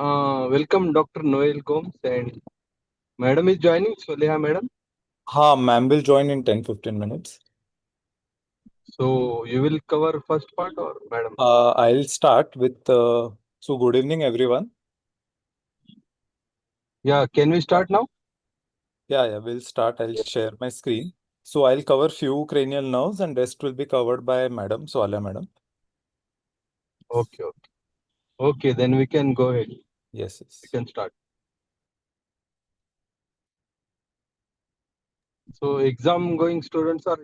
Welcome Dr. Noel Gomes and Madam is joining, Soleha Madam. हाँ ma'am will join in 10-15 minutes. So you will cover first part or Madam? I'll start with so good evening everyone. Yeah, can we start now? Yeah, we'll start. I'll share my screen. So I'll cover few cranial nerves and rest will be covered by Madam Soala Madam. Okay, okay. Okay, then we can go ahead. Yes, We yes. can start. So exam going students are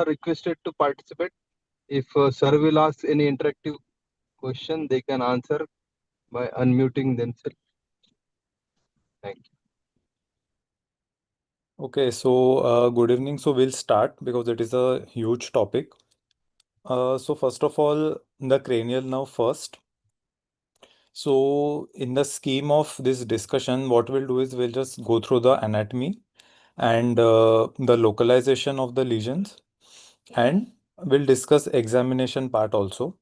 requested to participate. If sir will ask any interactive question, they can answer by unmuting themselves. Thank you. Okay, so good evening. So we'll start because it is a huge topic. So first of all, the cranial nerve first. So in the scheme of this discussion, what we'll do is we'll just go through the anatomy and the localization of the lesions, and we'll discuss examination part also.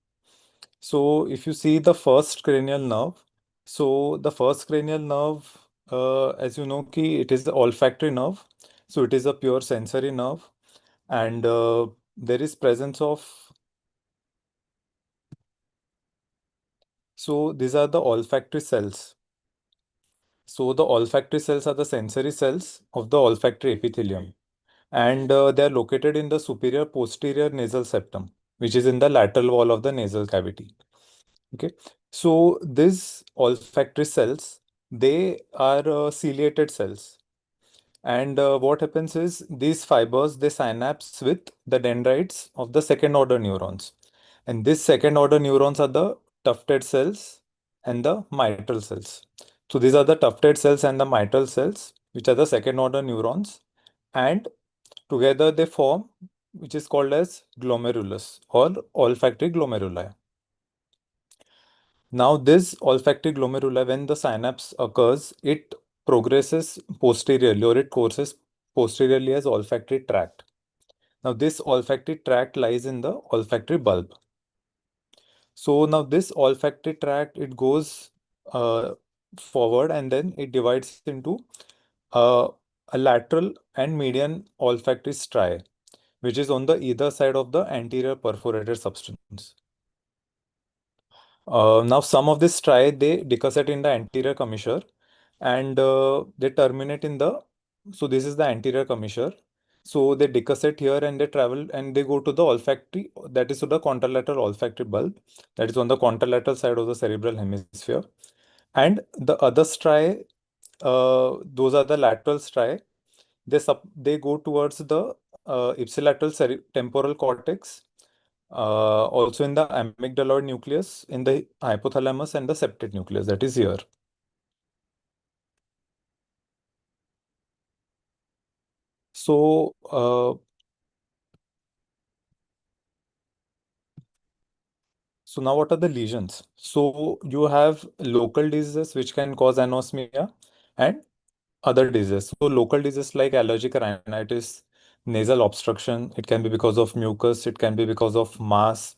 So if you see the first cranial nerve, so the first cranial nerve, as you know, ki it is the olfactory nerve. So it is a pure sensory nerve, and there is presence of. So these are the olfactory cells. So the olfactory cells are the sensory cells of the olfactory epithelium, and they are located in the superior posterior nasal septum, which is in the lateral wall of the nasal cavity. Okay, so these olfactory cells, they are ciliated cells, and what happens is these fibers they synapse with the dendrites of the second order neurons, and these second order neurons are the tufted cells and the mitral cells. So these are the tufted cells and the mitral cells, which are the second order neurons, and together they form, which is called as glomerulus or olfactory glomeruli. Now, this olfactory glomeruli, when the synapse occurs, it progresses posteriorly or it courses posteriorly as olfactory tract. Now, this olfactory tract lies in the olfactory bulb. So now this olfactory tract, it goes uh, forward and then it divides into uh, a lateral and median olfactory striae, which is on the either side of the anterior perforated substance. Now, some of this striae they decussate in the anterior commissure and they terminate in the. So this is the anterior commissure. So they decussate here and they travel and they go to the olfactory, that is to the contralateral olfactory bulb, that is on the contralateral side of the cerebral hemisphere. And the other striae, those are the lateral striae. They go towards the ipsilateral temporal cortex, also in the amygdaloid nucleus, in the hypothalamus and the septate nucleus, that is here. So now what are the lesions? So you have local diseases which can cause anosmia and other diseases. So local diseases like allergic rhinitis, nasal obstruction, it can be because of mucus, it can be because of mass,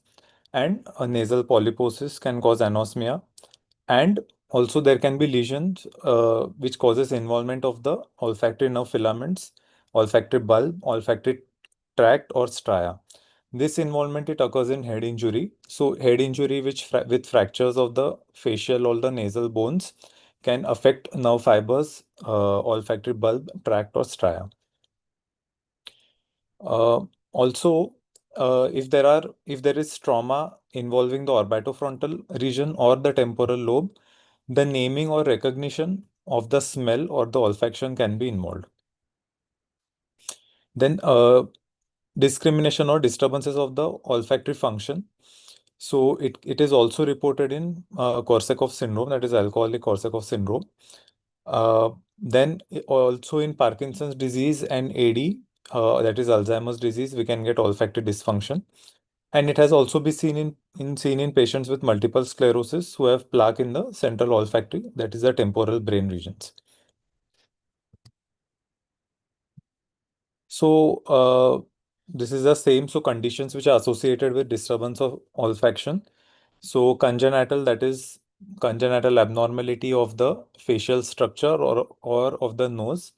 and a nasal polyposis can cause anosmia. And also there can be lesions which causes involvement of the olfactory nerve filaments, olfactory bulb, olfactory tract or stria. This involvement it occurs in head injury. So head injury which with fractures of the facial or the nasal bones can affect nerve fibers, olfactory bulb, tract or stria. Also, if there is trauma involving the orbitofrontal region or the temporal lobe, the naming or recognition of the smell or the olfaction can be involved. Then discrimination or disturbances of the olfactory function. So it is also reported in Korsakoff syndrome, that is alcoholic Korsakoff syndrome. Then also in Parkinson's disease and AD, that is Alzheimer's disease, we can get olfactory dysfunction. And it has also been seen in patients with multiple sclerosis who have plaque in the central olfactory, that is the temporal brain regions. So this is the same. So conditions which are associated with disturbance of olfaction. So congenital, that is congenital abnormality of the facial structure or of the nose.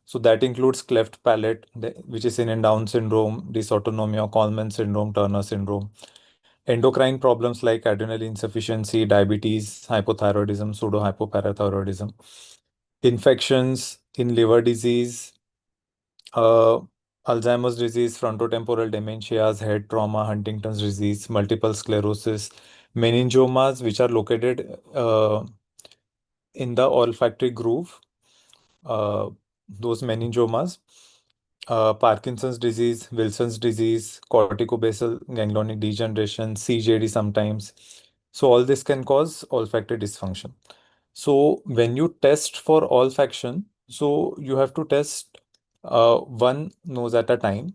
So that includes cleft palate, which is seen in Down syndrome, dysautonomia, Kallman syndrome, Turner syndrome. Endocrine problems like adrenal insufficiency, diabetes, hypothyroidism, pseudohypoparathyroidism. Infections in liver disease, uh, Alzheimer's disease, frontotemporal dementias, head trauma, Huntington's disease, multiple sclerosis, meningiomas, which are located in the olfactory groove, uh, those meningiomas, Parkinson's disease, Wilson's disease, corticobasal ganglionic degeneration, CJD sometimes. So all this can cause olfactory dysfunction. So when you test for olfaction, so you have to test one nose at a time.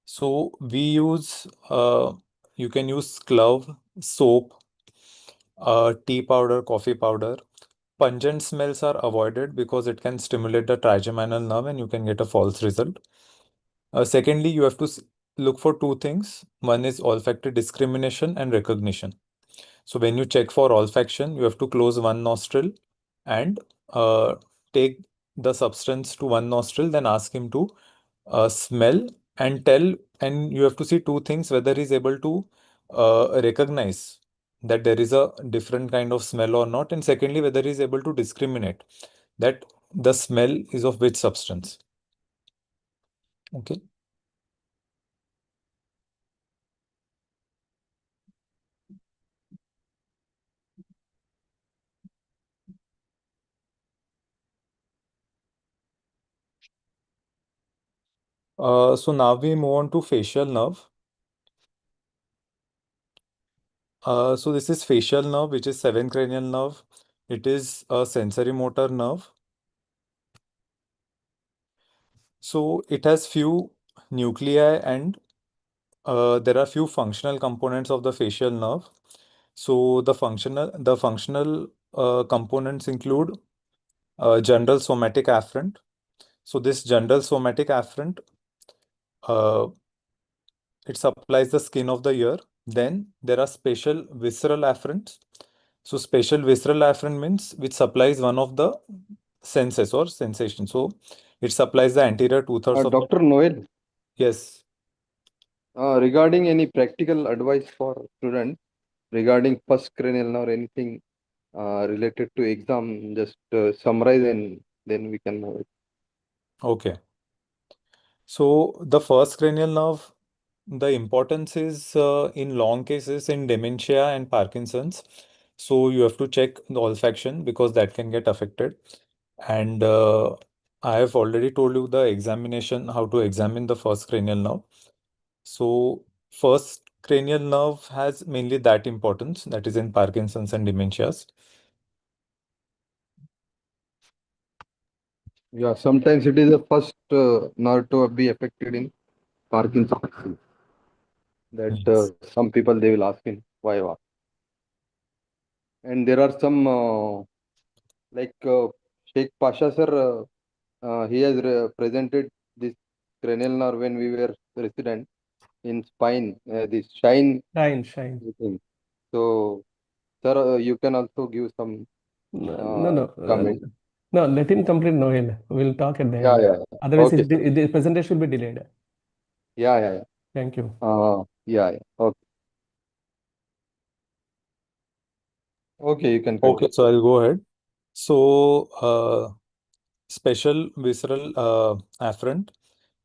So we use, you can use clove, soap, tea powder, coffee powder. Pungent smells are avoided because it can stimulate the trigeminal nerve and you can get a false result. Secondly, you have to look for two things. One is olfactory discrimination and recognition. So when you check for olfaction, you have to close one nostril and take the substance to one nostril, then ask him to smell and tell, and you have to see two things, whether he's able to recognize that there is a different kind of smell or not, and secondly, whether he's able to discriminate that the smell is of which substance. Okay. So now we move on to facial nerve. So this is facial nerve, which is seven cranial nerve. It is a sensory motor nerve. So it has few nuclei and there are few functional components of the facial nerve. So the functional components include general somatic afferent. So this general somatic afferent, uh, it supplies the skin of the ear. Then there are spatial visceral afferents. So spatial visceral afferent means which supplies one of the senses or sensation. So it supplies the anterior two-thirds of the. Dr. Noel, Yes. regarding any practical advice for students regarding first cranial or anything related to exam, just summarize and then we can move it. Okay. So the first cranial nerve, the importance is in long cases in dementia and Parkinson's. So you have to check the olfaction because that can get affected. And I have already told you the examination, how to examine the first cranial nerve. So first cranial nerve has mainly that importance, that is in Parkinson's and dementias. Yeah, sometimes it is the first nerve to be affected in Parkinson's. That Yes. some people they will ask in why. And there are some like Sheikh Pasha sir, he has presented this cranial nerve when we were resident in spine, this shine Shine. thing. So, sir, you can also give some No, no, no. comment. No, let him complete Noel. We'll talk at the Yeah, end. yeah, yeah. Otherwise, Okay, sir. the presentation will be delayed. Yeah, yeah, yeah. Thank you. Yeah, yeah. Okay, okay, you can Okay, continue. so I'll go ahead. So special visceral afferent.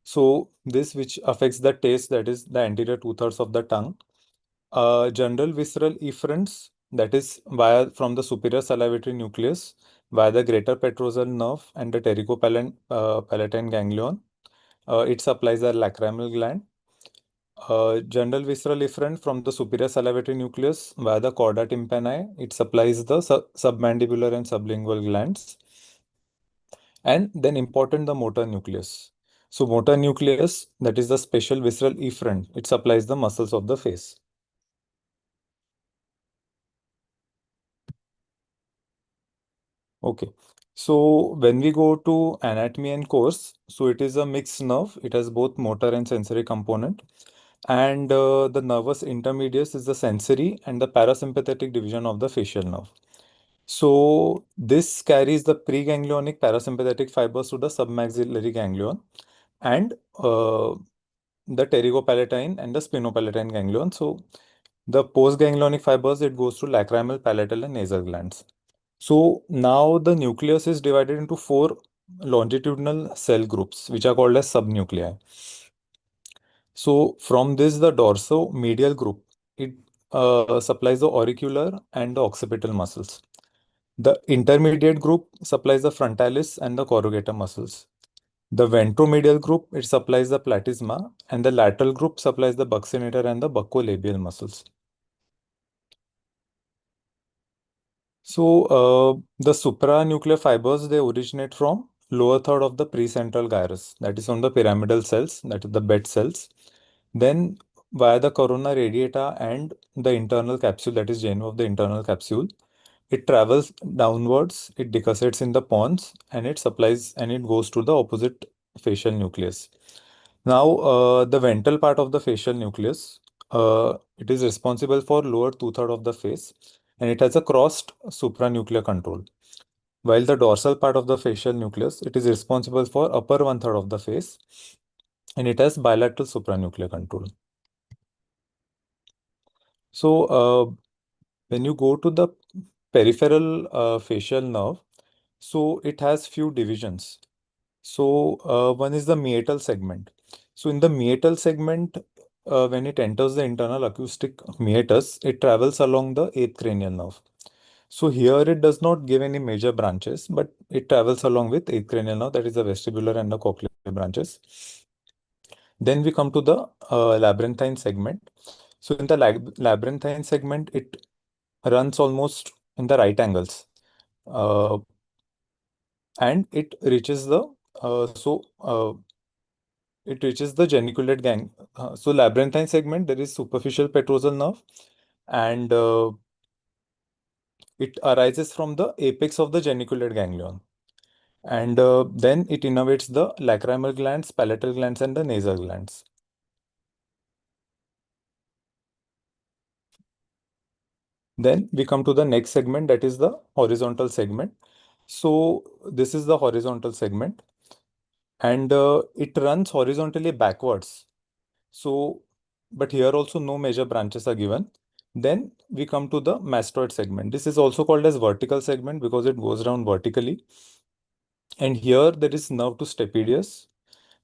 So this which affects the taste, that is the anterior two-thirds of the tongue. General visceral efferents, that is via from the superior salivary nucleus via the greater petrosal nerve and the palatine ganglion. It supplies the lacrimal gland. General visceral efferent from the superior salivary nucleus via the chorda tympani. It supplies the submandibular and sublingual glands. And then important the motor nucleus. So motor nucleus, that is the special visceral efferent. It supplies the muscles of the face. Okay. So when we go to anatomy and course, so it is a mixed nerve. It has both motor and sensory component. And the nervous intermedius is the sensory and the parasympathetic division of the facial nerve. So this carries the preganglionic parasympathetic fibers to the submaxillary ganglion and the pterygopalatine and the sphenopalatine ganglion. So the postganglionic fibers, it goes to lacrimal, palatal, and nasal glands. So now the nucleus is divided into four longitudinal cell groups, which are called as subnuclei. So from this, the dorsomedial group, it supplies the auricular and the occipital muscles. The intermediate group supplies the frontalis and the corrugator muscles. The ventromedial group, it supplies the platysma, and the lateral group supplies the buccinator and the buccolabial muscles. So the supranuclear fibers, they originate from lower third of the precentral gyrus, that is from the pyramidal cells, that is the bed cells. Then via the corona radiata and the internal capsule, that is genu of the internal capsule, it travels downwards, it decussates in the pons, and it supplies and it goes to the opposite facial nucleus. Now, the ventral part of the facial nucleus, it is responsible for lower two-third of the face, and it has a crossed supranuclear control. While the dorsal part of the facial nucleus, it is responsible for upper one-third of the face, and it has bilateral supranuclear control. So, when you go to the peripheral facial nerve, so it has few divisions. So one is the meatal segment. So in the meatal segment, when it enters the internal acoustic meatus, it travels along the eighth cranial nerve. So here it does not give any major branches, but it travels along with eighth cranial nerve, that is the vestibular and the cochlear branches. Then we come to the labyrinthine segment. So in the labyrinthine segment, it runs almost in the right angles, uh, and it reaches the geniculate gang. So labyrinthine segment, there is superficial petrosal nerve, and it arises from the apex of the geniculate ganglion. And then it innervates the lacrimal glands, palatal glands, and the nasal glands. Then we come to the next segment, that is the horizontal segment. So this is the horizontal segment, and it runs horizontally backwards. So, but here also no major branches are given. Then we come to the mastoid segment. This is also called as vertical segment because it goes down vertically. And here there is nerve to stapedius,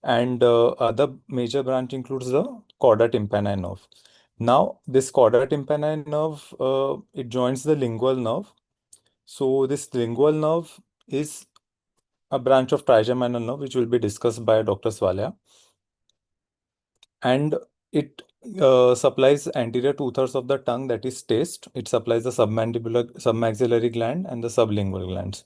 and other major branch includes the chorda tympani nerve. Now, this chorda tympani nerve, it joins the lingual nerve. So this lingual nerve is a branch of trigeminal nerve, which will be discussed by Dr. Swalia. And it supplies anterior two-thirds of the tongue, that is taste. It supplies the submandibular, submaxillary gland and the sublingual glands.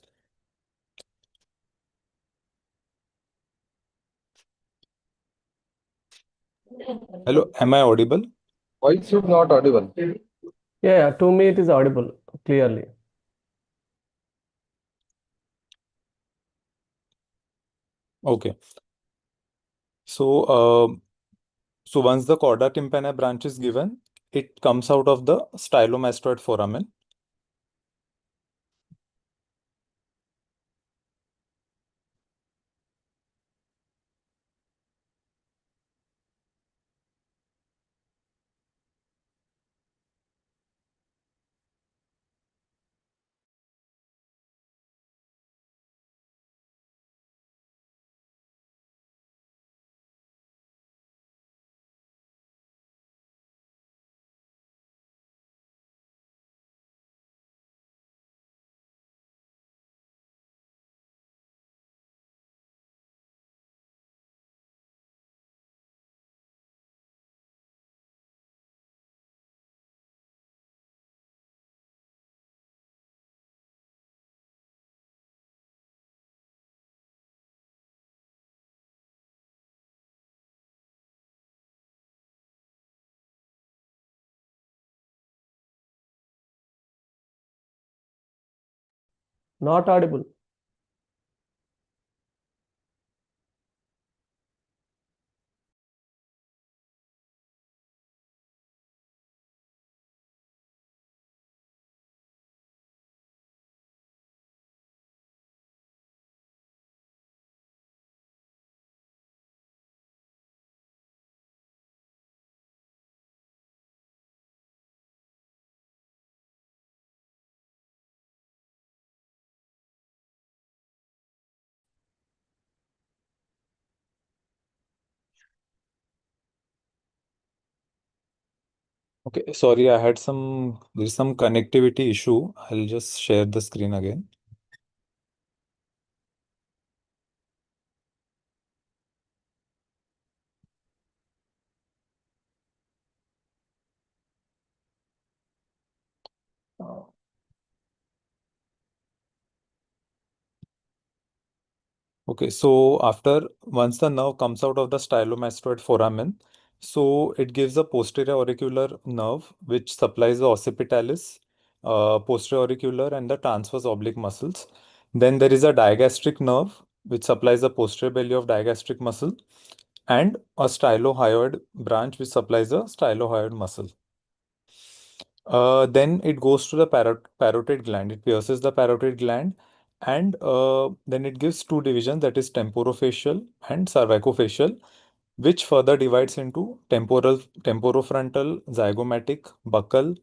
Hello, am I audible? Why is it not audible? Yeah, to me it is audible clearly. Okay. So, so once the chorda tympani branch is given, it comes out of the stylomastoid foramen. Not audible. Okay, sorry, there's some connectivity issue. I'll just share the screen again. Uh, Okay, so once the nerve comes out of the stylomastoid foramen, so it gives a posterior auricular nerve which supplies the occipitalis, posterior auricular, and the transverse oblique muscles. Then there is a digastric nerve which supplies the posterior belly of digastric muscle, and a stylohyoid branch which supplies the stylohyoid muscle. Then it goes to the parotid gland. It pierces the parotid gland, and then it gives two divisions, that is temporofacial and cervicofacial, which further divides into temporofrontal, zygomatic, buccal,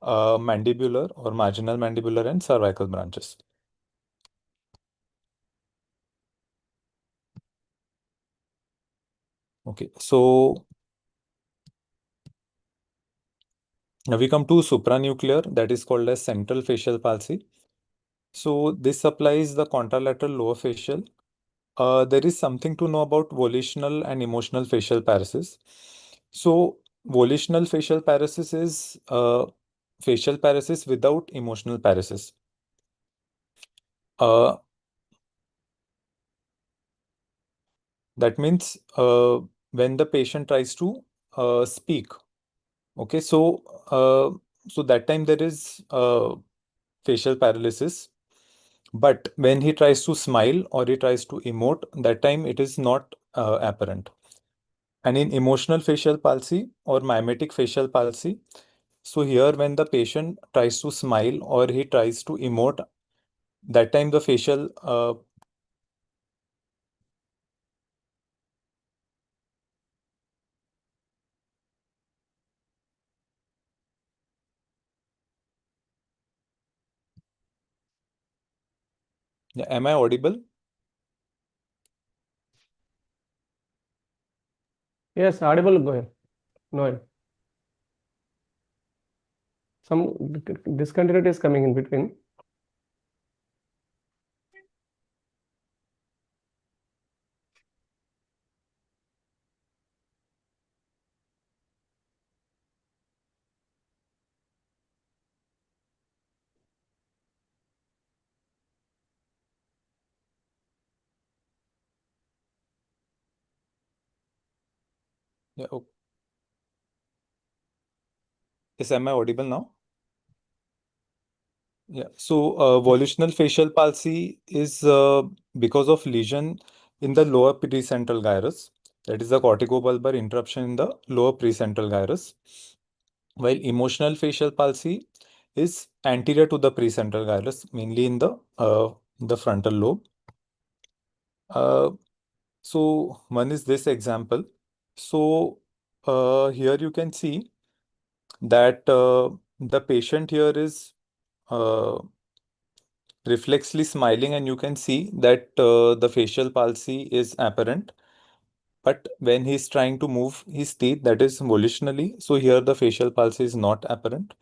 mandibular or marginal mandibular, and cervical branches. Okay, so now we come to supranuclear, that is called as central facial palsy. So this supplies the contralateral lower facial. There is something to know about volitional and emotional facial paresis. So, volitional facial paresis is facial paresis without emotional paresis. Uh, that means when the patient tries to speak. Okay, so that time there is facial paralysis. But when he tries to smile or he tries to emote, that time it is not apparent. And in emotional facial palsy or mimetic facial palsy, so here when the patient tries to smile or he tries to emote, that time the facial, yeah, am I audible? Yes, audible. Go ahead. No, some discontinuity is coming in between. Yeah, yes, am I audible now? Yeah, so Yes. volitional facial palsy is because of lesion in the lower precentral gyrus. That is the corticobulbar interruption in the lower precentral gyrus. While emotional facial palsy is anterior to the precentral gyrus, mainly in the frontal lobe. Uh, so one is this example. So here you can see that the patient here is uh, reflexly smiling, and you can see that the facial palsy is apparent. But when he's trying to move his teeth, that is volitionally, so here the facial pulse is not apparent.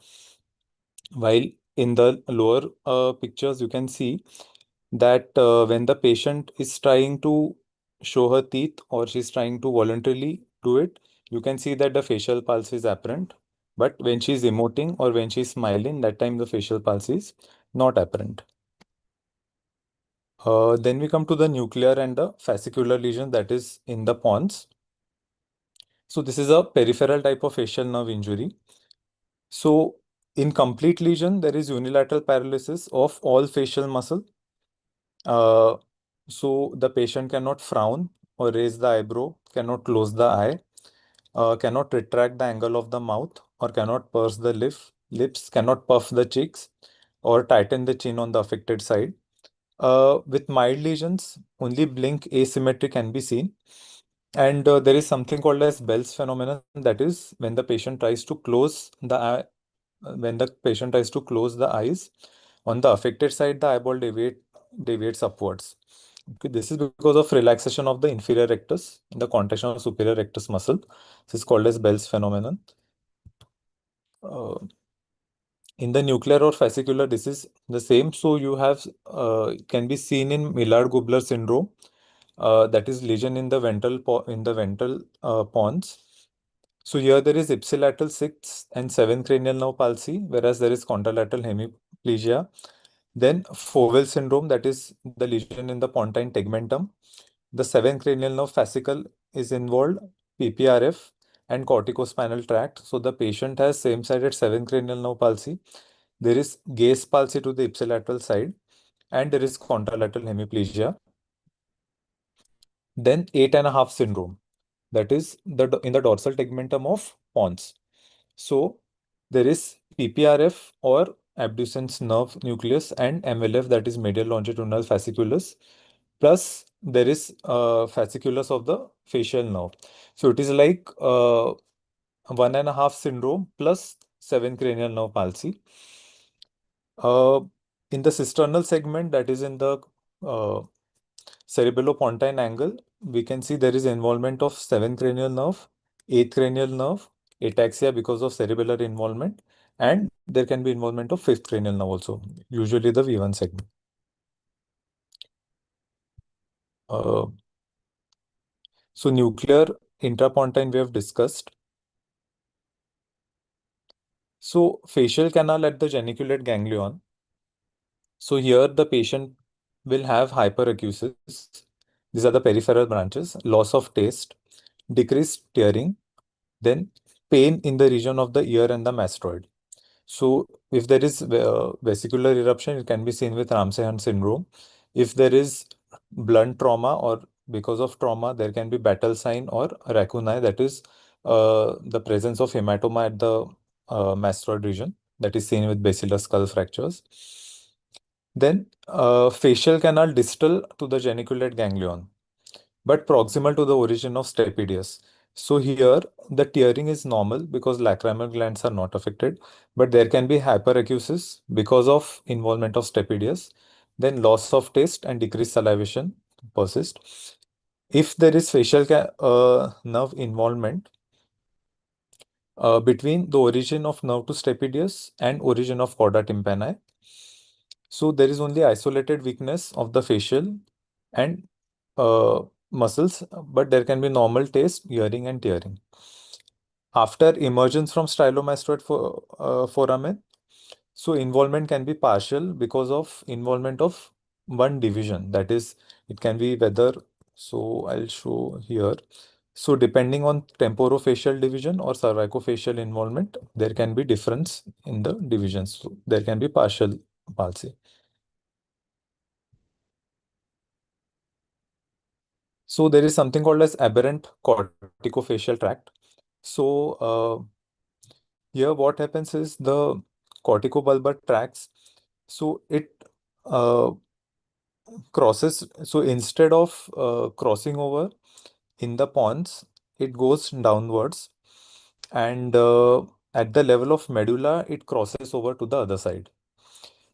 While in the lower pictures, you can see that when the patient is trying to show her teeth or she's trying to voluntarily do it, you can see that the facial pulse is apparent. But when she's emoting or when she's smiling, that time the facial pulse is not apparent. Then we come to the nuclear and the fascicular lesion, that is in the pons. So this is a peripheral type of facial nerve injury. So in complete lesion, there is unilateral paralysis of all facial muscle. Uh, so the patient cannot frown or raise the eyebrow, cannot close the eye, cannot retract the angle of the mouth, or cannot purse the lips, cannot puff the cheeks, or tighten the chin on the affected side. With mild lesions, only blink asymmetry can be seen. And there is something called as Bell's phenomenon. That is when the patient tries to close the eye, when the patient tries to close the eyes, on the affected side, the eyeball deviates upwards. Okay, this is because of relaxation of the inferior rectus and the contraction of superior rectus muscle. This is called as Bell's phenomenon. in the nuclear or fascicular, this is the same. So you have can be seen in Millard-Gubler syndrome. That is lesion in the ventral pons. So here there is ipsilateral sixth and seventh cranial nerve palsy, whereas there is contralateral hemiplegia. Then Fowell syndrome, that is the lesion in the pontine tegmentum. The seventh cranial nerve fascicle is involved, PPRF, and corticospinal tract. So the patient has same-sided seventh cranial nerve palsy. There is gaze palsy to the ipsilateral side, and there is contralateral hemiplegia. Then 8.5 syndrome, that is in the dorsal tegmentum of pons. So there is PPRF or abducens nerve nucleus and MLF, that is medial longitudinal fasciculus, plus there is fasciculus of the facial nerve. So it is like 1.5 syndrome plus 7 cranial nerve palsy. Uh, in the cisternal segment, that is in the uh, cerebellopontine angle, we can see there is involvement of 7th cranial nerve, 8th cranial nerve, ataxia because of cerebellar involvement, and there can be involvement of 5th cranial nerve also, usually the V1 segment. Uh, so nuclear intrapontine we have discussed. So facial canal at the geniculate ganglion. So here the patient will have hyperacusis. These are the peripheral branches, loss of taste, decreased tearing, then pain in the region of the ear and the mastoid. So if there is vesicular eruption, it can be seen with Ramsay-Hunt syndrome. If there is blunt trauma or because of trauma, there can be battle sign or raccoon, that is the presence of hematoma at the mastoid region, that is seen with basilar skull fractures. Then facial canal distal to the geniculate ganglion, but proximal to the origin of stapedius. So here the tearing is normal because lacrimal glands are not affected, but there can be hyperacusis because of involvement of stapedius. Then loss of taste and decreased salivation persist. If there is facial nerve involvement between the origin of nerve to stapedius and origin of chorda tympani, so there is only isolated weakness of the facial and muscles, but there can be normal taste, hearing, and tearing. After emergence from stylomastoid foramen, so involvement can be partial because of involvement of one division. That is, it can be whether, so I'll show here. So depending on temporofacial division or cervicofacial involvement, there can be difference in the divisions. So there can be partial palsy. So there is something called as aberrant corticofacial tract. So here what happens is the corticobulbar tracts. So it uh, crosses. So instead of crossing over in the pons, it goes downwards, and at the level of medulla, it crosses over to the other side.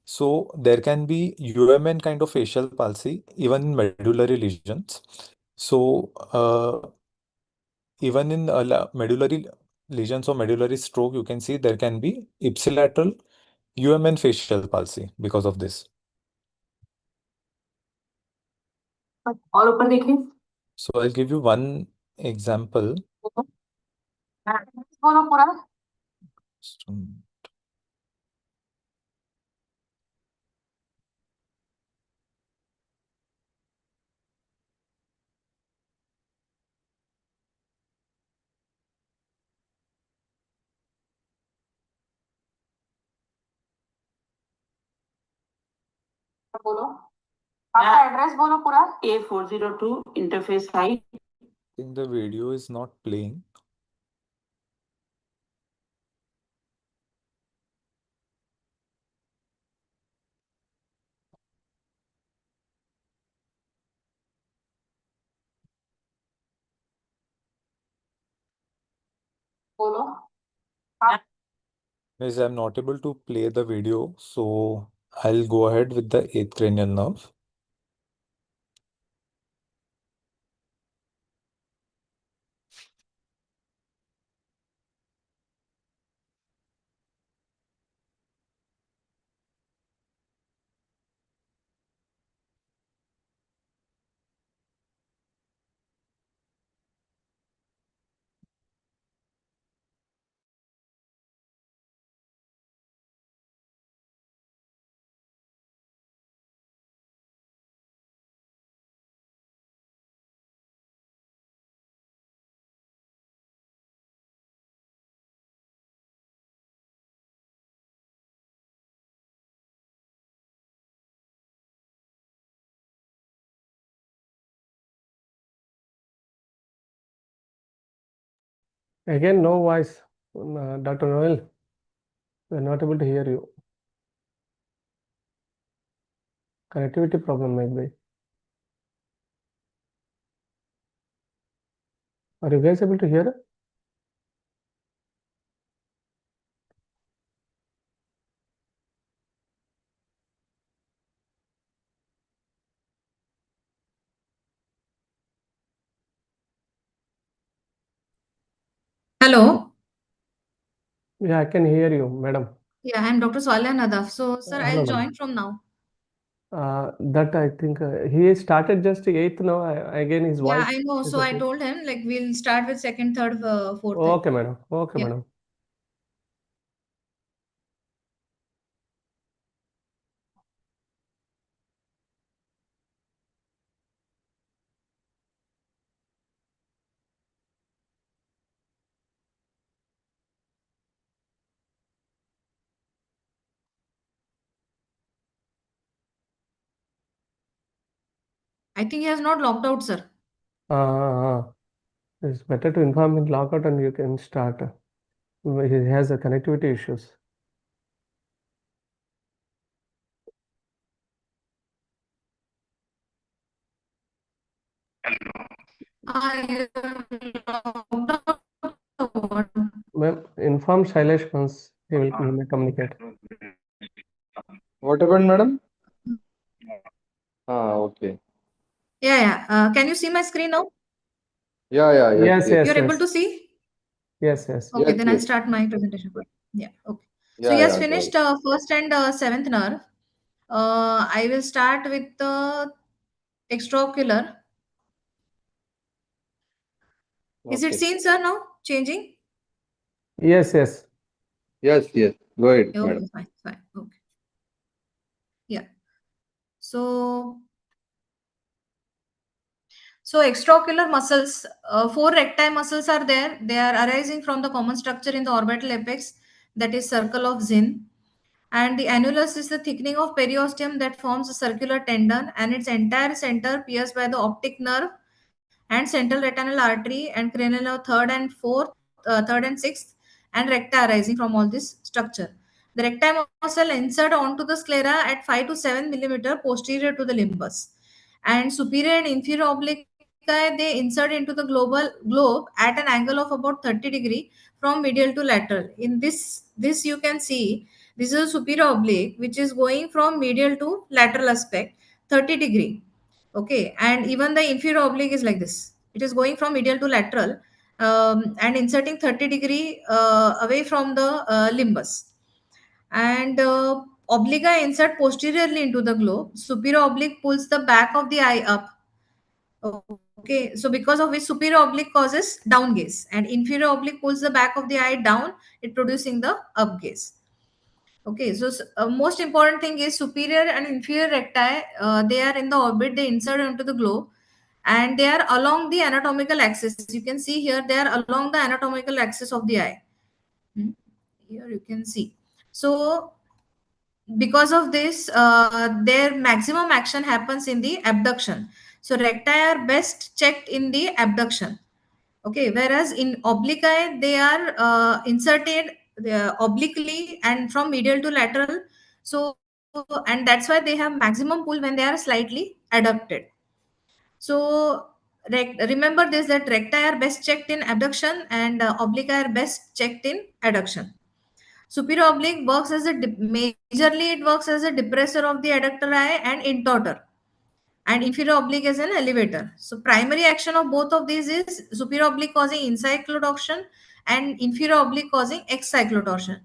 So there can be UMN kind of facial palsy even in medullary lesions. So even in medullary lesions or medullary stroke, you can see there can be ipsilateral UMN facial palsy because of this. और ऊपर देखिए So I'll give you one example. बोलो पूरा Just a minute. बोलो आपका address बोलो पूरा A402 interface site I think the video is not playing. बोलो Guys, I'm not able to play the video, so I'll go ahead with the eighth cranial nerve. Again, no voice. Dr. Noel, we are not able to hear you. Connectivity problem might be. Are you guys able to hear? Hello. Yeah, I can hear you, madam. Yeah, I'm Dr. Swalya Nadaf. So, sir, Hello, I'll madam. join from now. That I think he started just 8th now. Again, his Yeah, voice I know. So I disappeared. told him like we'll start with second, third, fourth. Okay, madam. Okay, Yeah. madam. I think he has not logged out, sir. It's better to inform him lockout and you can start. He has a connectivity issues. I logged out. Ma'am, inform Shailesh once he may communicate. What happened, madam? Okay. Yeah. Can you see my screen now? Yeah. Yes, yes, You're able yes. to see? Yes, yes. Okay, Yes, then I'll yes. start my presentation. Yeah. Okay. So he Yeah, has go ahead. finished first and seventh nerve. I will start with the extraocular. Is it Okay. seen, sir, now? Changing? Yes, yes. Yes. Go ahead, madam. Okay, fine. Okay. Yeah. So, extraocular muscles, four recti muscles are there. They are arising from the common structure in the orbital apex, that is circle of Zinn. And the annulus is the thickening of periosteum that forms a circular tendon, and its entire center pierced by the optic nerve and central retinal artery and cranial nerve third and sixth, and recta arising from all this structure. The recti muscle insert onto the sclera at 5 to 7 millimeter posterior to the limbus, and superior and inferior obliqui they insert into the globe at an angle of about 30-degree from medial to lateral. In this you can see this is a superior oblique which is going from medial to lateral aspect 30-degree. Okay, and even the inferior oblique is like this. It is going from medial to lateral and inserting 30-degree away from the limbus. And obliqui insert posteriorly into the globe. Superior oblique pulls the back of the eye up. Okay, so because of which superior oblique causes down gaze and inferior oblique pulls the back of the eye down, it producing the up gaze. Okay, so most important thing is superior and inferior recti. They are in the orbit. They insert into the globe, and they are along the anatomical axis. You can see here they are along the anatomical axis of the eye. Hmm. Here you can see. So because of this, their maximum action happens in the abduction. So recti are best checked in the abduction. Okay, whereas in obliqui they are inserted obliquely and from medial to lateral. So and that's why they have maximum pull when they are slightly adducted. So remember this, that recti are best checked in abduction and obliqui are best checked in adduction. Superior oblique works as a majorly it works as a depressor of the adductor eye and intortor, and inferior oblique is an elevator. So primary action of both of these is superior oblique causing incyclotorsion and inferior oblique causing excyclotorsion.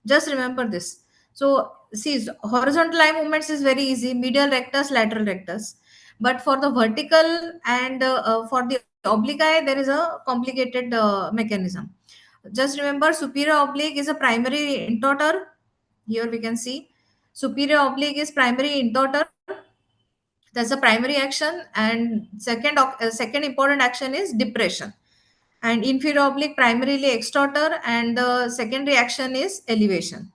Just remember this. So see, horizontal eye movements is very easy, medial rectus, lateral rectus. But for the vertical and for the oblique eye, there is a complicated mechanism. Just remember, superior oblique is a primary intortor. Here we can see superior oblique is primary intortor. That's the primary action, and second important action is depression. And inferior oblique primarily extorter, and the secondary action is elevation.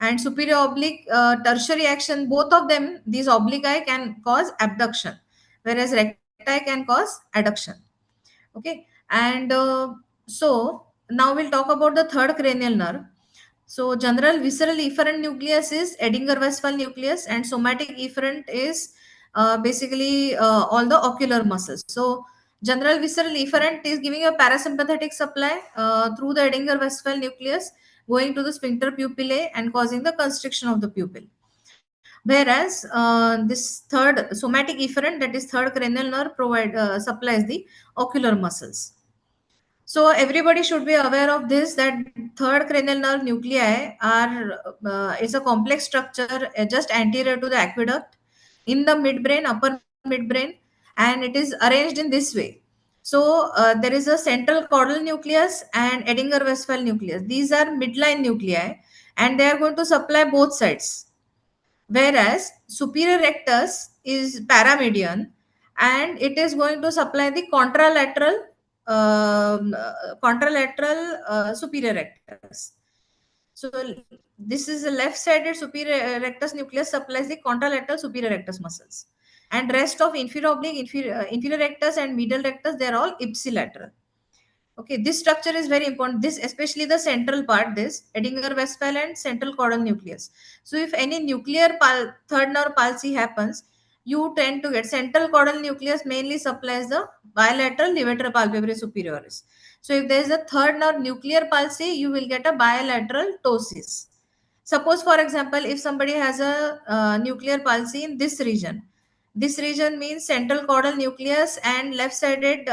And superior oblique tertiary action, both of them, these obliqui can cause abduction, whereas recti can cause adduction. Okay, and so Now we'll talk about the third cranial nerve. So general visceral efferent nucleus is Edinger-Westphal nucleus, and somatic efferent is basically all the ocular muscles. So general visceral efferent is giving a parasympathetic supply through the Edinger-Westphal nucleus, going to the sphincter pupillae and causing the constriction of the pupil. Whereas this third somatic efferent, that is third cranial nerve, supplies the ocular muscles. So everybody should be aware of this, that third cranial nerve nuclei are is a complex structure just anterior to the aqueduct in the midbrain, upper midbrain, and it is arranged in this way. So there is a central caudal nucleus and Edinger-Westphal nucleus. These are midline nuclei, and they are going to supply both sides. Whereas superior rectus is paramedian, and it is going to supply the contralateral superior rectus. So this is a left-sided superior rectus nucleus supplies the contralateral superior rectus muscles, and rest of inferior oblique, inferior rectus and medial rectus, they are all ipsilateral. Okay, this structure is very important. This, especially the central part, this Edinger-Westphal and central caudal nucleus. So if any nuclear third nerve palsy happens, you tend to get central caudal nucleus mainly supplies the bilateral levator palpebrae superioris. So if there is a third nerve nuclear palsy, you will get a bilateral ptosis. Suppose, for example, if somebody has a nuclear palsy in this region means central caudal nucleus and left-sided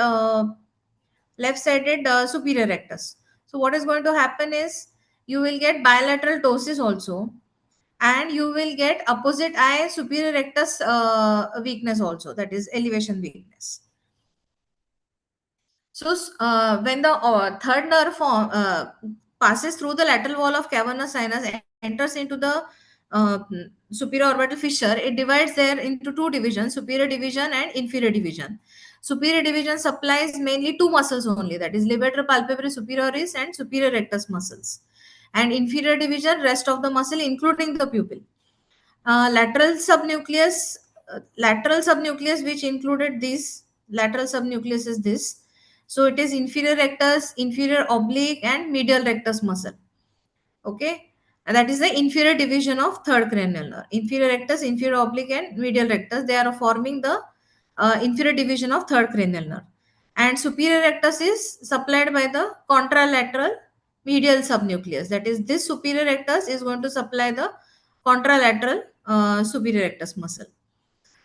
superior rectus. So what is going to happen is you will get bilateral ptosis also, and you will get opposite eye superior rectus weakness also, that is elevation weakness. So when the third nerve passes through the lateral wall of cavernous sinus and enters into the uh, superior orbital fissure, it divides there into two divisions, superior division and inferior division. Superior division supplies mainly two muscles only, that is levator palpebrae superioris and superior rectus muscles. And inferior division, rest of the muscle including the pupil. Lateral subnucleus which included this, lateral subnucleus is this. So it is inferior rectus, inferior oblique and medial rectus muscle. Okay, and that is the inferior division of third cranial nerve. Inferior rectus, inferior oblique and medial rectus, they are forming the inferior division of third cranial nerve. And superior rectus is supplied by the contralateral medial subnucleus, that is this superior rectus is going to supply the contralateral superior rectus muscle.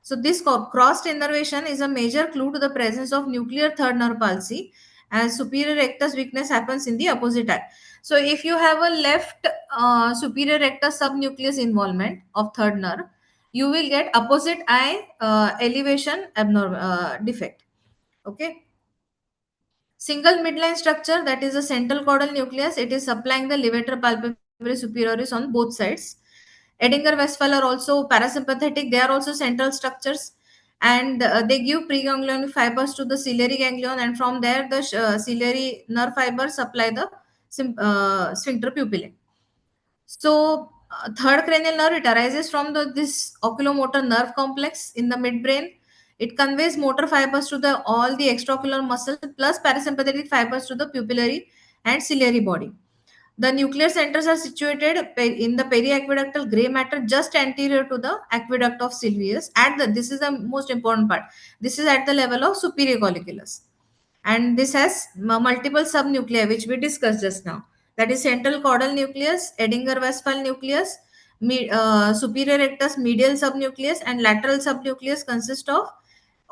So this crossed innervation is a major clue to the presence of nuclear third nerve palsy, as superior rectus weakness happens in the opposite eye. So if you have a left superior rectus subnucleus involvement of third nerve, you will get opposite eye elevation defect. Okay. Single midline structure, that is a central caudal nucleus. It is supplying the levator palpebrae superioris on both sides. Edinger-Westphal are also parasympathetic. They are also central structures, and they give preganglionic fibers to the ciliary ganglion, and from there the ciliary nerve fibers supply the sphincter pupillae. So third cranial nerve, it arises from this oculomotor nerve complex in the midbrain. It conveys motor fibers to all the extraocular muscle plus parasympathetic fibers to the pupillary and ciliary body. The nuclear centers are situated in the periaqueductal gray matter just anterior to the aqueduct of Sylvius. This is the most important part. This is at the level of superior colliculus. And this has multiple subnuclei, which we discussed just now. That is central caudal nucleus, Edinger-Westphal nucleus, superior rectus medial subnucleus, and lateral subnucleus consist of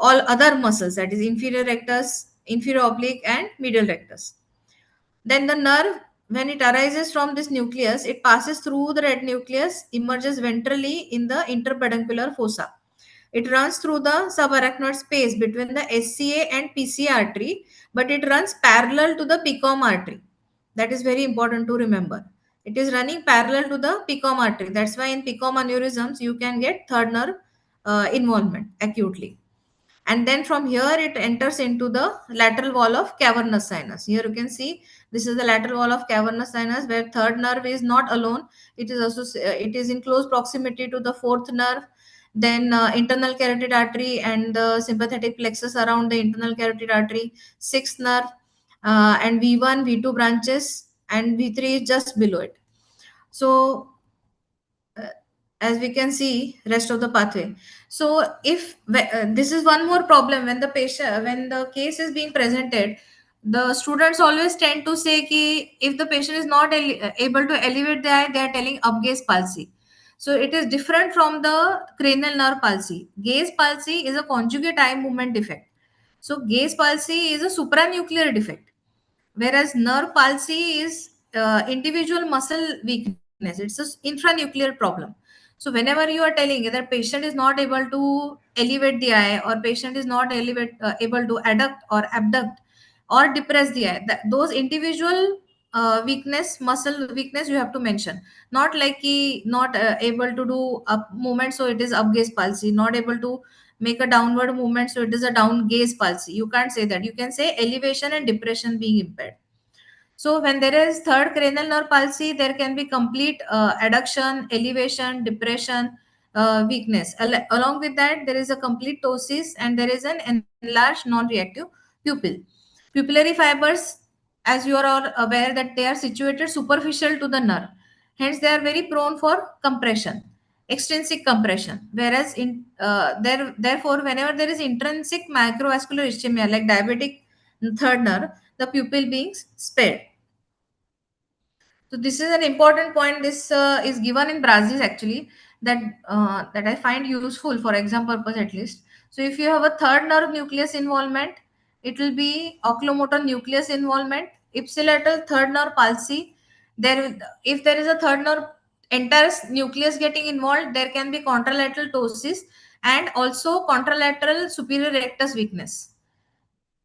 all other muscles, that is inferior rectus, inferior oblique, and medial rectus. Then the nerve, when it arises from this nucleus, it passes through the red nucleus, emerges ventrally in the interpeduncular fossa. It runs through the subarachnoid space between the SCA and PCA artery, but it runs parallel to the PCOM artery. That is very important to remember. It is running parallel to the PCOM artery. That's why in PCOM aneurysms, you can get third nerve involvement acutely. And then from here it enters into the lateral wall of cavernous sinus. Here you can see this is the lateral wall of cavernous sinus, where third nerve is not alone. It is also it is in close proximity to the fourth nerve, then internal carotid artery and the sympathetic plexus around the internal carotid artery, sixth nerve, and V1, V2 branches, and V3 is just below it. So as we can see rest of the pathway. So if this is one more problem when the case is being presented, the students always tend to say ki if the patient is not able to elevate the eye, they are telling up gaze palsy. So it is different from the cranial nerve palsy. Gaze palsy is a conjugate eye movement defect. So gaze palsy is a supranuclear defect, whereas nerve palsy is individual muscle weakness. It's an infranuclear problem. So whenever you are telling that patient is not able to elevate the eye, or patient is not able to adduct or abduct or depress the eye, those individual muscle weakness you have to mention. Not like he not able to do up movement, so it is up gaze palsy. Not able to make a downward movement, so it is a down gaze palsy. You can't say that. You can say elevation and depression being impaired. So when there is third cranial nerve palsy, there can be complete adduction, elevation, depression, weakness. Along with that, there is a complete ptosis and there is an enlarged non-reactive pupil. Pupillary fibers, as you are all aware, that they are situated superficial to the nerve. Hence, they are very prone for compression, extrinsic compression. Whereas therefore, whenever there is intrinsic microvascular ischemia like diabetic third nerve, the pupil being spared. So this is an important point. This is given in Brazil actually, that I find useful for exam purpose at least. So if you have a third nerve nucleus involvement, it will be oculomotor nucleus involvement, ipsilateral third nerve palsy. If there is a third nerve entire nucleus getting involved, there can be contralateral ptosis and also contralateral superior rectus weakness.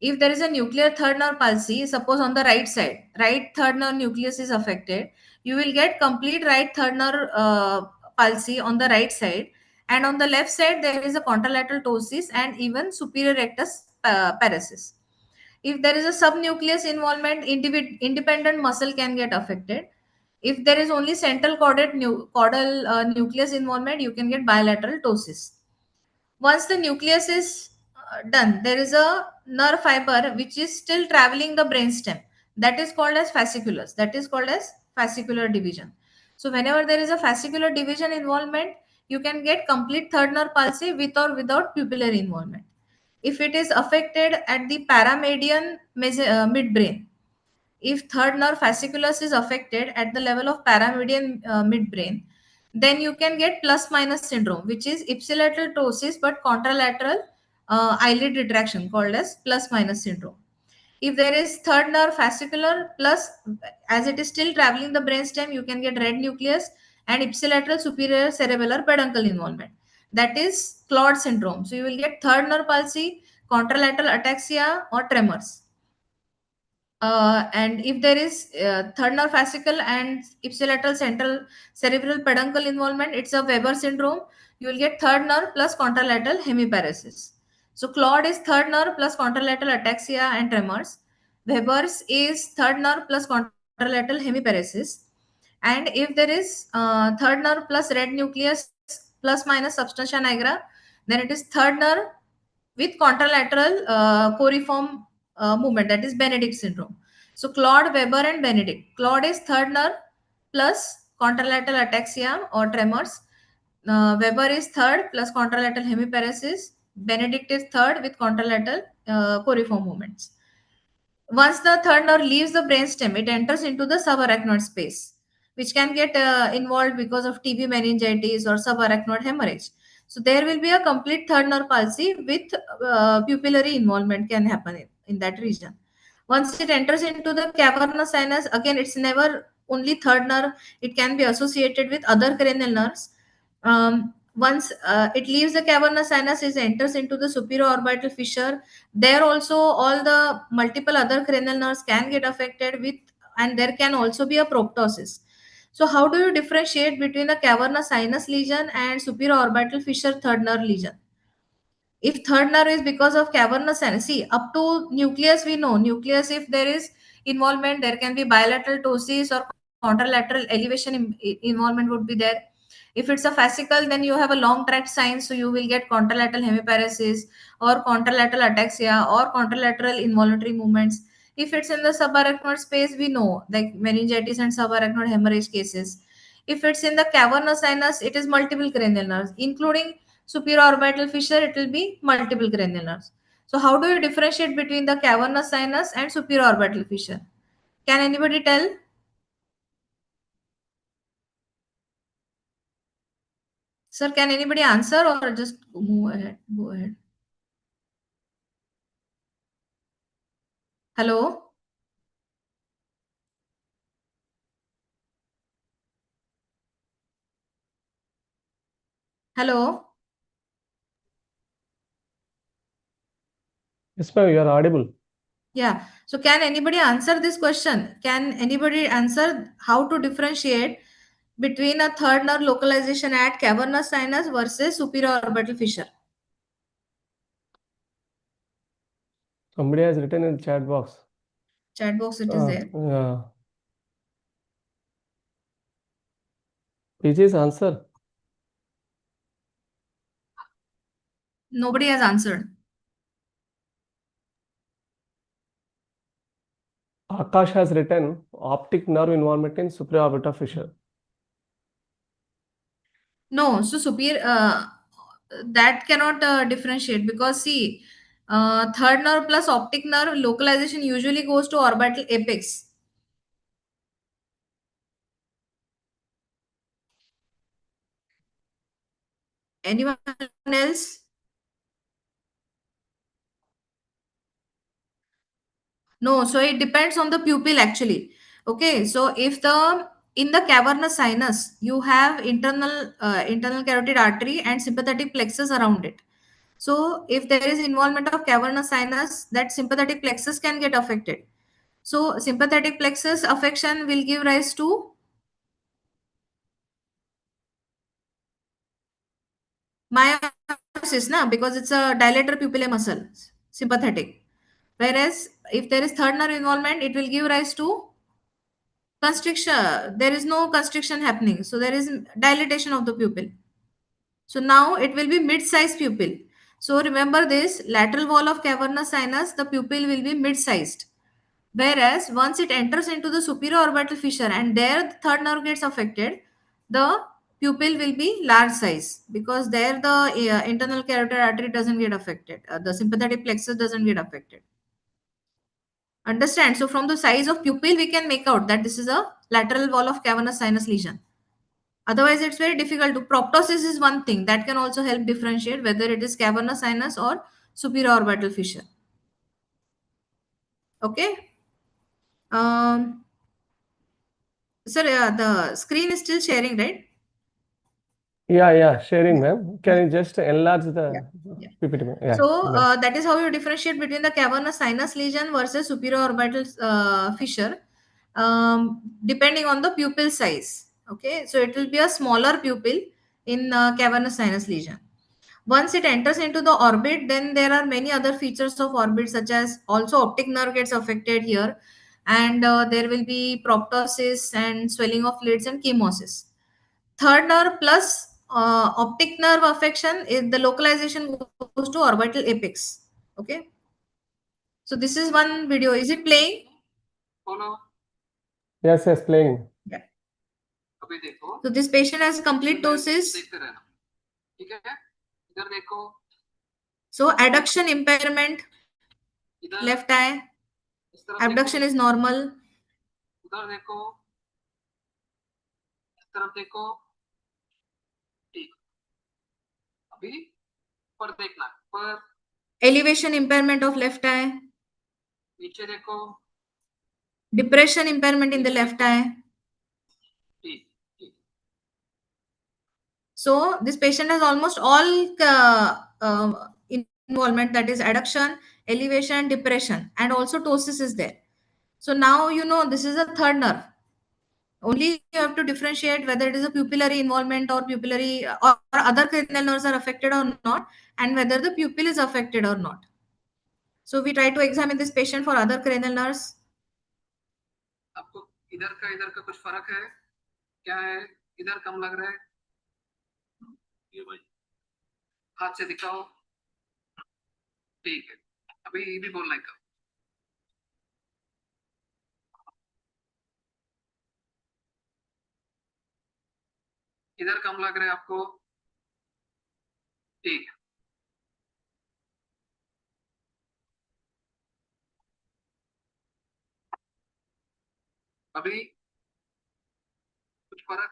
If there is a nuclear third nerve palsy, suppose on the right side, right third nerve nucleus is affected, you will get complete right third nerve palsy on the right side, and on the left side there is a contralateral ptosis and even superior rectus paresis. If there is a subnucleus involvement, independent muscle can get affected. If there is only central caudal nucleus involvement, you can get bilateral ptosis. Once the nucleus is done, there is a nerve fiber which is still traveling the brainstem. That is called as fasciculus. That is called as fascicular division. So whenever there is a fascicular division involvement, you can get complete third nerve palsy with or without pupillary involvement. If it is affected at the paramedian midbrain, if third nerve fasciculus is affected at the level of paramedian midbrain, then you can get plus minus syndrome, which is ipsilateral ptosis but contralateral eyelid retraction, called as plus minus syndrome. If there is third nerve fascicular plus, as it is still traveling the brainstem, you can get red nucleus and ipsilateral superior cerebellar peduncle involvement. That is Claude syndrome. So you will get third nerve palsy, contralateral ataxia, or tremors. And if there is third nerve fascicle and ipsilateral central cerebral peduncle involvement, it's a Weber syndrome. You will get third nerve plus contralateral hemiparesis. So Claude is third nerve plus contralateral ataxia and tremors. Weber's is third nerve plus contralateral hemiparesis. And if there is third nerve plus red nucleus plus minus substantia nigra, then it is third nerve with contralateral coriform movement, that is Benedict syndrome. So Claude, Weber, and Benedict. Claude is third nerve plus contralateral ataxia or tremors. Weber is third plus contralateral hemiparesis. Benedict is third with contralateral coriform movements. Once the third nerve leaves the brainstem, it enters into the subarachnoid space, which can get involved because of TB meningitis or subarachnoid hemorrhage. So there will be a complete third nerve palsy with pupillary involvement can happen in that region. Once it enters into the cavernous sinus, again it's never only third nerve. It can be associated with other cranial nerves. Once it leaves the cavernous sinus, it enters into the superior orbital fissure. There also all the multiple other cranial nerves can get affected with, and there can also be a proptosis. So how do you differentiate between a cavernous sinus lesion and superior orbital fissure third nerve lesion? If third nerve is because of cavernous sinus, see, up to nucleus we know. Nucleus, if there is involvement, there can be bilateral ptosis or contralateral elevation involvement would be there. If it's a fascicle, then you have a long tract sign, so you will get contralateral hemiparesis or contralateral ataxia or contralateral involuntary movements. If it's in the subarachnoid space, we know, like meningitis and subarachnoid hemorrhage cases. If it's in the cavernous sinus, it is multiple cranial nerves, including superior orbital fissure, it will be multiple cranial nerves. So how do you differentiate between the cavernous sinus and superior orbital fissure? Can anybody tell? Sir, can anybody answer or just move ahead? Go ahead. Hello? Hello? Yes, ma'am, you are audible. Yeah. So can anybody answer this question? Can anybody answer how to differentiate between a third nerve localization at cavernous sinus versus superior orbital fissure? Somebody has written in the chat box. Chat box, it is there. Yeah. PG's answer. Nobody has answered. Akash has written optic nerve involvement in superior orbital fissure. No, so superior, that cannot differentiate, because see, third nerve plus optic nerve localization usually goes to orbital apex. Anyone else? No, so it depends on the pupil actually. Okay, so if the in the cavernous sinus you have internal carotid artery and sympathetic plexus around it. So if there is involvement of cavernous sinus, that sympathetic plexus can get affected. So sympathetic plexus affection will give rise to myosis, na, because it's a dilator pupillae muscle, sympathetic. Whereas if there is third nerve involvement, it will give rise to constriction. There is no constriction happening, so there is dilatation of the pupil. So now it will be mid-sized pupil. So remember this, lateral wall of cavernous sinus, the pupil will be mid-sized. Whereas once it enters into the superior orbital fissure and there the third nerve gets affected, the pupil will be large size, because there the internal carotid artery doesn't get affected. The sympathetic plexus doesn't get affected. Understand? So from the size of pupil, we can make out that this is a lateral wall of cavernous sinus lesion. Otherwise, it's very difficult to. Proptosis is one thing that can also help differentiate whether it is cavernous sinus or superior orbital fissure. Okay. Sir, the screen is still sharing, right? Yeah, sharing, ma'am. Can you just enlarge the Yeah. PPT, ma'am? Yeah. So Nice. that is how you differentiate between the cavernous sinus lesion versus superior orbital fissure, depending on the pupil size. Okay, so it will be a smaller pupil in cavernous sinus lesion. Once it enters into the orbit, then there are many other features of orbit, such as also optic nerve gets affected here, and there will be proptosis and swelling of lids and chemosis. Third nerve plus optic nerve affection, is the localization goes to orbital apex. Okay. So this is one video. Is it playing? Yes, playing. Yeah. So this patient has complete ptosis. So adduction impairment, left eye. Abduction is normal. Elevation impairment of left eye. Depression impairment in the left eye. So this patient has almost all involvement, that is adduction, elevation, depression, and also ptosis is there. So now you know this is a third nerve. Only you have to differentiate whether it is a pupillary involvement or pupillary or other cranial nerves are affected or not, and whether the pupil is affected or not. So we try to examine this patient for other cranial nerves. आपको इधर का कुछ फर्क है? क्या है? इधर कम लग रहा है? ये भाई हाथ से दिखाओ. ठीक है. अभी ये भी बोलना है. इधर कम लग रहा है आपको? ठीक। अभी कुछ फर्क?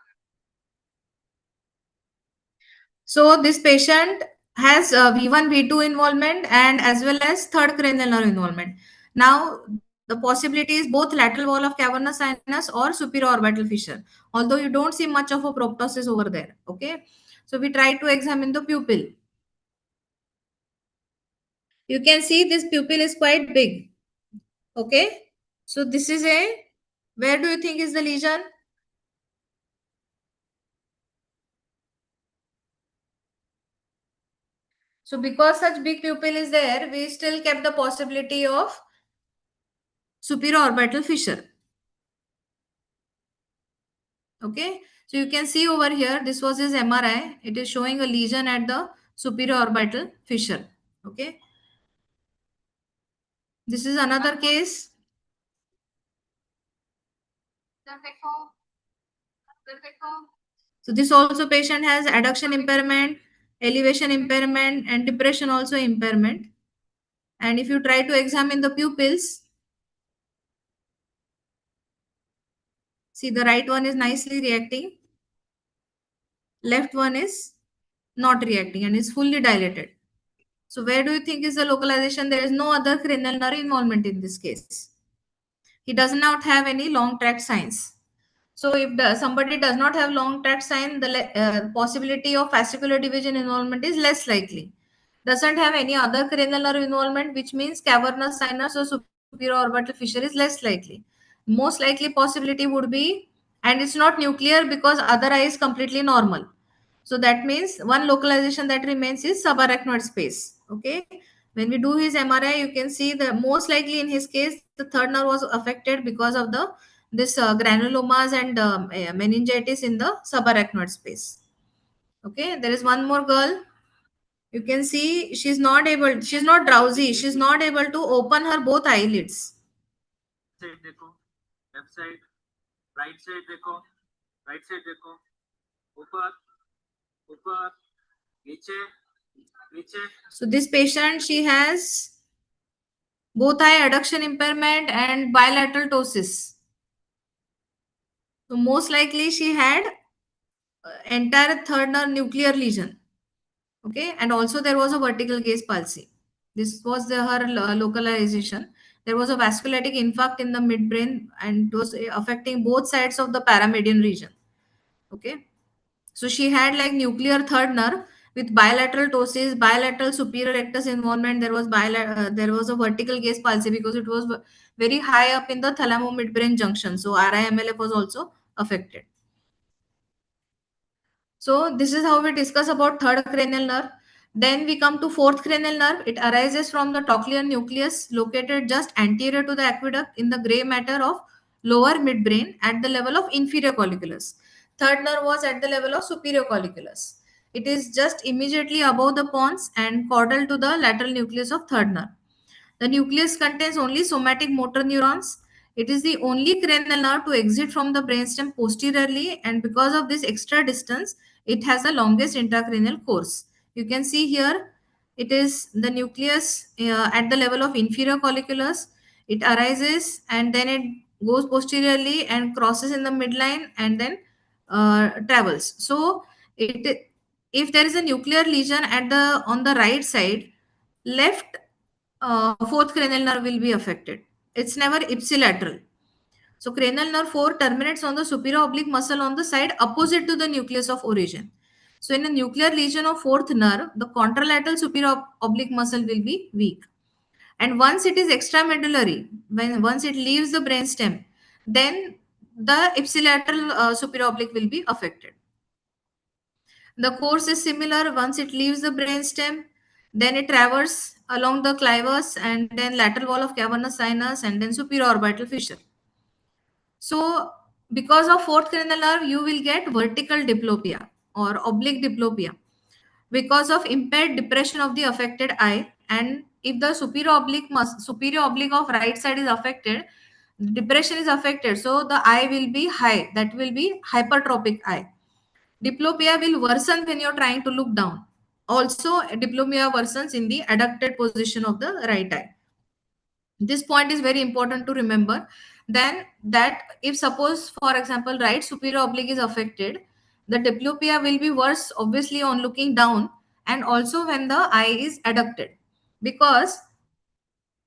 So this patient has V1, V2 involvement and as well as third cranial nerve involvement. Now the possibility is both lateral wall of cavernous sinus or superior orbital fissure. Although you don't see much of a proptosis over there. Okay. So we try to examine the pupil. You can see this pupil is quite big. Okay. So this is where do you think is the lesion? So because such big pupil is there, we still kept the possibility of superior orbital fissure. Okay, so you can see over here, this was his MRI. It is showing a lesion at the superior orbital fissure. Okay, this is another case. So this also patient has adduction impairment, elevation impairment, and depression also impairment. And if you try to examine the pupils, see the right one is nicely reacting, left one is not reacting and is fully dilated. So where do you think is the localization? There is no other cranial nerve involvement in this case. He does not have any long tract signs. So if somebody does not have long tract sign, the possibility of fascicular division involvement is less likely. Doesn't have any other cranial nerve involvement, which means cavernous sinus or superior orbital fissure is less likely. Most likely possibility would be, and it's not nuclear because other eye is completely normal. So that means one localization that remains is subarachnoid space. Okay. When we do his MRI, you can see that most likely in his case, the third nerve was affected because of the this granulomas and meningitis in the subarachnoid space. Okay. There is one more girl. You can see she's not drowsy. She's not able to open her both eyelids. Side देखो, left side, right side देखो, right side देखो, ऊपर, ऊपर, नीचे, नीचे. So this patient, she has both eye adduction impairment and bilateral ptosis. So most likely she had entire third nerve nuclear lesion. Okay, and also there was a vertical gaze palsy. This was her localization. There was a vasculitic infarct in the midbrain and it was affecting both sides of the paramedian region. Okay, so she had like nuclear third nerve with bilateral ptosis, bilateral superior rectus involvement. There was a vertical gaze palsy because it was very high up in the thalamo midbrain junction. So RIMLF was also affected. So this is how we discuss about third cranial nerve. Then we come to fourth cranial nerve. It arises from the cochlear nucleus located just anterior to the aqueduct in the gray matter of lower midbrain at the level of inferior colliculus. Third nerve was at the level of superior colliculus. It is just immediately above the pons and caudal to the lateral nucleus of third nerve. The nucleus contains only somatic motor neurons. It is the only cranial nerve to exit from the brainstem posteriorly, and because of this extra distance, it has the longest intracranial course. You can see here, it is the nucleus at the level of inferior colliculus. It arises and then it goes posteriorly and crosses in the midline and then travels. So, if there is a nuclear lesion at the on the right side, left fourth cranial nerve will be affected. It's never ipsilateral. So cranial nerve 4 terminates on the superior oblique muscle on the side opposite to the nucleus of origin. So in a nuclear lesion of fourth nerve, the contralateral superior oblique muscle will be weak. And once it is extramedullary, once it leaves the brainstem, then the ipsilateral superior oblique will be affected. The course is similar. Once it leaves the brainstem, then it traverses along the clivus and then lateral wall of cavernous sinus and then superior orbital fissure. So because of fourth cranial nerve, you will get vertical diplopia or oblique diplopia because of impaired depression of the affected eye. And if the superior oblique of right side is affected, depression is affected. So the eye will be high. That will be hypertropic eye. diplopia will worsen when you're trying to look down. Also, diplopia worsens in the adducted position of the right eye. This point is very important to remember. Then that if suppose, for example, right superior oblique is affected, the diplopia will be worse obviously on looking down, and also when the eye is adducted, because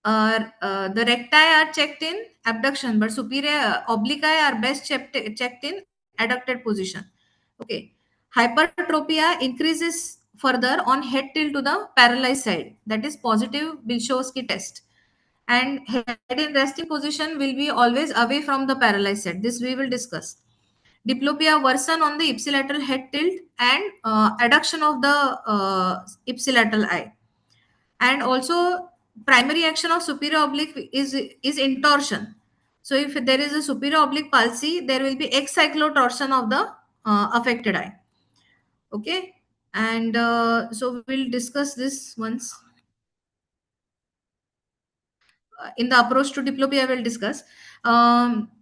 the recti are checked in abduction, but superior oblique eye are best checked in adducted position. Okay. Hypertropia increases further on head tilt to the paralyzed side. That is positive Bilshowski test. And head in resting position will be always away from the paralyzed side. This we will discuss. Diplopia worsen on the ipsilateral head tilt and adduction of the ipsilateral eye. And also primary action of superior oblique is intorsion. So if there is a superior oblique palsy, there will be excyclotorsion of the affected eye. Okay. And so we'll discuss this once. In the approach to diplopia we'll discuss.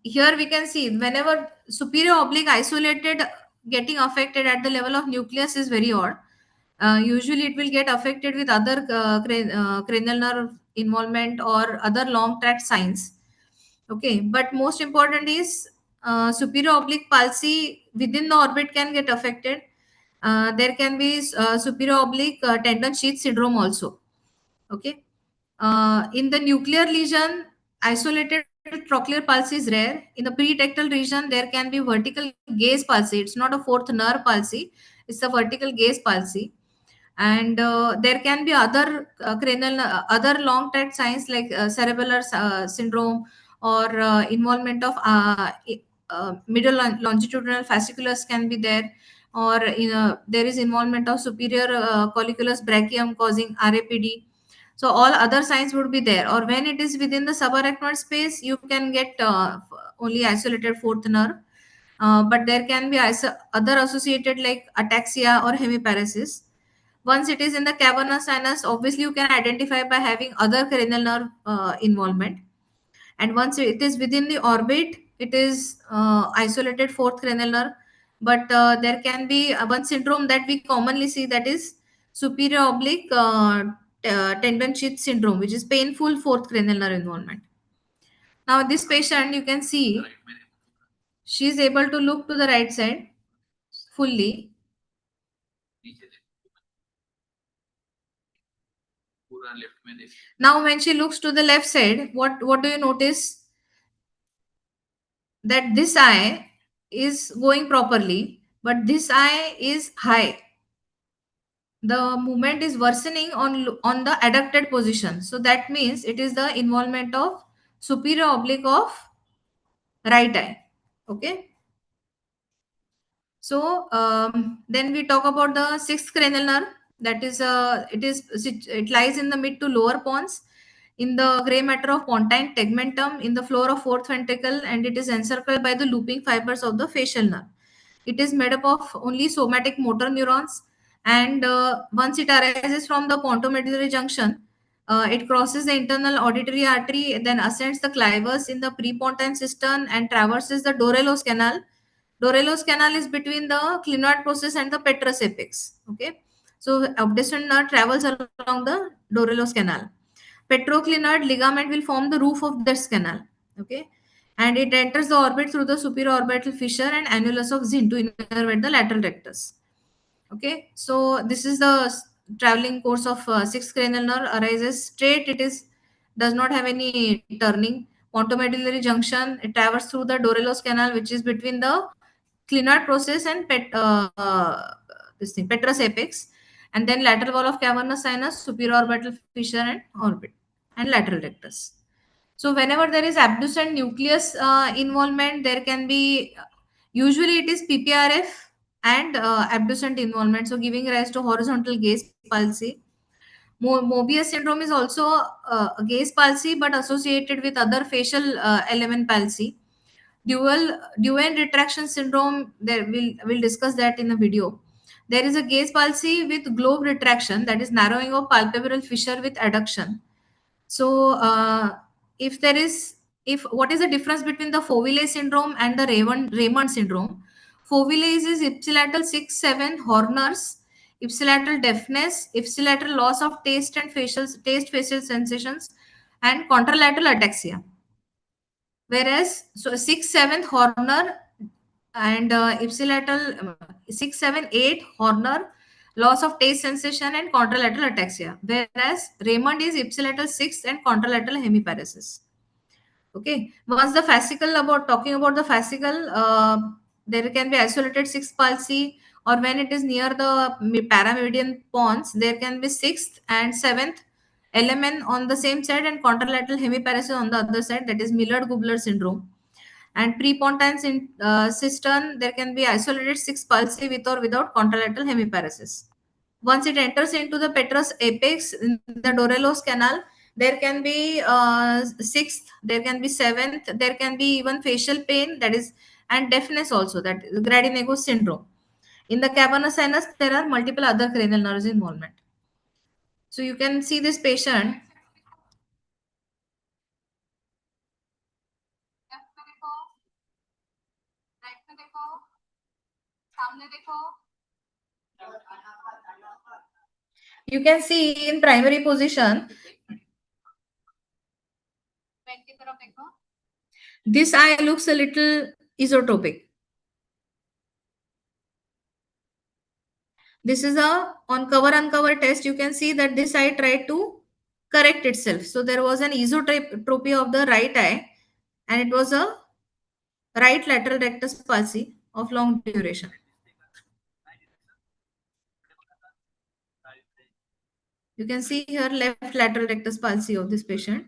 Here we can see whenever superior oblique isolated getting affected at the level of nucleus is very odd. Usually it will get affected with other cranial nerve involvement or other long tract signs. Okay, but most important is superior oblique palsy within the orbit can get affected. There can be superior oblique tendon sheath syndrome also. Okay. In the nuclear lesion, isolated trochlear pulse is rare. In the pretectal region, there can be vertical gaze palsy. It's not a fourth nerve palsy, it's a vertical gaze palsy. And there can be other cranial, other long tract signs like cerebellar syndrome or involvement of middle longitudinal fasciculus can be there, or there is involvement of superior colliculus brachium causing RAPD. So all other signs would be there. Or when it is within the subarachnoid space, you can get only isolated fourth nerve. But there can be other associated like ataxia or hemiparesis. Once it is in the cavernous sinus, obviously you can identify by having other cranial nerve involvement. And once it is within the orbit, it is isolated fourth cranial nerve. But there can be one syndrome that we commonly see, that is superior oblique tendon sheath syndrome, which is painful fourth cranial nerve involvement. Now this patient, you can see she is able to look to the right side fully. Now when she looks to the left side, what do you notice? That this eye is going properly, but this eye is high. The movement is worsening on the adducted position. So that means it is the involvement of superior oblique of right eye. Okay. So then we talk about the sixth cranial nerve. That is it lies in the mid to lower pons in the gray matter of pontine tegmentum in the floor of fourth ventricle, and it is encircled by the looping fibers of the facial nerve. It is made up of only somatic motor neurons, and once it arises from the pontomedullary junction, it crosses the internal auditory artery, then ascends the clivus in the prepontine cistern and traverses the Dorellos canal. Dorellos canal is between the clinoid process and the petrous apex. Okay, so abducent nerve travels along the Dorellos canal. Petroclinoid ligament will form the roof of this canal. Okay, and it enters the orbit through the superior orbital fissure and annulus of Zinn to innervate the lateral rectus. Okay, so this is the traveling course of sixth cranial nerve. Arises straight. It is does not have any turning. Pontomedullary junction. It traverses through the Dorellos canal, which is between the clinoid process and this thing petrous apex, and then lateral wall of cavernous sinus, superior orbital fissure and orbit, and lateral rectus. So whenever there is abducent nucleus involvement, there can be usually it is PPRF and abducent involvement, so giving rise to horizontal gaze palsy. Mobius syndrome is also a gaze palsy, but associated with other facial element palsy. Duane retraction syndrome, there we'll discuss that in a video. There is a gaze palsy with globe retraction, that is narrowing of palpebral fissure with adduction. So if there is, if what is the difference between the Foville syndrome and the Raymond syndrome? Foveales is ipsilateral 6-7 Horner's, ipsilateral deafness, ipsilateral loss of taste and facial sensations, and contralateral ataxia. Whereas, so 6-7 Horner and ipsilateral 6-7-8 Horner, loss of taste sensation and contralateral ataxia. Whereas Raymond is ipsilateral 6 and contralateral hemiparesis. Okay, once the fascicle, about talking about the fascicle, there can be isolated sixth palsy, or when it is near the paramedian pons, there can be sixth and seventh LMN on the same side and contralateral hemiparesis on the other side, that is Millard-Gubler syndrome. And prepontine cistern, there can be isolated sixth palsy with or without contralateral hemiparesis. Once it enters into the petrous apex in the Dorellos canal, there can be sixth, there can be seventh, there can be even facial pain, that is, and deafness also, that is Grady-Negos syndrome. In the cavernous sinus, there are multiple other cranial nerves involvement. So you can see this patient. You can see in primary position, this eye looks a little isotropic. This is a on cover uncover test. You can see that this eye tried to correct itself. So there was an esotropy of the right eye, and it was a right lateral rectus palsy of long duration. You can see here left lateral rectus palsy of this patient.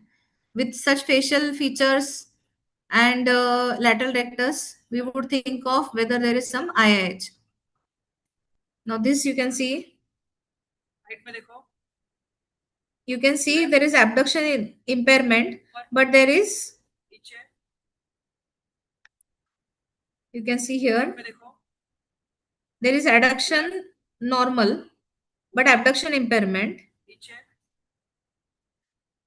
With such facial features and lateral rectus, we would think of whether there is some IIH. Now this you can see. You can see there is abduction impairment, but there is, you can see here, there is adduction normal, but abduction impairment.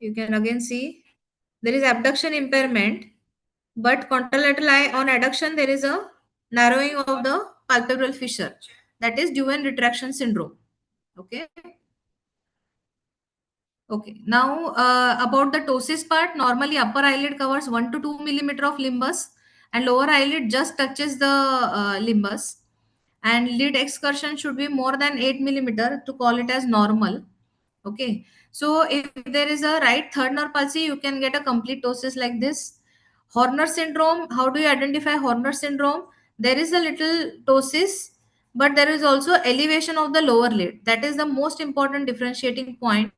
You can again see there is abduction impairment, but contralateral eye on adduction, there is a narrowing of the palpebral fissure. That is Duven retraction syndrome. Okay. Okay. Now about the ptosis part, normally upper eyelid covers 1 to 2 millimeter of limbus, and lower eyelid just touches the limbus. And lid excursion should be more than 8 millimeter to call it as normal. Okay. So if there is a right third nerve palsy, you can get a complete ptosis like this. Horner syndrome, how do you identify Horner syndrome? There is a little ptosis, but there is also elevation of the lower lid. That is the most important differentiating point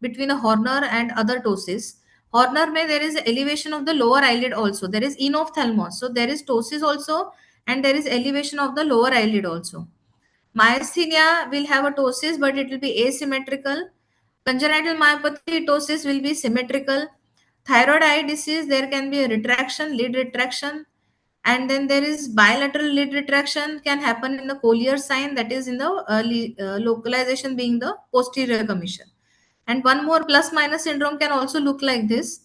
between a Horner and other ptosis. Horner may there is elevation of the lower eyelid also. There is enophthalmos. So there is ptosis also, and there is elevation of the lower eyelid also. Myasthenia will have a ptosis, but it will be asymmetrical. Congenital myopathy ptosis will be symmetrical. Thyroid eye disease, there can be a retraction, lid retraction. And then there is bilateral lid retraction can happen in the Collier sign, that is in the localization being the posterior commission. And one more plus minus syndrome can also look like this,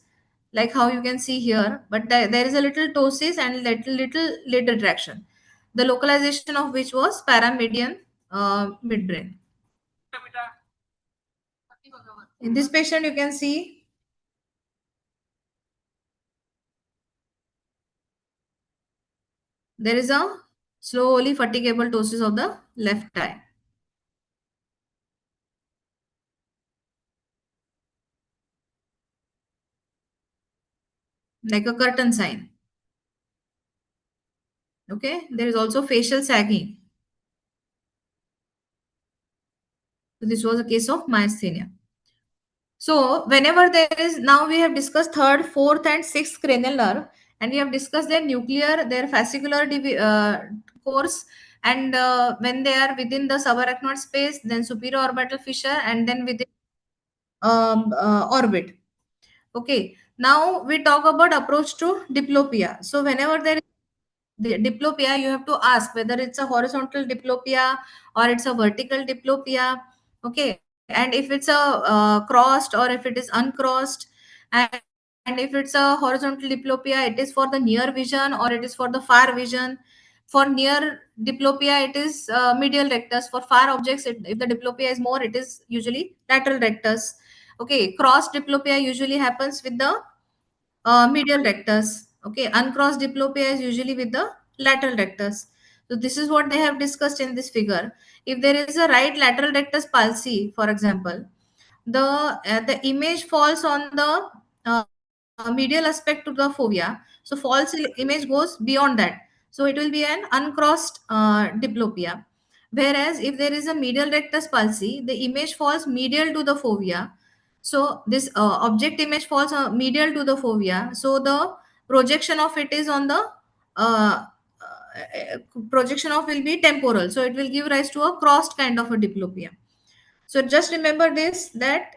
like how you can see here, but there is a little ptosis and little lid retraction, the localization of which was paramedian midbrain. In this patient, you can see there is a slowly fatigable ptosis of the left eye. Like a curtain sign. Okay, there is also facial sagging. So this was a case of myasthenia. So whenever there is, now we have discussed third, fourth, and sixth cranial nerve, and we have discussed their nuclear, their fascicular course, and when they are within the subarachnoid space, then superior orbital fissure, and then within orbit. Okay. Now we talk about approach to diplopia. So whenever there is the diplopia, you have to ask whether it's a horizontal diplopia or it's a vertical diplopia. Okay. And if it's a crossed or if it is uncrossed, and if it's a horizontal diplopia, it is for the near vision or it is for the far vision. For near diplopia, it is medial rectus. For far objects, if the diplopia is more, it is usually lateral rectus. Okay, cross diplopia usually happens with the medial rectus. Okay, uncrossed diplopia is usually with the lateral rectus. So this is what they have discussed in this figure. If there is a right lateral rectus palsy, for example, the image falls on the medial aspect to the fovea. So false image goes beyond that. So it will be an uncrossed diplopia. Whereas if there is a medial rectus palsy, the image falls medial to the fovea. So this object image falls medial to the fovea. So the projection of it is on the projection of will be temporal. So it will give rise to a crossed kind of a diplopia. So just remember this, that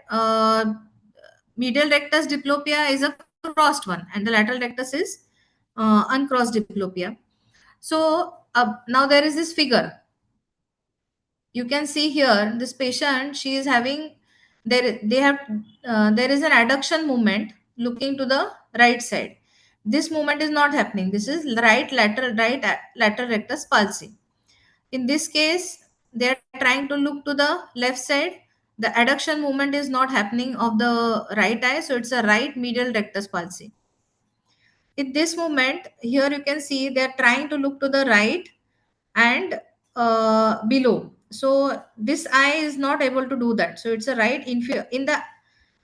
medial rectus diplopia is a crossed one and the lateral rectus is uncrossed diplopia. So now there is this figure. You can see here this patient, she is having, there is an adduction movement looking to the right side. This movement is not happening. This is lateral rectus palsy. In this case, they are trying to look to the left side. The adduction movement is not happening of the right eye, so it's a right medial rectus palsy. In this movement, here you can see they are trying to look to the right and below. So this eye is not able to do that. So it's a right inferior in the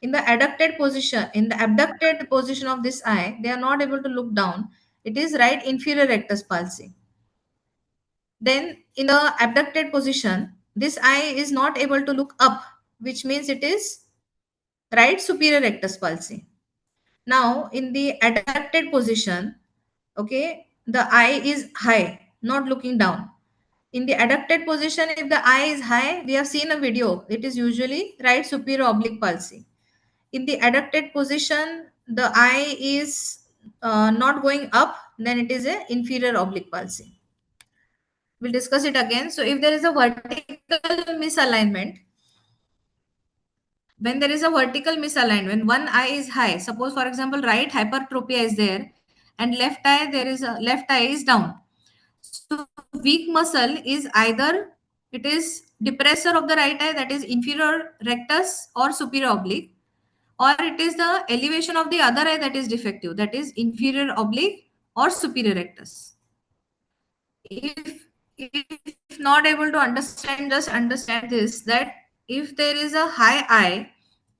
adducted position, in the abducted position of this eye, they are not able to look down. It is right inferior rectus palsy. Then in the abducted position, this eye is not able to look up, which means it is right superior rectus palsy. Now in the adducted position, okay, the eye is high, not looking down. In the adducted position, if the eye is high, we have seen a video, it is usually right superior oblique palsy. In the adducted position, the eye is not going up, then it is a inferior oblique palsy. We'll discuss it again. So if there is a vertical misalignment, when there is a vertical misalignment, one eye is high. Suppose, for example, right hypertropia is there, and left eye left eye is down. So weak muscle is either it is depressor of the right eye, that is inferior rectus or superior oblique, or it is the elevation of the other eye that is defective, that is inferior oblique or superior rectus. If not able to understand, just understand this, that if there is a high eye,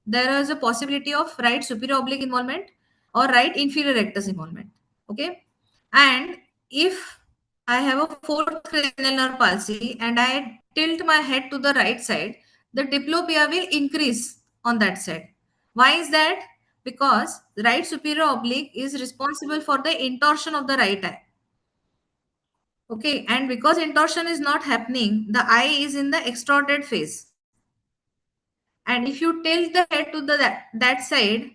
there is a possibility of right superior oblique involvement or right inferior rectus involvement. Okay, and if I have a fourth cranial nerve palsy and I tilt my head to the right side, the diplopia will increase on that side. Why is that? Because right superior oblique is responsible for the intorsion of the right eye. Okay, and because intorsion is not happening, the eye is in the extruded phase. And if you tilt the head to that side,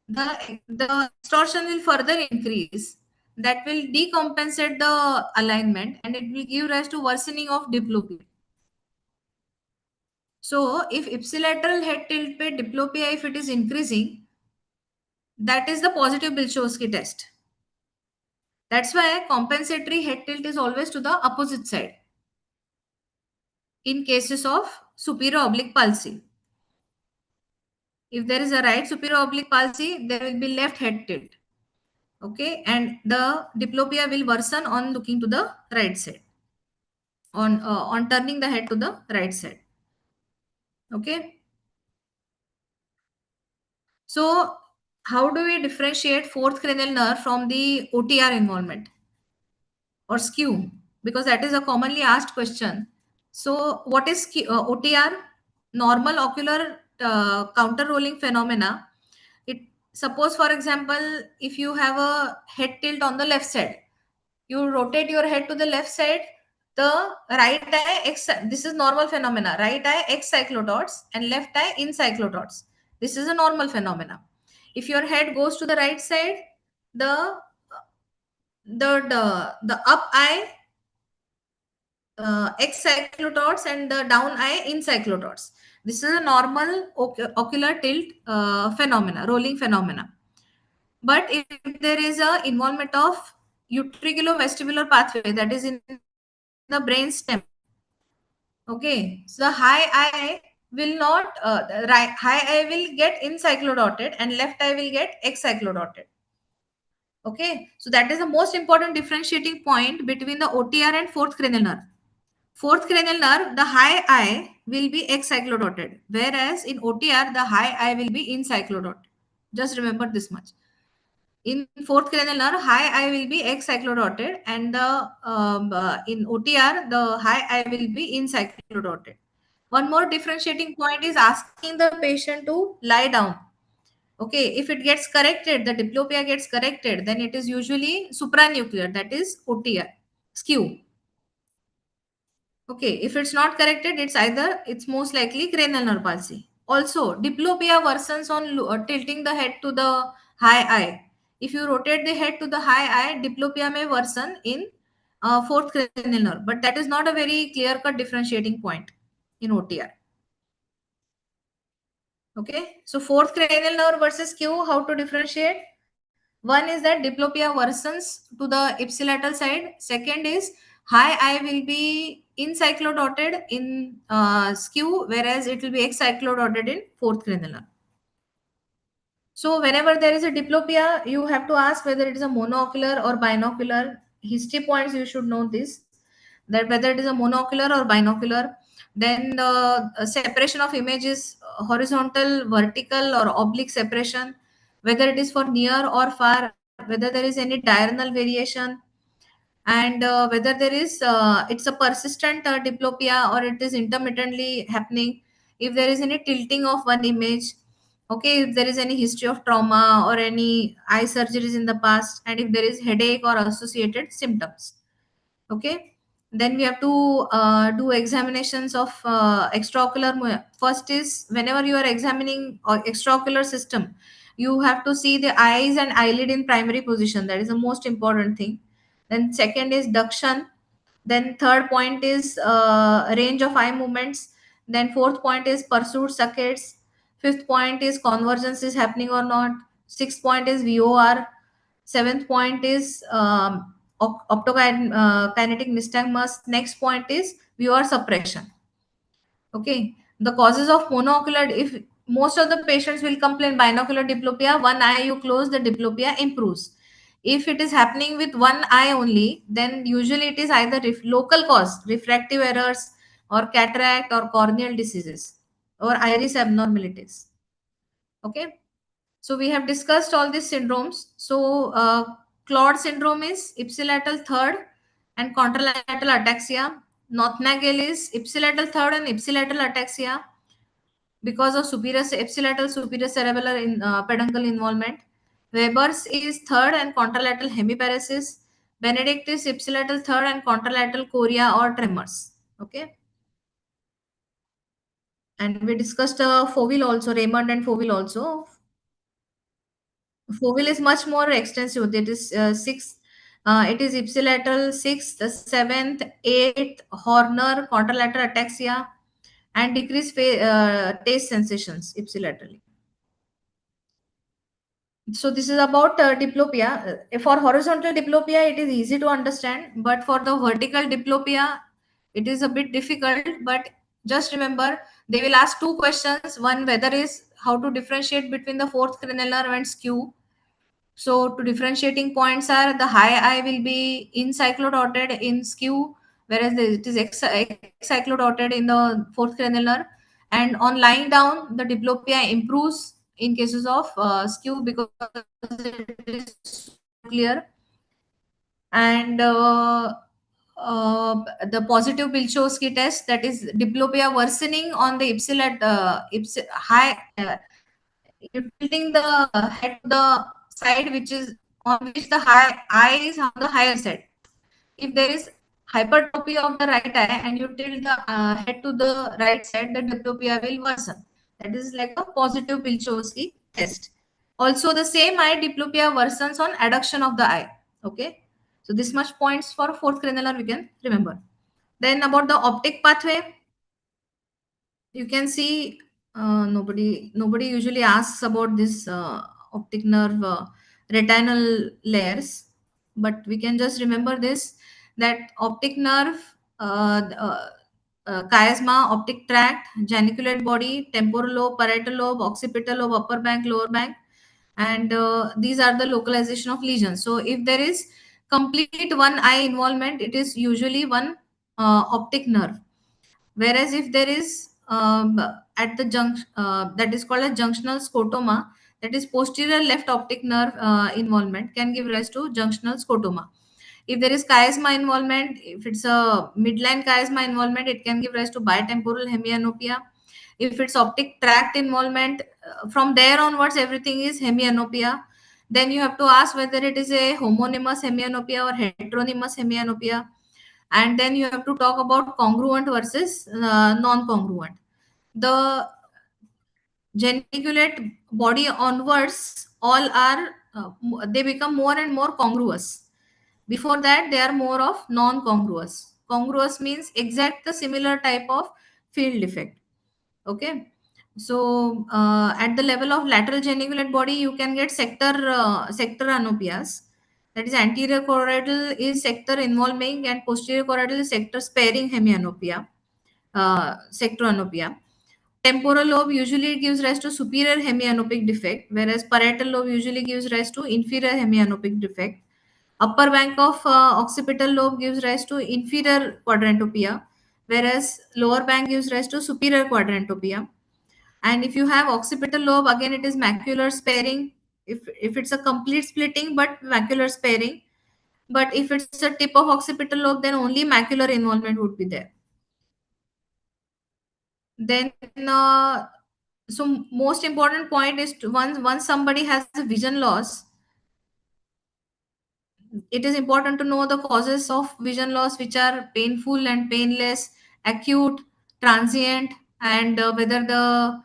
the extortion will further increase. That will decompensate the alignment and it will give rise to worsening of diplopia. So if ipsilateral head tilt by diplopia, if it is increasing, that is the positive Bilchowski test. That's why compensatory head tilt is always to the opposite side in cases of superior oblique palsy. If there is a right superior oblique palsy, there will be left head tilt. Okay, and the diplopia will worsen on looking to the right side, on turning the head to the right side. Okay. So how do we differentiate fourth cranial nerve from the OTR involvement or skew? Because that is a commonly asked question. So what is OTR? Normal ocular counter rolling phenomena. It suppose, for example, if you have a head tilt on the left side, you rotate your head to the left side, the right eye x, this is normal phenomena, right eye x cyclodots and left eye in cyclodots. This is a normal phenomena. If your head goes to the right side, the up eye x cyclodots and the down eye in cyclodots. This is a normal ocular tilt phenomena, rolling phenomena. But if there is a involvement of utriculovestibular pathway that is in the brain stem. Okay, so the high eye will not, the right high eye will get encyclodotted and left eye will get excyclodotted. Okay, so that is the most important differentiating point between the OTR and fourth cranial nerve. Fourth cranial nerve, the high eye will be excyclodotted, whereas in OTR, the high eye will be encyclodotted. Just remember this much. In fourth cranial nerve, high eye will be excyclodotted, and in OTR, the high eye will be encyclodotted. One more differentiating point is asking the patient to lie down. Okay, if it gets corrected, the diplopia gets corrected, then it is usually supranuclear, that is OTR, skew. Okay, if it's not corrected, it's most likely cranial nerve palsy. Also, diplopia worsens on tilting the head to the high eye. If you rotate the head to the high eye, diplopia may worsen in fourth cranial nerve, but that is not a very clear-cut differentiating point in OTR. Okay, so fourth cranial nerve versus skew, how to differentiate? One is that diplopia worsens to the ipsilateral side. Second is high eye will be encyclodotted in skew, whereas it will be excyclodotted in fourth cranial nerve. So whenever there is a diplopia, you have to ask whether it is a monocular or binocular. History points, you should know this, that whether it is a monocular or binocular. Then the separation of image is horizontal, vertical, or oblique separation, whether it is for near or far, whether there is any diurnal variation, and whether there is it's a persistent diplopia or it is intermittently happening, if there is any tilting of one image, okay, if there is any history of trauma or any eye surgeries in the past, and if there is headache or associated symptoms. Okay, then we have to do examinations of extraocular first is whenever you are examining extraocular system, you have to see the eyes and eyelid in primary position, that is the most important thing. Then second is duction. Then third point is range of eye movements. Then fourth point is pursuit saccades. Fifth point is convergence is happening or not. Sixth point is VOR. Seventh point is optokinetic nystagmus. Next point is VOR suppression. Okay, the causes of monocular, if most of the patients will complain binocular diplopia, one eye you close, the diplopia improves. If it is happening with one eye only, then usually it is either local cause, refractive errors, or cataract or corneal diseases, or iris abnormalities. Okay, so we have discussed all these syndromes. So Claude syndrome is ipsilateral third and contralateral ataxia. North-Nagel is ipsilateral third and ipsilateral ataxia because of superior ipsilateral superior cerebellar peduncle involvement. Weber's is third and contralateral hemiparesis. Benedict is ipsilateral third and contralateral chorea or tremors. Okay. And we discussed Foville also, Raymond and Foville also. Foville is much more extensive. It is six. It is ipsilateral sixth, seventh, eighth, Horner, contralateral ataxia, and decreased taste sensations ipsilaterally. So this is about diplopia. For horizontal diplopia, it is easy to understand, but for the vertical diplopia, it is a bit difficult. But just remember, they will ask two questions. One, whether is how to differentiate between the fourth cranial nerve and skew. So two differentiating points are the high eye will be encyclodotted in skew, whereas it is excyclodotted in the fourth cranial nerve. And on lying down, the diplopia improves in cases of skew because it is clear. And the positive Pilchowski test, that is diplopia worsening on the high, tilting the head to the side which is on which the high eye is on the higher side. If there is hypertrophy of the right eye and you tilt the head to the right side, the diplopia will worsen. That is like a positive Pilchowski test. Also, the same eye diplopia worsens on adduction of the eye. Okay, so this much points for fourth cranial we can remember. Then about the optic pathway, you can see nobody usually asks about this optic nerve retinal layers, but we can just remember this, that optic nerve, chiasma, optic tract, geniculate body, temporal lobe, parietal lobe, occipital lobe, upper bank, lower bank, and these are the localization of lesions. So if there is complete one eye involvement, it is usually one optic nerve. Whereas if there is at the junction, that is called a junctional scotoma, that is posterior left optic nerve involvement, can give rise to junctional scotoma. If there is chiasma involvement, if it's a midline chiasma involvement, it can give rise to bitemporal hemianopia. If it's optic tract involvement, from there onwards everything is hemianopia. Then you have to ask whether it is a homonymous hemianopia or heteronymous hemianopia, and then you have to talk about congruent versus non-congruent. The geniculate body onwards, all are they become more and more congruous. Before that, they are more of non-congruous. Congruous means exact the similar type of field defect. Okay. So at the level of lateral geniculate body, you can get sector anopias. That is, anterior choroidal is sector involving and posterior choroidal is sector sparing hemianopia, sector anopia. Temporal lobe usually gives rise to superior hemianopic defect, whereas parietal lobe usually gives rise to inferior hemianopic defect. Upper bank of occipital lobe gives rise to inferior quadrantopia, whereas lower bank gives rise to superior quadrantopia. And if you have occipital lobe, again it is macular sparing. If it's a complete splitting, but macular sparing. But if it's a tip of occipital lobe, then only macular involvement would be there. Then so most important point is to once somebody has a vision loss, it is important to know the causes of vision loss, which are painful and painless, acute, transient, and whether the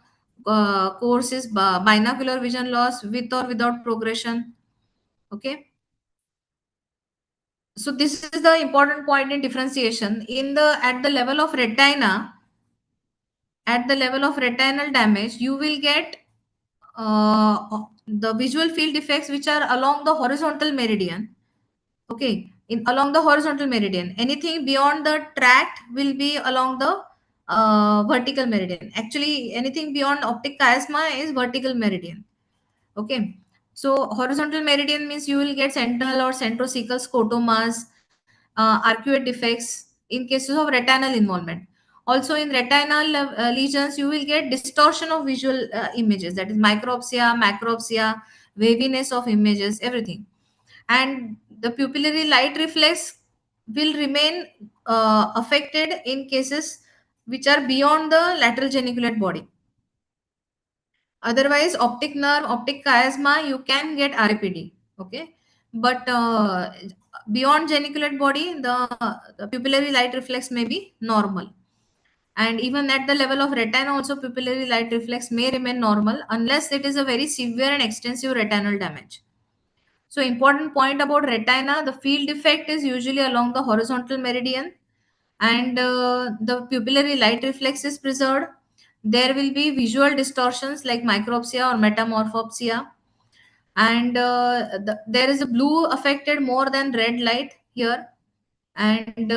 course is binocular vision loss with or without progression. Okay. So this is the important point in differentiation. At the level of retina, at the level of retinal damage, you will get the visual field defects which are along the horizontal meridian. Okay, in along the horizontal meridian. Anything beyond the tract will be along the vertical meridian. Actually, anything beyond optic chiasma is vertical meridian. Okay, so horizontal meridian means you will get central or centrocecal scotomas, arcuate defects in cases of retinal involvement. Also, in retinal lesions, you will get distortion of visual images, that is micropsia, macropsia, waviness of images, everything. And the pupillary light reflex will remain affected in cases which are beyond the lateral geniculate body. Otherwise, optic nerve, optic chiasma, you can get RAPD. Okay, but beyond geniculate body, the pupillary light reflex may be normal. And even at the level of retina, also pupillary light reflex may remain normal unless it is a very severe and extensive retinal damage. So important point about retina, the field defect is usually along the horizontal meridian, and the pupillary light reflex is preserved. There will be visual distortions like micropsia or metamorphopsia, and there is a blue affected more than red light here. And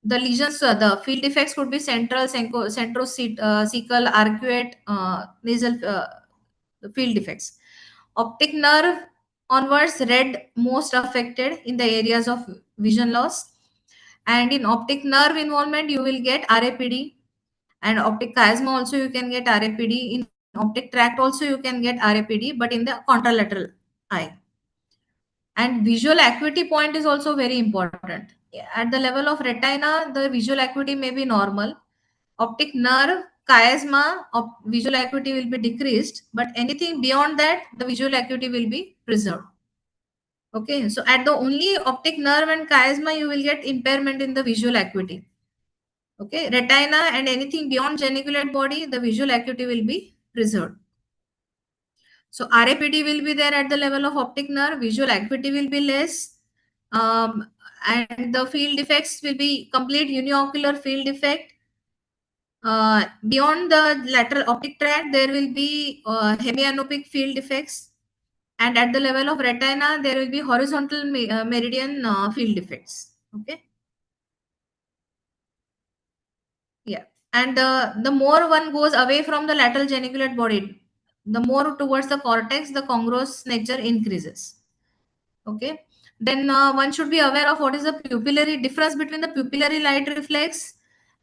the lesions, the field defects could be central, centrocecal, arcuate, nasal field defects. Optic nerve onwards, red most affected in the areas of vision loss. And in optic nerve involvement, you will get RAPD. And optic chiasma also you can get RAPD. In optic tract also you can get RAPD, but in the contralateral eye. And visual acuity point is also very important. At the level of retina, the visual acuity may be normal. Optic nerve, chiasma, visual acuity will be decreased, but anything beyond that, the visual acuity will be preserved. Okay, so at the only optic nerve and chiasma, you will get impairment in the visual acuity. Okay, retina and anything beyond geniculate body, the visual acuity will be preserved. So RAPD will be there at the level of optic nerve, visual acuity will be less, and the field defects will be complete uniocular field defect. Beyond the lateral optic tract, there will be hemianopic field defects. And at the level of retina, there will be horizontal meridian field defects. Okay. Yeah. And the more one goes away from the lateral geniculate body, the more towards the cortex, the congruous nature increases. Okay. Then one should be aware of what is the pupillary difference between the pupillary light reflex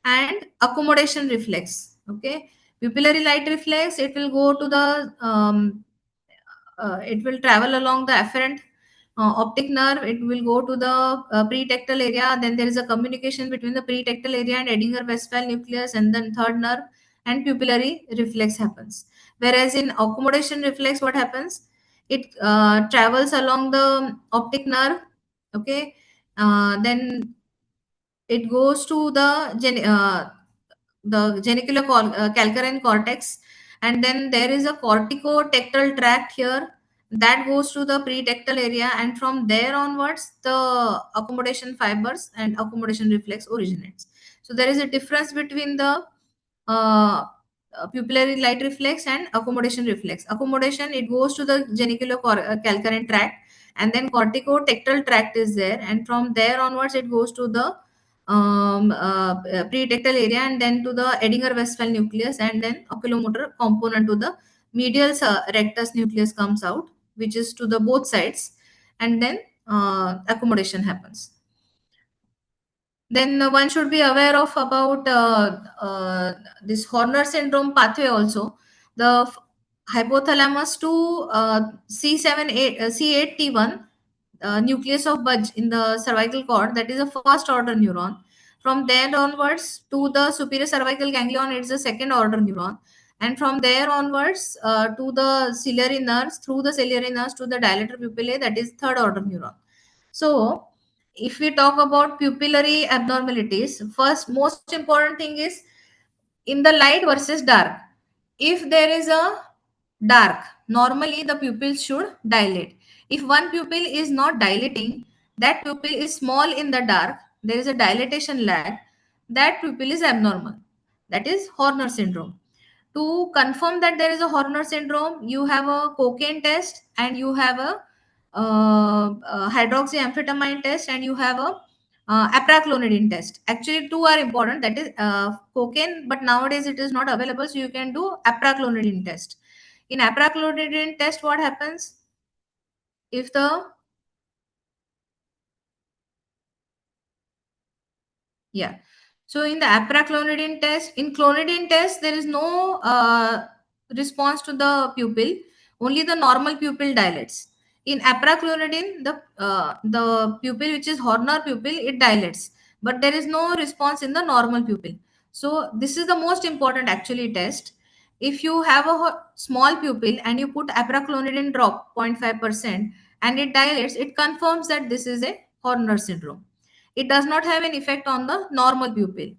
and accommodation reflex. Okay. Pupillary light reflex, it will go to the it will travel along the afferent optic nerve. It will go to the pretectal area. Then there is a communication between the pretectal area and Edinger-Westphal nucleus, and then third nerve, and pupillary reflex happens. Whereas in accommodation reflex, what happens? It travels along the optic nerve. Okay. Then it goes to the genicular calcarine cortex, and then there is a corticotectal tract here that goes to the pretectal area, and from there onwards the accommodation fibers and accommodation reflex originates. So there is a difference between the uh, pupillary light reflex and accommodation reflex. Accommodation, it goes to the genicular calcarine tract, and then corticotectal tract is there, and from there onwards it goes to the pretectal area, and then to the Edinger-Westphal nucleus, and then oculomotor component to the medial rectus nucleus comes out, which is to the both sides, and then accommodation happens. Then one should be aware of about this Horner syndrome pathway also. The hypothalamus to C8T1 nucleus of Budge in the cervical cord, that is a first order neuron. From there onwards to the superior cervical ganglion, it is a second order neuron. And from there onwards to the ciliary nerves, through the ciliary nerves to the dilator pupillae, that is third order neuron. So if we talk about pupillary abnormalities, first most important thing is in the light versus dark. If there is a dark, normally the pupils should dilate. If one pupil is not dilating, that pupil is small in the dark, there is a dilatation lag, that pupil is abnormal. That is Horner syndrome. To confirm that there is a Horner syndrome, you have a cocaine test, and you have a hydroxyamphetamine test, and you have a apraclonidine test. Actually, two are important. That is cocaine, but nowadays it is not available, so you can do apraclonidine test. In apraclonidine test, what happens? If the Yeah. So in the apraclonidine test, in clonidine test, there is no response to the pupil. Only the normal pupil dilates. In apraclonidine, the pupil, which is Horner pupil, it dilates, but there is no response in the normal pupil. So this is the most important actually test. If you have a small pupil and you put apraclonidine drop 0.5% and it dilates, it confirms that this is a Horner syndrome. It does not have an effect on the normal pupil,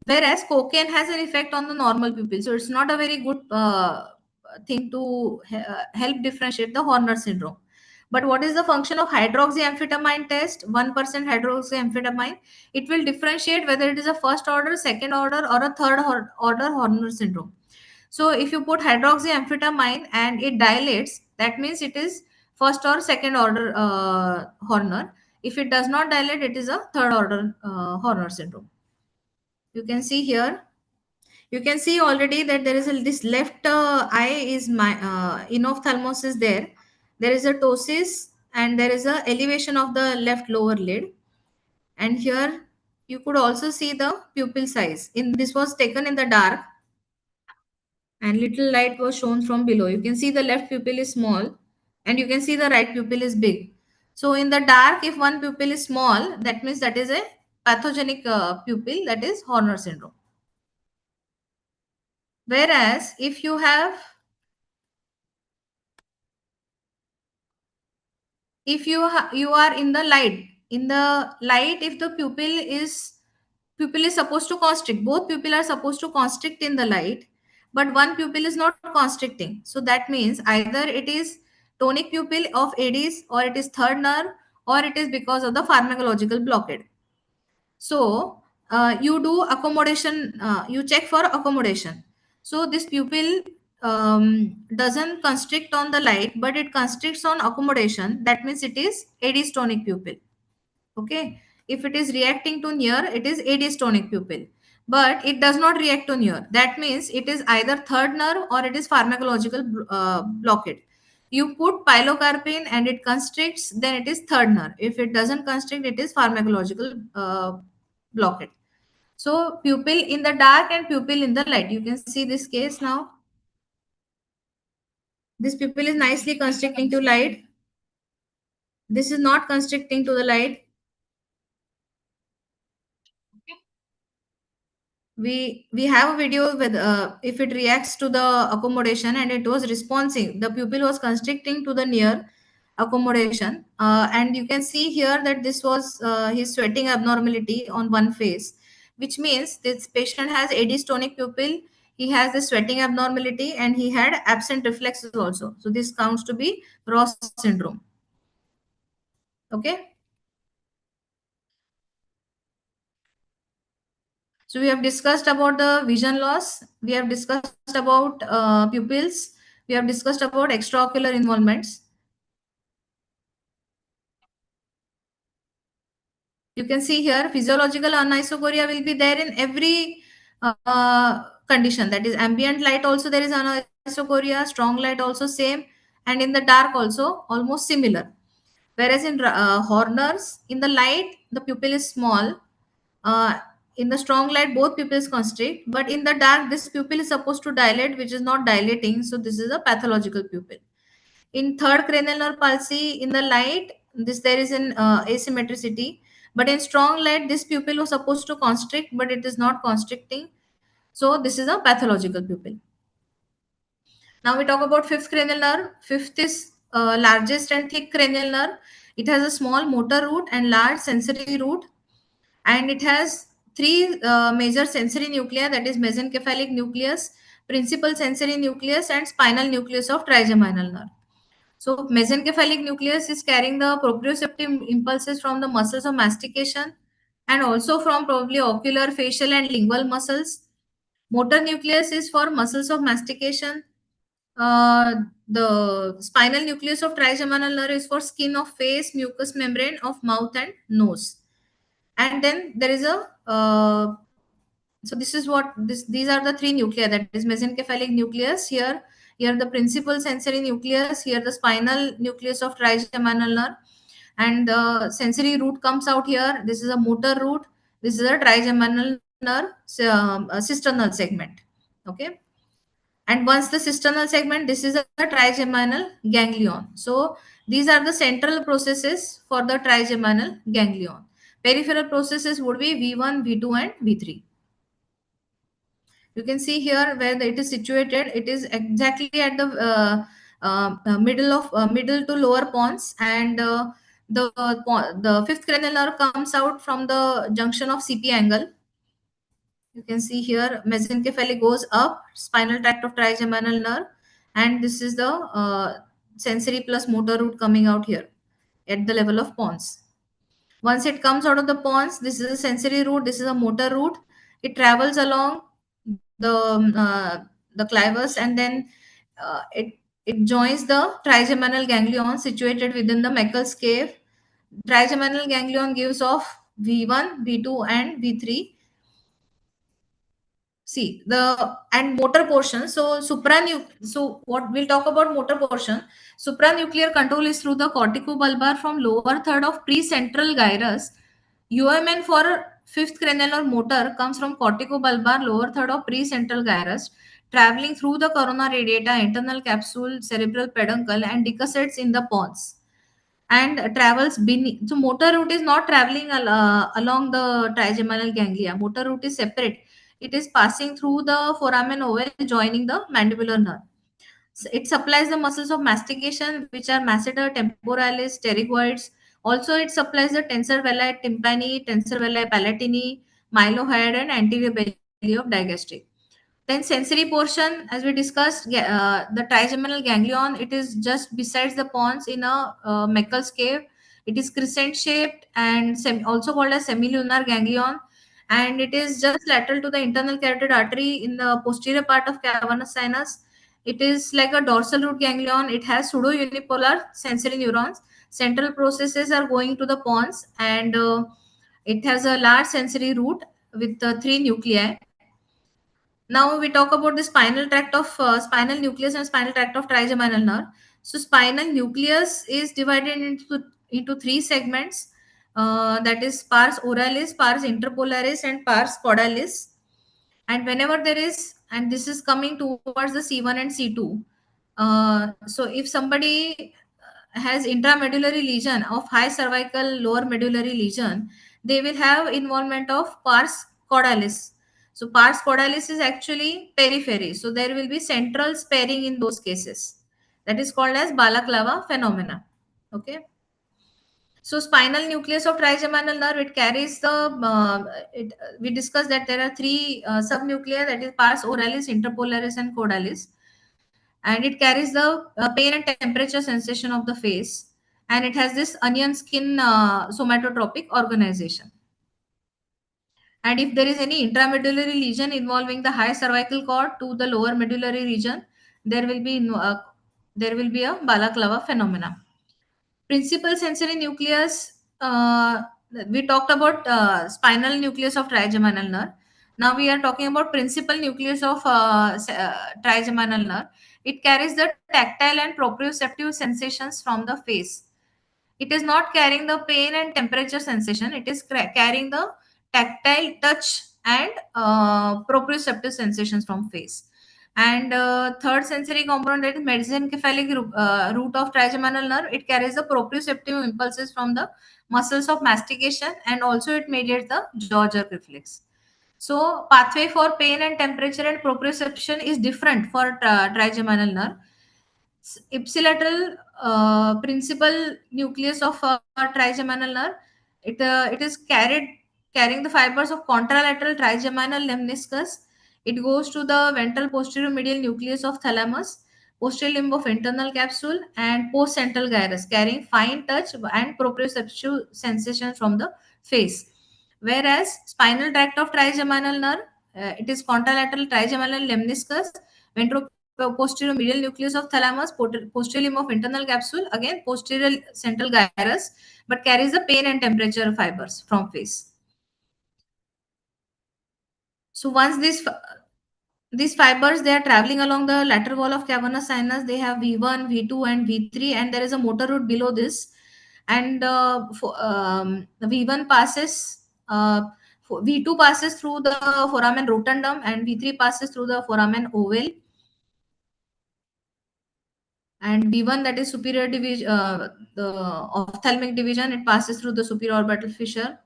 whereas cocaine has an effect on the normal pupil. So it's not a very good thing to help differentiate the Horner syndrome. But what is the function of hydroxyamphetamine test? 1% hydroxyamphetamine, it will differentiate whether it is a first order, second order, or a third order Horner syndrome. So if you put hydroxyamphetamine and it dilates, that means it is first or second order Horner. If it does not dilate, it is a third order Horner syndrome. You can see here. You can see already that there is this left eye is my enophthalmos is there. There is a ptosis and there is a elevation of the left lower lid. And here you could also see the pupil size. In this was taken in the dark, and little light was shown from below. You can see the left pupil is small and you can see the right pupil is big. So in the dark, if one pupil is small, that means that is a pathogenic pupil, that is Horner syndrome. Whereas if you have, if you are in the light, if the pupil is supposed to constrict, both pupil are supposed to constrict in the light, but one pupil is not constricting. So that means either it is tonic pupil of Aedes, or it is third nerve, or it is because of the pharmacological blockade. So you do accommodation, you check for accommodation. So this pupil doesn't constrict on the light, but it constricts on accommodation. That means it is adystonic pupil. Okay, if it is reacting to near, it is adystonic pupil, but it does not react to near. That means it is either third nerve or it is pharmacological blockade. You put pilocarpine and it constricts, then it is third nerve. If it doesn't constrict, it is pharmacological blockade. So pupil in the dark and pupil in the light. You can see this case now. This pupil is nicely constricting to light. This is not constricting to the light. We have a video with if it reacts to the accommodation and it was responsive, the pupil was constricting to the near accommodation, and you can see here that this was his sweating abnormality on one face, which means this patient has adystonic pupil, he has the sweating abnormality, and he had absent reflexes also. So this counts to be Ross syndrome. Okay. So we have discussed about the vision loss. We have discussed about pupils. We have discussed about extraocular involvements. You can see here physiological anisocoria will be there in every condition. That is ambient light also there is anisocoria, strong light also same, and in the dark also almost similar. Whereas in Horner's, in the light the pupil is small. Uh, in the strong light, both pupils constrict, but in the dark, this pupil is supposed to dilate, which is not dilating. So this is a pathological pupil. In third cranial nerve palsy, in the light, this there is an asymmetricity, but in strong light, this pupil was supposed to constrict, but it is not constricting. So this is a pathological pupil. Now we talk about fifth cranial nerve. Fifth is largest and thick cranial nerve. It has a small motor root and large sensory root, and it has three major sensory nuclei, that is mesencephalic nucleus, principal sensory nucleus, and spinal nucleus of trigeminal nerve. So mesencephalic nucleus is carrying the proprioceptive impulses from the muscles of mastication and also from probably ocular, facial, and lingual muscles. Motor nucleus is for muscles of mastication. The spinal nucleus of trigeminal nerve is for skin of face, mucous membrane of mouth and nose. And then there is a so this is what these are the three nuclei, that is mesencephalic nucleus here the principal sensory nucleus, here the spinal nucleus of trigeminal nerve, and the sensory root comes out here. This is a motor root, this is a trigeminal nerve, a cisternal segment. Okay, and once the cisternal segment, this is a trigeminal ganglion. So these are the central processes for the trigeminal ganglion. Peripheral processes would be V1, V2, and V3. You can see here where it is situated. It is exactly at the middle to lower pons, and the fifth cranial nerve comes out from the junction of CP angle. You can see here mesencephalic goes up, spinal tract of trigeminal nerve, and this is the sensory plus motor root coming out here at the level of pons. Once it comes out of the pons, this is a sensory root, this is a motor root. It travels along the clivus, and then it joins the trigeminal ganglion situated within the Meckel's cave. Trigeminal ganglion gives off V1, V2, and V3. See the and motor portion. So so what we'll talk about motor portion. Supranuclear control is through the corticobulbar from lower third of precentral gyrus. UMN for fifth cranial or motor comes from corticobulbar lower third of precentral gyrus, traveling through the corona radiata, internal capsule, cerebral peduncle, and decussets in the pons, and travels beneath. So motor route is not traveling along the trigeminal ganglia. Motor route is separate. It is passing through the foramen oval, joining the mandibular nerve. So it supplies the muscles of mastication, which are masseter, temporalis, pterygoids. Also, it supplies the tensor valli tympani, tensor valli palatini, mylohyoid, and anterior belly of digastric. Then sensory portion, as we discussed, the trigeminal ganglion, it is just besides the pons in a Meckel's cave. It is crescent shaped and also called as semilunar ganglion, and it is just lateral to the internal carotid artery in the posterior part of cavernous sinus. It is like a dorsal root ganglion. It has pseudo unipolar sensory neurons. Central processes are going to the pons, and it has a large sensory root with three nuclei. Now we talk about the spinal tract of spinal nucleus and spinal tract of trigeminal nerve. So spinal nucleus is divided into three segments, that is pars oralis, pars interpolaris, and pars caudalis. And whenever there is, and this is coming towards the C1 and C2. So if somebody has intramedullary lesion of high cervical lower medullary lesion, they will have involvement of pars caudalis. So pars caudalis is actually periphery. So there will be central sparing in those cases. That is called as balaclava phenomena. Okay. So spinal nucleus of trigeminal nerve, it carries the, we discussed that there are three subnuclei, that is pars oralis, interpolaris, and caudalis. And it carries the pain and temperature sensation of the face. And it has this onion skin somatotropic organization. And if there is any intramedullary lesion involving the high cervical cord to the lower medullary region, there will be a balaclava phenomena. Principal sensory nucleus, we talked about spinal nucleus of trigeminal nerve. Now we are talking about principal nucleus of trigeminal nerve. It carries the tactile and proprioceptive sensations from the face. It is not carrying the pain and temperature sensation. It is carrying the tactile, touch, and proprioceptive sensations from face. And third sensory component, that is mesencephalic root of trigeminal nerve. It carries the proprioceptive impulses from the muscles of mastication, and also it mediates the jaw jerk reflex. So pathway for pain and temperature and proprioception is different for trigeminal nerve. Ipsilateral principal nucleus of trigeminal nerve. It is carrying the fibers of contralateral trigeminal lemniscus. It goes to the ventral posterior medial nucleus of thalamus, posterior limb of internal capsule, and postcentral gyrus, carrying fine touch and proprioceptive sensation from the face. Whereas spinal tract of trigeminal nerve, it is contralateral trigeminal lemniscus, ventral posterior medial nucleus of thalamus, posterior limb of internal capsule, again posterior central gyrus, but carries the pain and temperature fibers from face. So once these fibers, they are traveling along the lateral wall of cavernous sinus, they have V1, V2, and V3, and there is a motor root below this. And V1 passes, V2 passes through the foramen rotundum, and V3 passes through the foramen ovale. And V1, that is superior division, the ophthalmic division, it passes through the superior orbital fissure.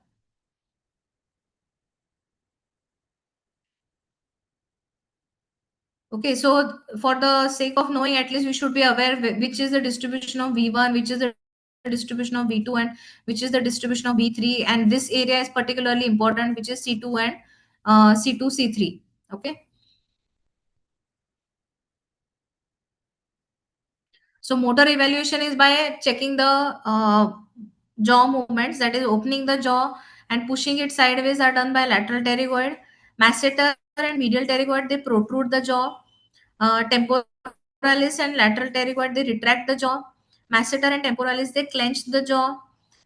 Okay, so for the sake of knowing, at least we should be aware which is the distribution of V1, which is the distribution of V2, and which is the distribution of V3. And this area is particularly important, which is C2 and C2, C3. Okay. So motor evaluation is by checking the jaw movements, that is opening the jaw and pushing it sideways are done by lateral pterygoid. Masseter and medial pterygoid, they protrude the jaw. Temporalis and lateral pterygoid, they retract the jaw. Masseter and temporalis, they clench the jaw.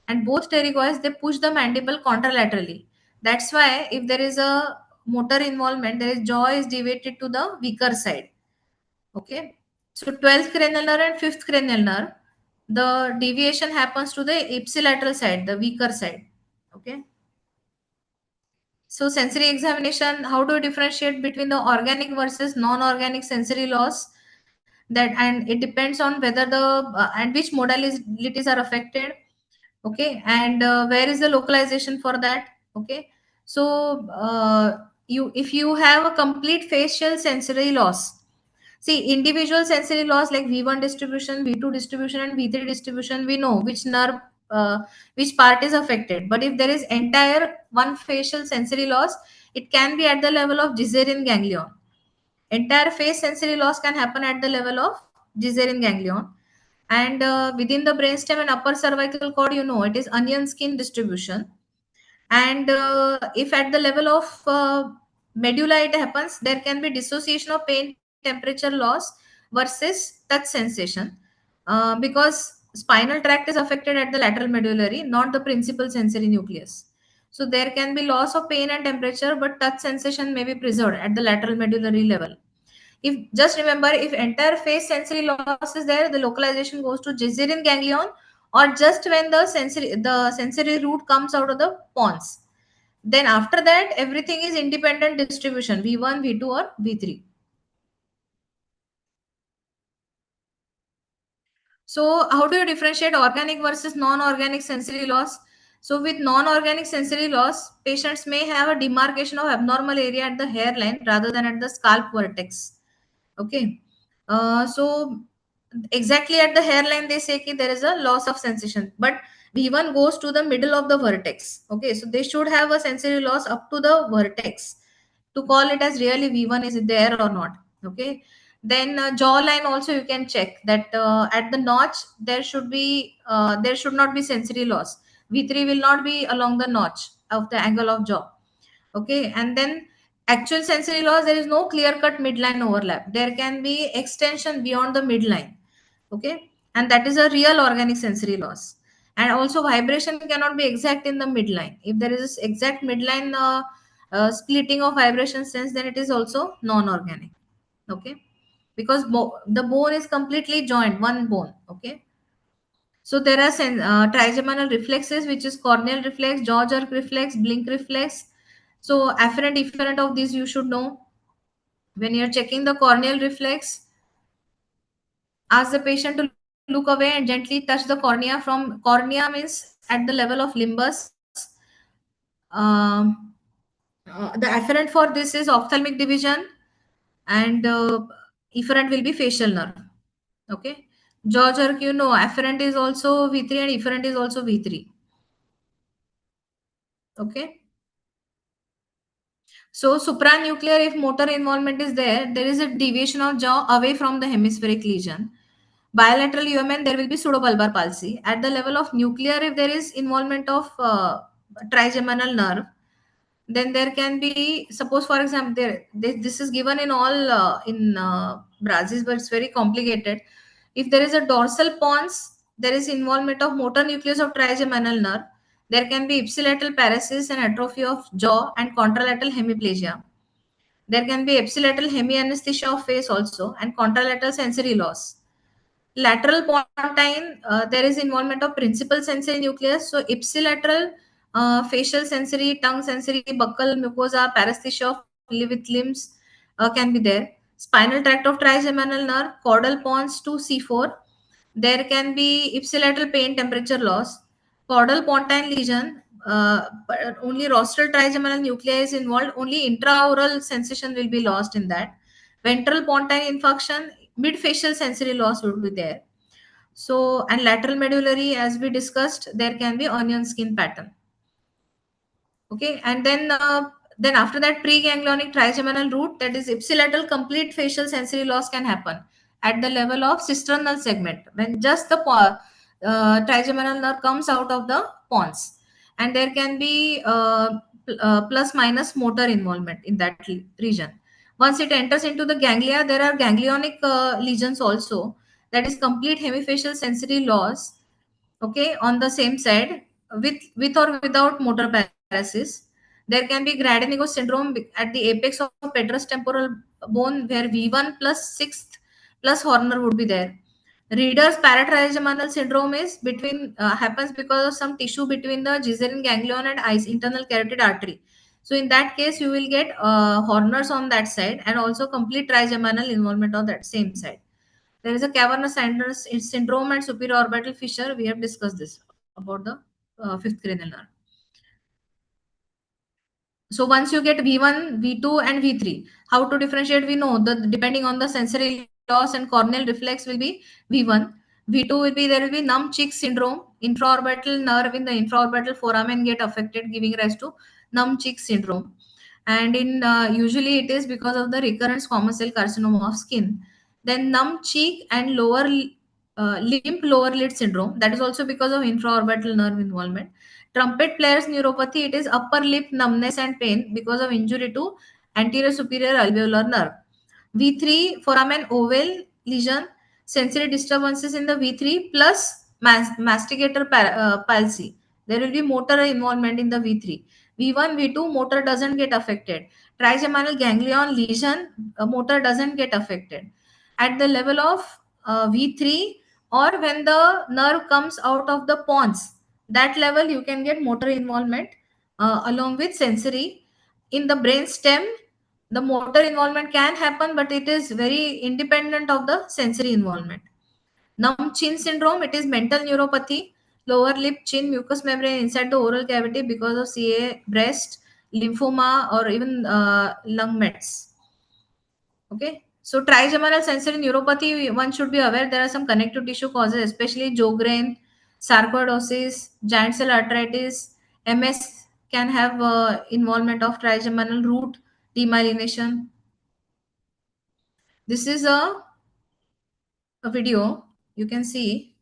And both pterygoids, they push the mandible contralaterally. That's why if there is a motor involvement, there is jaw is deviated to the weaker side. Okay. So 12th cranial nerve and 5th cranial nerve, the deviation happens to the ipsilateral side, the weaker side. Okay. So sensory examination, how to differentiate between the organic versus non-organic sensory loss? That, and it depends on whether the and which modalities are affected. Okay, and where is the localization for that? Okay, so if you have a complete facial sensory loss, see, individual sensory loss like V1 distribution, V2 distribution, and V3 distribution, we know which nerve, which part is affected. But if there is entire one facial sensory loss, it can be at the level of Gizerin ganglion. Entire face sensory loss can happen at the level of Gizerin ganglion. And within the brainstem and upper cervical cord, you know, it is onion skin distribution. And if at the level of medulla it happens, there can be dissociation of pain temperature loss versus touch sensation, because spinal tract is affected at the lateral medullary, not the principal sensory nucleus. So there can be loss of pain and temperature, but touch sensation may be preserved at the lateral medullary level. If just remember, if entire face sensory loss is there, the localization goes to Gisserian ganglion, or just when the sensory root comes out of the pons. Then after that, everything is independent distribution, V1, V2 or V3. So how do you differentiate organic versus non-organic sensory loss? So with non-organic sensory loss, patients may have a demarcation of abnormal area at the hairline rather than at the scalp vertex. Okay. So exactly at the hairline, they say that there is a loss of sensation, but V1 goes to the middle of the vertex. Okay. So they should have a sensory loss up to the vertex to call it as really V1 is there or not. Okay. Then jawline also you can check that at the notch there should not be sensory loss. V3 will not be along the notch of the angle of jaw. Okay. And then actual sensory loss, there is no clear cut midline overlap. There can be extension beyond the midline. Okay. And that is a real organic sensory loss. And also vibration cannot be exact in the midline. If there is exact midline splitting of vibration sense, then it is also non-organic. Okay. Because the bone is completely joined, one bone. Okay. So there are trigeminal reflexes, which is corneal reflex, jaw jerk reflex, blink reflex. So afferent, efferent of these you should know. When you're checking the corneal reflex, ask the patient to look away and gently touch the cornea. From cornea means at the level of limbus. Um, the afferent for this is ophthalmic division, and efferent will be facial nerve. Okay. Jaw jerk, afferent is also V3 and efferent is also V3. Okay. So supranuclear, if motor involvement is there, there is a deviation of jaw away from the hemispheric lesion. Bilateral UMN, there will be pseudobulbar palsy. At the level of nuclear, if there is involvement of trigeminal nerve, then there can be, suppose for example, this is given in all in Brazil, but it's very complicated. If there is a dorsal pons, there is involvement of motor nucleus of trigeminal nerve. There can be ipsilateral paresis and atrophy of jaw and contralateral hemiplegia. There can be ipsilateral hemianesthesia of face also and contralateral sensory loss. Lateral pontine, there is involvement of principal sensory nucleus. So ipsilateral, facial sensory, tongue sensory, buccal mucosa, paresthesia of with limbs can be there. Spinal tract of trigeminal nerve, caudal pons to C4. There can be ipsilateral pain, temperature loss. Caudal pontine lesion, but only rostral trigeminal nuclei is involved. Only intraoral sensation will be lost in that. Ventral pontine infarction, mid-facial sensory loss would be there. So, and lateral medullary, as we discussed, there can be onion skin pattern. Okay, and then after that, preganglionic trigeminal root, that is ipsilateral complete facial sensory loss can happen at the level of cisternal segment when just the trigeminal nerve comes out of the pons, and there can be plus minus motor involvement in that region. Once it enters into the ganglia, there are ganglionic lesions also, that is complete hemifacial sensory loss. Okay, on the same side, with or without motor paresis. There can be Gradenigo syndrome at the apex of petrous temporal bone, where V1 plus sixth plus Horner would be there. Reader's paratrigeminal syndrome is between happens because of some tissue between the Gisserian ganglion and internal carotid artery. So in that case, you will get Horners on that side and also complete trigeminal involvement on that same side. There is a cavernous sinus syndrome and superior orbital fissure. We have discussed this about the fifth cranial nerve. So once you get V1, V2, and V3, how to differentiate? We know that depending on the sensory loss and corneal reflex will be V1. V2 will be, there will be numb cheek syndrome, intraorbital nerve in the infraorbital foramen get affected, giving rise to numb cheek syndrome. And in usually it is because of the recurrent squamous cell carcinoma of skin. Then numb cheek and limp lower lid syndrome, that is also because of infraorbital nerve involvement. Trumpet player's neuropathy, it is upper lip numbness and pain because of injury to anterior superior alveolar nerve. V3 foramen oval lesion, sensory disturbances in the V3 plus masticator palsy. There will be motor involvement in the V3. V1, V2, motor doesn't get affected. Trigeminal ganglion lesion, motor doesn't get affected. At the level of V3 or when the nerve comes out of the pons, that level you can get motor involvement along with sensory. In the brain stem, the motor involvement can happen, but it is very independent of the sensory involvement. Numb chin syndrome, it is mental neuropathy, lower lip, chin, mucous membrane inside the oral cavity because of CA, breast, lymphoma, or even lung mets. Okay, so trigeminal sensory neuropathy, one should be aware there are some connective tissue causes, especially Sjogren, sarcoidosis, giant cell arteritis, MS can have involvement of trigeminal root demyelination. This is a video you can see.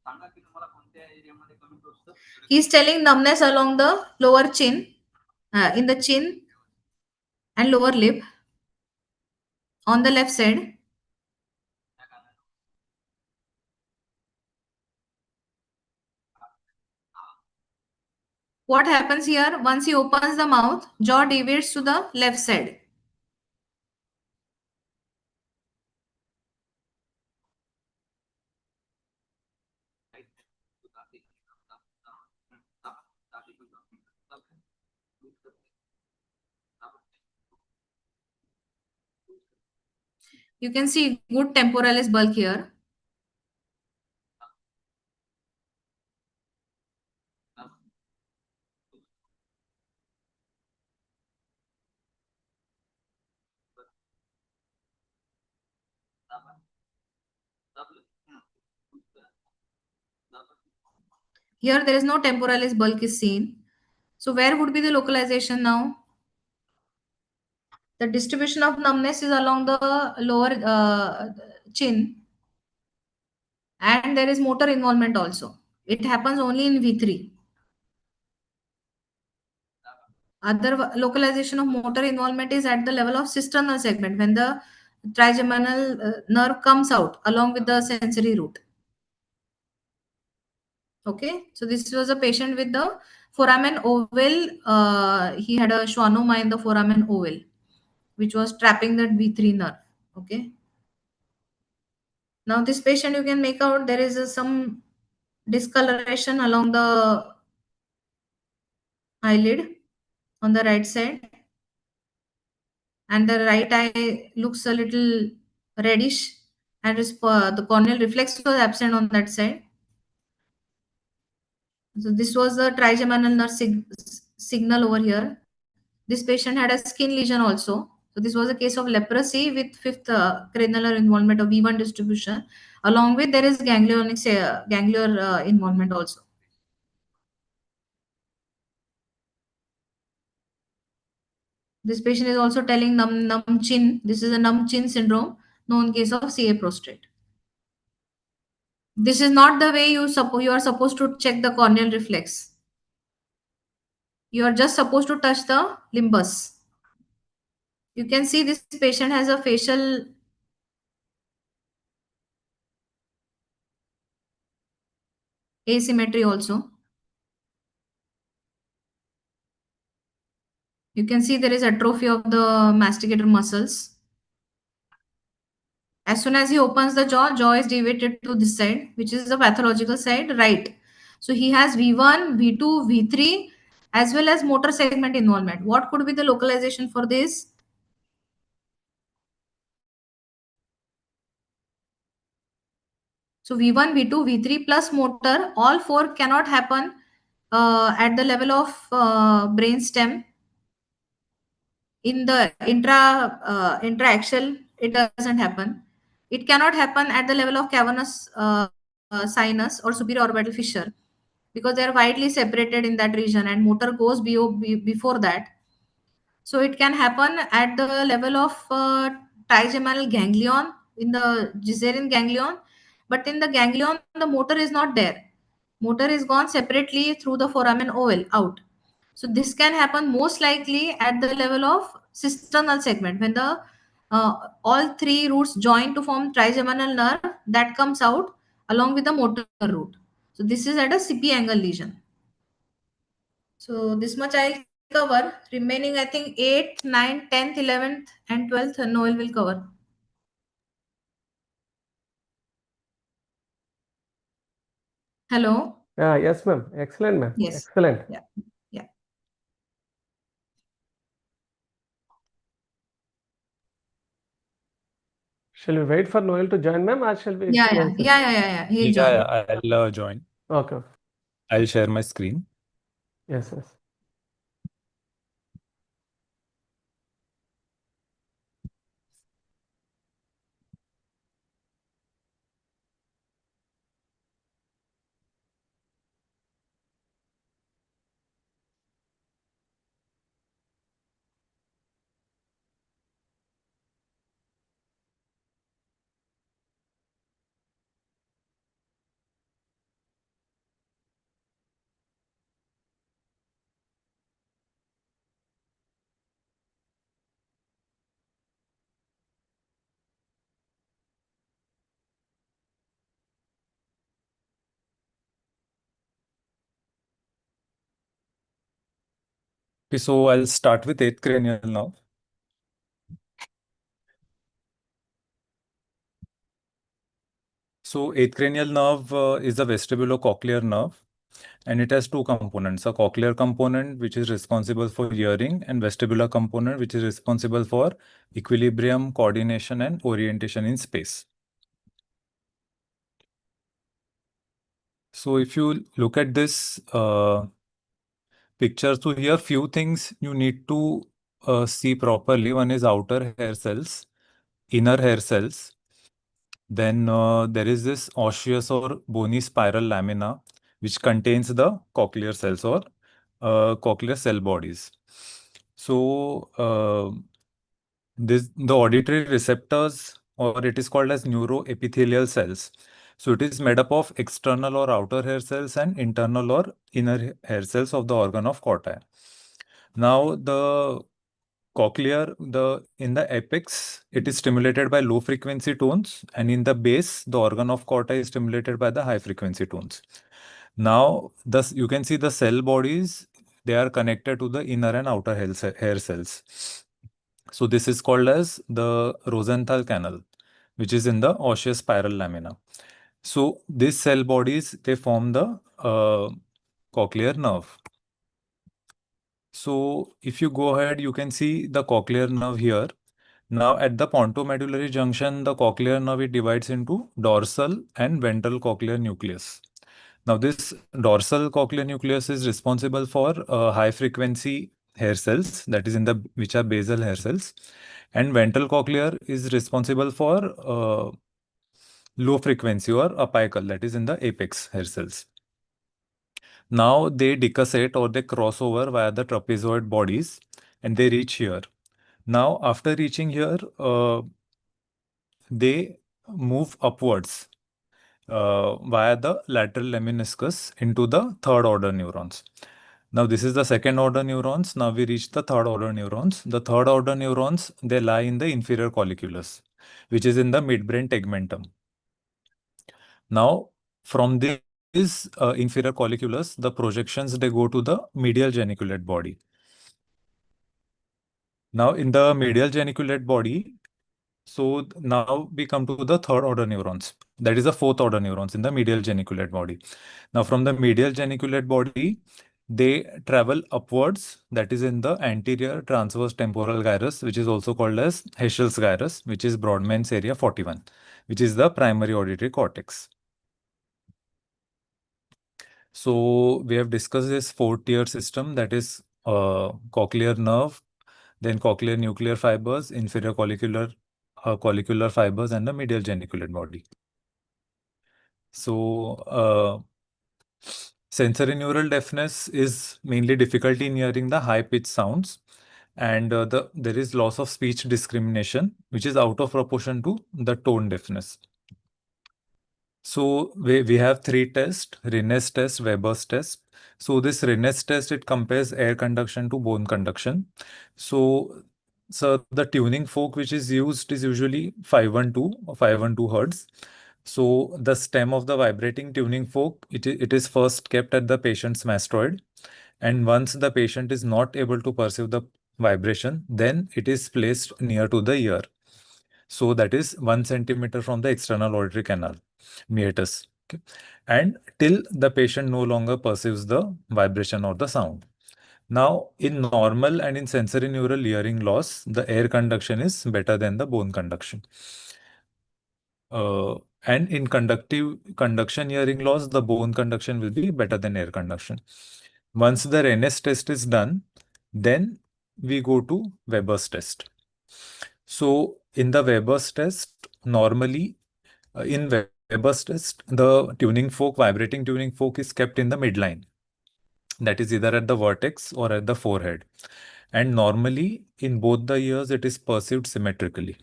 सांगा की तुम्हाला कोणत्या एरियामध्ये कमी टोचतं? He is telling numbness along the lower chin, in the chin and lower lip on the left side. What happens here? Once he opens the mouth, jaw deviates to the left side. You can see good temporalis bulk here. Here there is no temporalis bulk is seen. So where would be the localization now? The distribution of numbness is along the lower chin, and there is motor involvement also. It happens only in V3. Other localization of motor involvement is at the level of cisternal segment when the trigeminal nerve comes out along with the sensory root. Okay, so this was a patient with the foramen oval. He had a schwannoma in the foramen oval, which was trapping the V3 nerve. Okay. Now this patient, you can make out there is some discoloration along the eyelid on the right side, and the right eye looks a little reddish, and the corneal reflex was absent on that side. So this was the trigeminal nerve signal over here. This patient had a skin lesion also. So this was a case of leprosy with fifth granular involvement of V1 distribution. Along with there is ganglion involvement also. This patient is also telling numb chin. This is a numb chin syndrome, known case of CA prostate. This is not the way you are supposed to check the corneal reflex. You are just supposed to touch the limbus. You can see this patient has a facial asymmetry also. You can see there is atrophy of the masticator muscles. As soon as he opens the jaw is deviated to this side, which is the pathological side, right. So he has V1, V2, V3, as well as motor segment involvement. What could be the localization for this? So V1, V2, V3 plus motor, all four cannot happen at the level of brain stem. In the intraaxial, it doesn't happen. It cannot happen at the level of cavernous sinus or superior orbital fissure because they are widely separated in that region, and motor goes before that. So it can happen at the level of trigeminal ganglion, in the Giserian ganglion, but in the ganglion the motor is not there. Motor is gone separately through the foramen oval out. So this can happen most likely at the level of cisternal segment when the all three roots join to form trigeminal nerve that comes out along with the motor root. So this is at a CP angle lesion. So this much I'll cover. Remaining, I think 8th, 9th, 10th, 11th, and 12th, Noel will cover. Hello? Yes, ma'am. Excellent, ma'am. Yes. Excellent. Yeah. Yeah. Shall we wait for Noel to join, ma'am, or shall we? Yeah. He'll join. Yeah, I'll join. Okay. I'll share my screen. Yes. Okay, so I'll start with eighth cranial now. So eighth cranial nerve is a vestibulocochlear nerve, and it has two components: a cochlear component, which is responsible for hearing, and vestibular component, which is responsible for equilibrium, coordination, and orientation in space. So if you look at this picture, so here few things you need to see properly. One is outer hair cells, inner hair cells. Then there is this osseous or bony spiral lamina, which contains the cochlear cells or cochlear cell bodies. So the auditory receptors, or it is called as neuroepithelial cells. So it is made up of external or outer hair cells and internal or inner hair cells of the organ of corti. Now the cochlear, in the apex, it is stimulated by low frequency tones, and in the base, the organ of corti is stimulated by the high frequency tones. Now, thus you can see the cell bodies, they are connected to the inner and outer hair cells. So this is called as the Rosenthal canal, which is in the osseous spiral lamina. So these cell bodies, they form the cochlear nerve. So if you go ahead, you can see the cochlear nerve here. Now at the pontomedullary junction, the cochlear nerve, it divides into dorsal and ventral cochlear nucleus. Now this dorsal cochlear nucleus is responsible for high frequency hair cells, that is in the which are basal hair cells, and ventral cochlear is responsible for low frequency or apical, that is in the apex hair cells. Now they decussate or they cross over via the trapezoid bodies and they reach here. Now after reaching here, they move upwards via the lateral lemniscus into the third order neurons. Now this is the second order neurons. Now we reach the third order neurons. The third order neurons, they lie in the inferior colliculus, which is in the midbrain tegmentum. Now from this inferior colliculus, the projections, they go to the medial geniculate body. Now in the medial geniculate body, so now we come to the third order neurons. That is the fourth order neurons in the medial geniculate body. Now from the medial geniculate body, they travel upwards, that is in the anterior transverse temporal gyrus, which is also called as Heschel's gyrus, which is Brodmann's area 41, which is the primary auditory cortex. So we have discussed this four-tier system, that is cochlear nerve, then cochlear nuclear fibers, inferior collicular fibers, and the medial geniculate body. So sensory neural deafness is mainly difficulty in hearing the high-pitched sounds, and there is loss of speech discrimination, which is out of proportion to the tone deafness. So we have three tests: Rinne's test, Weber's test. So this Rinne's test, it compares air conduction to bone conduction. So So the tuning fork which is used is usually 512 or 512 hertz. So the stem of the vibrating tuning fork, it is first kept at the patient's mastoid. And once the patient is not able to perceive the vibration, then it is placed near to the ear. So that is 1 centimeter from the external auditory canal, meatus. Okay. And till the patient no longer perceives the vibration or the sound. Now, in normal and in sensory neural hearing loss, the air conduction is better than the bone conduction. And in conduction hearing loss, the bone conduction will be better than air conduction. Once the Rennes test is done, then we go to Weber's test. So in the Weber's test, normally in Weber's test, the tuning fork, vibrating tuning fork is kept in the midline. That is either at the vertex or at the forehead. And normally in both the ears, it is perceived symmetrically.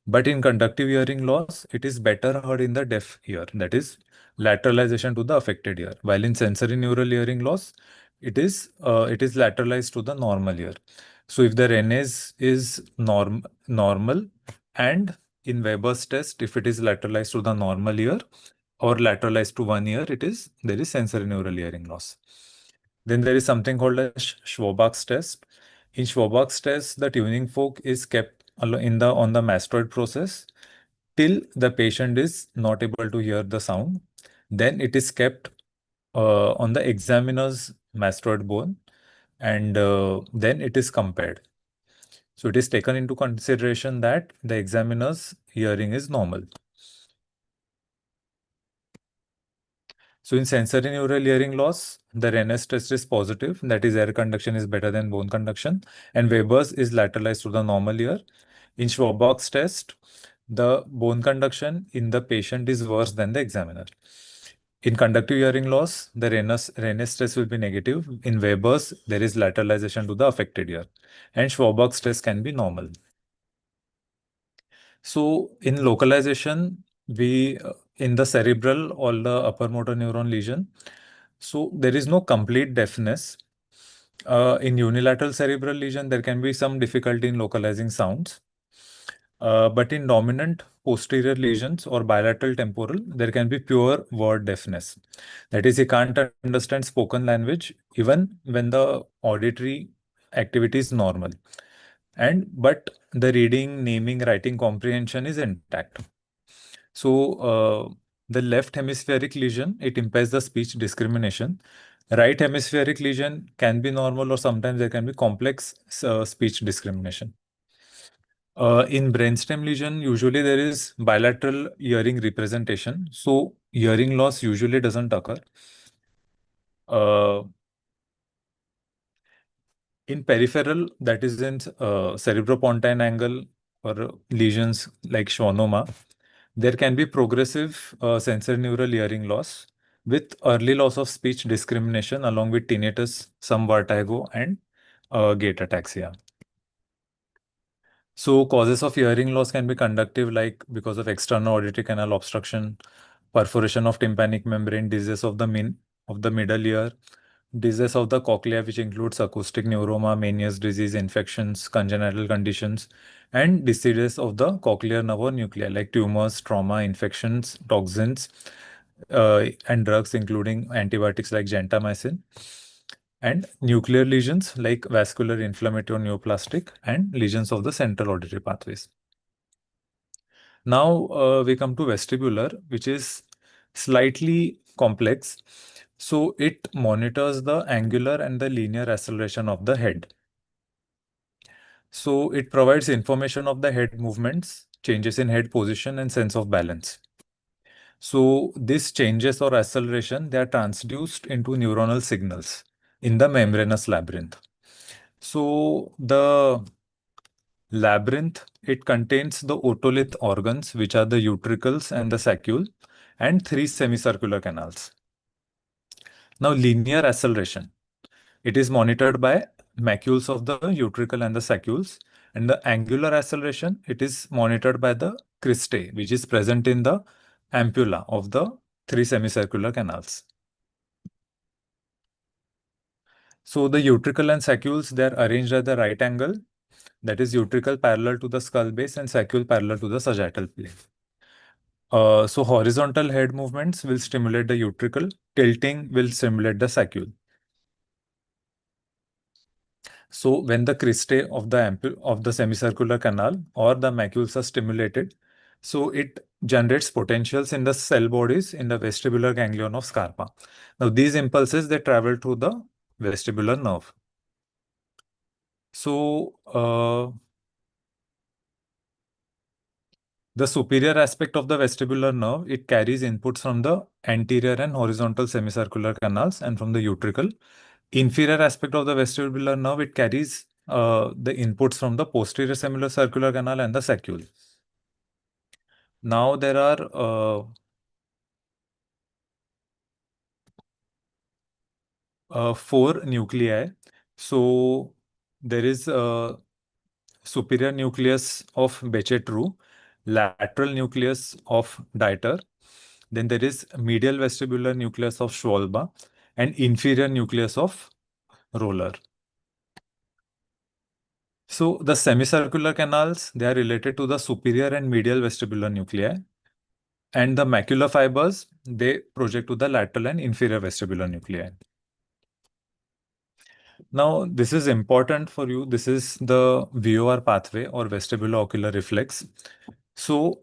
But in conductive hearing loss, it is better heard in the deaf ear. That is lateralization to the affected ear. While in sensory neural hearing loss, it is lateralized to the normal ear. So if the Rennes is normal, and in Weber's test, if it is lateralized to the normal ear or lateralized to one ear, there is sensory neural hearing loss. Then there is something called a Schwabach's test. In Schwabach's test, the tuning fork is kept on the mastoid process till the patient is not able to hear the sound. Then it is kept on the examiner's mastoid bone, and then it is compared. So it is taken into consideration that the examiner's hearing is normal. So in sensory neural hearing loss, the Rennes test is positive, that is air conduction is better than bone conduction, and Weber's is lateralized to the normal ear. In Schwabach's test, the bone conduction in the patient is worse than the examiner. In conductive hearing loss, the Rennes test will be negative. In Weber's, there is lateralization to the affected ear, and Schwabach's test can be normal. So in localization, in the cerebral or the upper motor neuron lesion, so there is no complete deafness. In unilateral cerebral lesion, there can be some difficulty in localizing sounds. But in dominant posterior lesions or bilateral temporal, there can be pure word deafness. That is, he can't understand spoken language even when the auditory activity is normal. But the reading, naming, writing comprehension is intact. So the left hemispheric lesion, it impairs the speech discrimination. Right hemispheric lesion can be normal, or sometimes there can be complex speech discrimination. In brainstem lesion, usually there is bilateral hearing representation. So hearing loss usually doesn't occur. In peripheral, that is in cerebropontine angle or lesions like schwannoma, there can be progressive sensory neural hearing loss with early loss of speech discrimination along with tinnitus, some vertigo, and gait ataxia. So causes of hearing loss can be conductive, like because of external auditory canal obstruction, perforation of tympanic membrane, disease of the middle ear, disease of the cochlea, which includes acoustic neuroma, Meniere's disease, infections, congenital conditions, and diseases of the cochlear nerve or nuclei, like tumors, trauma, infections, toxins, and drugs, including antibiotics like gentamicin, and nuclear lesions like vascular, inflammatory, neoplastic, and lesions of the central auditory pathways. Now we come to vestibular, which is slightly complex. So it monitors the angular and the linear acceleration of the head. So it provides information of the head movements, changes in head position, and sense of balance. So these changes or acceleration, they are transduced into neuronal signals in the membranous labyrinth. So the labyrinth, it contains the otolith organs, which are the utricles and the saccule, and 3 semicircular canals. Now, linear acceleration, it is monitored by macules of the utricle and the saccules, and the angular acceleration, it is monitored by the cristae, which is present in the ampulla of the 3 semicircular canals. So the utricle and saccules, they are arranged at the right angle. that is utricle parallel to the skull base and saccule parallel to the sagittal plane. So horizontal head movements will stimulate the utricle, tilting will stimulate the saccule. So when the cristae of the semicircular canal or the macules are stimulated, so it generates potentials in the cell bodies in the vestibular ganglion of Scarpa. Now these impulses, they travel through the vestibular nerve. So the superior aspect of the vestibular nerve, it carries inputs from the anterior and horizontal semicircular canals and from the utricle. Inferior aspect of the vestibular nerve, it carries the inputs from the posterior semicircular canal and the saccule. Now there are four nuclei. So there is superior nucleus of Bechet-Roux, lateral nucleus of Dieter, then there is medial vestibular nucleus of Schwalbe, and inferior nucleus of Roller. So the semicircular canals, they are related to the superior and medial vestibular nuclei, and the macular fibers, they project to the lateral and inferior vestibular nuclei. Now, this is important for you. This is the VOR pathway or vestibulo-ocular reflex. So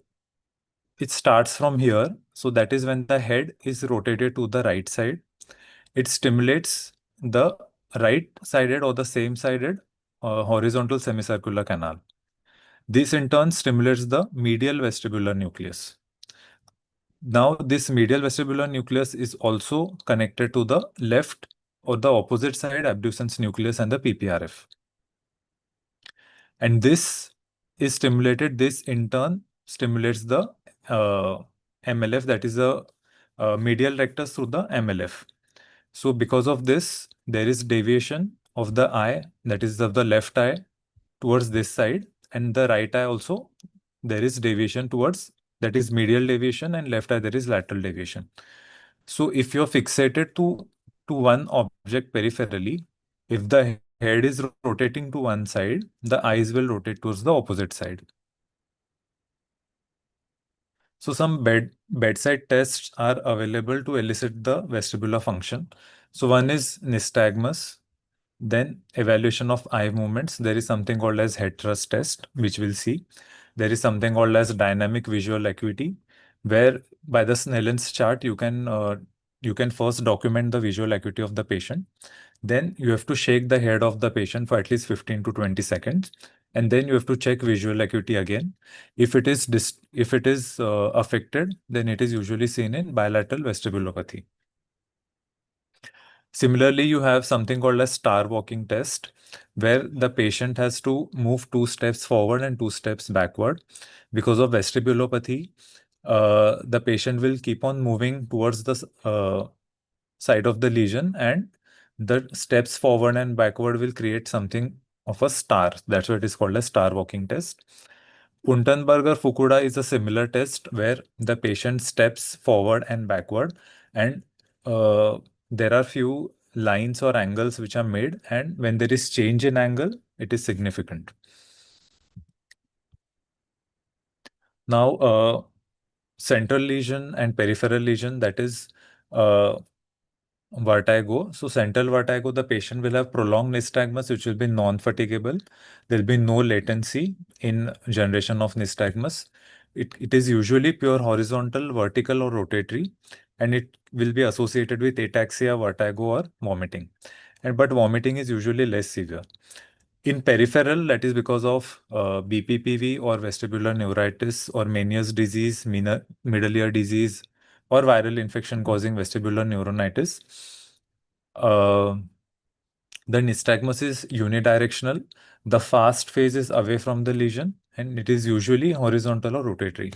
it starts from here. So that is when the head is rotated to the right side. It stimulates the right-sided or the same-sided horizontal semicircular canal. This in turn stimulates the medial vestibular nucleus. Now, this medial vestibular nucleus is also connected to the left or the opposite side abducens nucleus and the PPRF. And this is stimulated, this in turn stimulates the MLF, that is the medial rectus through the MLF. So because of this, there is deviation of the eye, that is of the left eye towards this side, and the right eye also, there is deviation towards, that is medial deviation, and left eye there is lateral deviation. So if you're fixated to one object peripherally, if the head is rotating to one side, the eyes will rotate towards the opposite side. So some bedside tests are available to elicit the vestibular function. So one is nystagmus, then evaluation of eye movements. There is something called as head thrust test, which we'll see. There is something called as dynamic visual acuity, where by the Snellen's chart, you can first document the visual acuity of the patient. Then you have to shake the head of the patient for at least 15 to 20 seconds. And then you have to check visual acuity again. If it is affected, then it is usually seen in bilateral vestibulopathy. Similarly, you have something called a star walking test, where the patient has to move 2 steps forward and 2 steps backward. Because of vestibulopathy, the patient will keep on moving towards the side of the lesion, and the steps forward and backward will create something of a star. That's why it is called a star walking test. Unterberger-Fukuda is a similar test where the patient steps forward and backward, and there are few lines or angles which are made, and when there is change in angle, it is significant. Now, central lesion and peripheral lesion, that is vertigo. So central vertigo, the patient will have prolonged nystagmus, which will be non-fatigable. There will be no latency in generation of nystagmus. It is usually pure horizontal, vertical, or rotatory, and it will be associated with ataxia, vertigo, or vomiting. But vomiting is usually less severe. In peripheral, that is because of BPPV or vestibular neuritis or Meniere's disease, middle ear disease, or viral infection causing vestibular neuronitis. The nystagmus is unidirectional. The fast phase is away from the lesion, and it is usually horizontal or rotatory.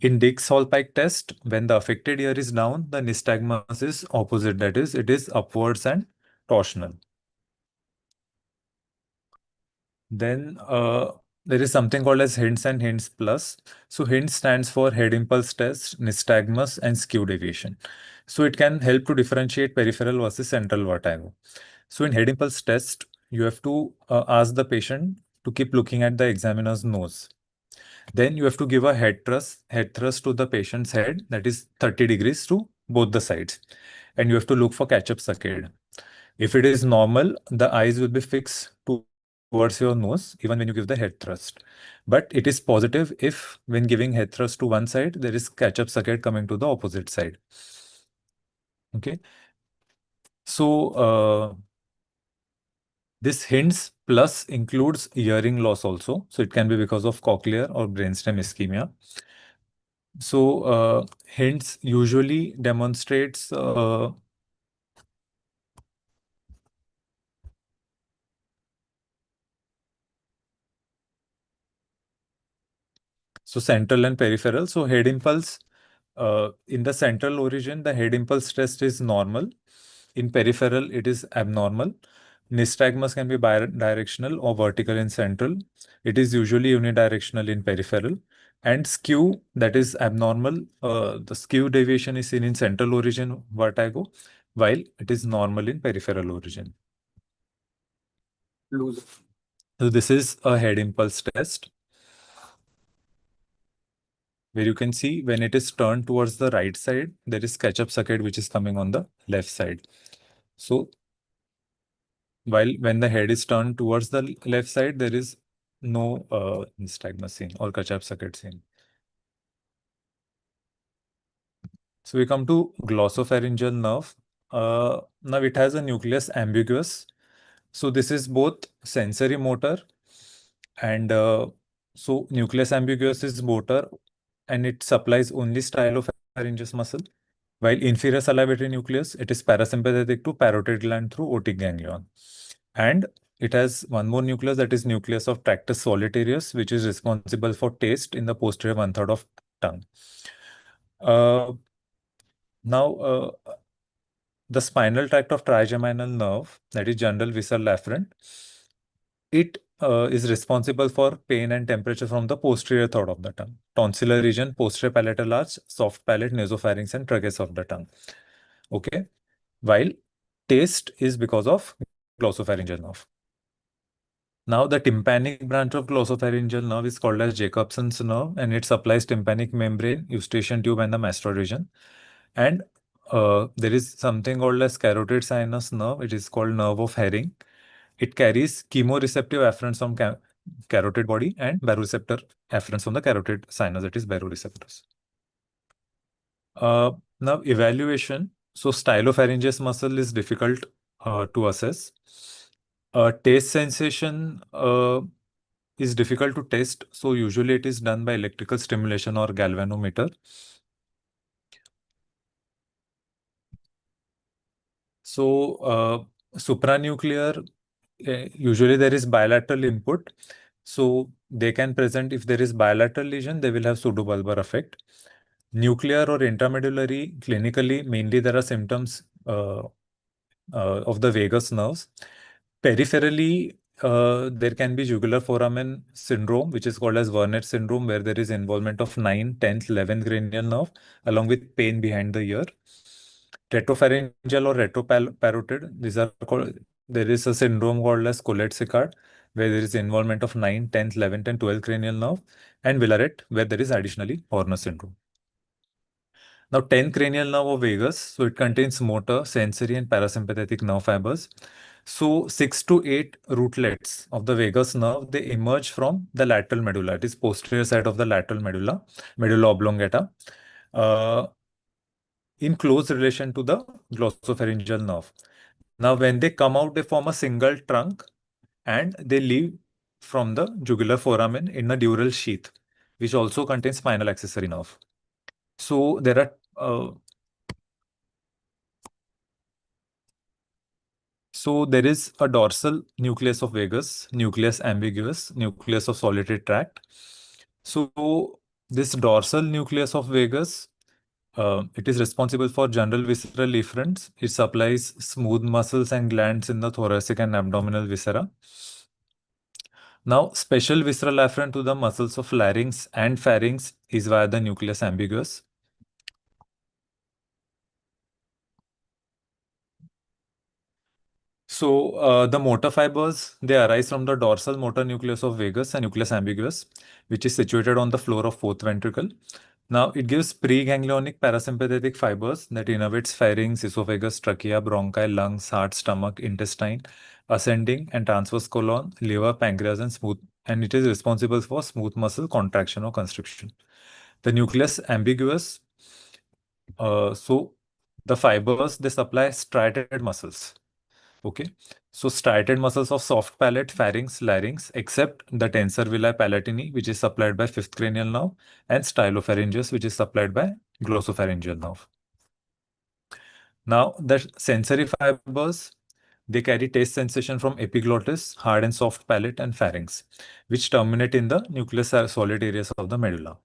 In Dix-Hallpike test, when the affected ear is down, the nystagmus is opposite, that is, it is upwards and torsional. Then there is something called as HINTS and HINTS plus. So HINTS stands for head impulse test, nystagmus, and skew deviation. So it can help to differentiate peripheral versus central vertigo. So in head impulse test, you have to ask the patient to keep looking at the examiner's nose. Then you have to give a head thrust to the patient's head, that is 30 degrees to both the sides. And you have to look for catch-up saccade. If it is normal, the eyes will be fixed towards your nose even when you give the head thrust. But it is positive if when giving head thrust to one side, there is catch-up saccade coming to the opposite side. Okay. So this hints plus includes hearing loss also. So it can be because of cochlear or brainstem ischemia. So hints usually demonstrates so central and peripheral. So head impulse in the central origin, the head impulse test is normal. In peripheral, it is abnormal. Nystagmus can be bidirectional or vertical in central. It is usually unidirectional in peripheral. And skew, that is abnormal. The skew deviation is seen in central origin vertigo, while it is normal in peripheral origin. So this is a head impulse test, where you can see when it is turned towards the right side, there is catch-up saccade which is coming on the left side. So while when the head is turned towards the left side, there is no nystagmus seen or catch-up saccade seen. So we come to glossopharyngeal nerve. Now it has a nucleus ambiguous. So this is both sensory motor and so nucleus ambiguous is motor and it supplies only stylopharyngeus muscle. While inferior salivatory nucleus, it is parasympathetic to parotid gland through otic ganglion. And it has one more nucleus, that is nucleus of tractus solitarius, which is responsible for taste in the posterior one-third of tongue. Now, the spinal tract of trigeminal nerve, that is general visceral afferent, it is responsible for pain and temperature from the posterior third of the tongue. Tonsillar region, posterior palatal arch, soft palate, nasopharynx, and tragus of the tongue. Okay. While taste is because of glossopharyngeal nerve. Now, the tympanic branch of glossopharyngeal nerve is called as Jacobson's nerve, and it supplies tympanic membrane, eustachian tube, and the mastoid region. And there is something called as carotid sinus nerve. It is called nerve of Herring. It carries chemoreceptive afferents from carotid body and baroreceptor afferents from the carotid sinus, that is baroreceptors. Now, evaluation. So, stylopharyngeus muscle is difficult to assess. Taste sensation is difficult to test. So, usually it is done by electrical stimulation or galvanometer. So, supranuclear, usually there is bilateral input. So, they can present, if there is bilateral lesion, they will have pseudobulbar effect. Nuclear or intramedullary, clinically, mainly there are symptoms of the vagus nerves. Peripherally, there can be jugular foramen syndrome, which is called as Werner syndrome, where there is involvement of 9th, 10th, 11th cranial nerve, along with pain behind the ear. Retropharyngeal or retroparotid, these are called, there is a syndrome called as Collet-Sicard, where there is involvement of 9th, 10th, 11th, and 12th cranial nerve, and Villaret, where there is additionally Horner syndrome. Now, 10th cranial nerve of vagus, so it contains motor, sensory, and parasympathetic nerve fibers. So 6 to 8 rootlets of the vagus nerve, they emerge from the lateral medulla. It is posterior side of the lateral medulla, medulla oblongata, in close relation to the glossopharyngeal nerve. Now, when they come out, they form a single trunk and they leave from the jugular foramen in a dural sheath, which also contains spinal accessory nerve. So there are So there is a dorsal nucleus of vagus, nucleus ambiguous, nucleus of solitary tract. So this dorsal nucleus of vagus, it is responsible for general visceral efferents. It supplies smooth muscles and glands in the thoracic and abdominal viscera. Now, special visceral afferent to the muscles of larynx and pharynx is via the nucleus ambiguous. So the motor fibers, they arise from the dorsal motor nucleus of vagus and nucleus ambiguous, which is situated on the floor of fourth ventricle. Now it gives preganglionic parasympathetic fibers that innervates pharynx, esophagus, trachea, bronchi, lungs, heart, stomach, intestine, ascending and transverse colon, liver, pancreas, and smooth, and it is responsible for smooth muscle contraction or constriction. The nucleus ambiguous, so the fibers, they supply striated muscles. Okay, so striated muscles of soft palate, pharynx, larynx, except the tensor villi palatini, which is supplied by fifth cranial nerve, and stylopharyngeus, which is supplied by glossopharyngeal nerve. Now, the sensory fibers, they carry taste sensation from epiglottis, hard and soft palate, and pharynx, which terminate in the nucleus solid areas of the medulla.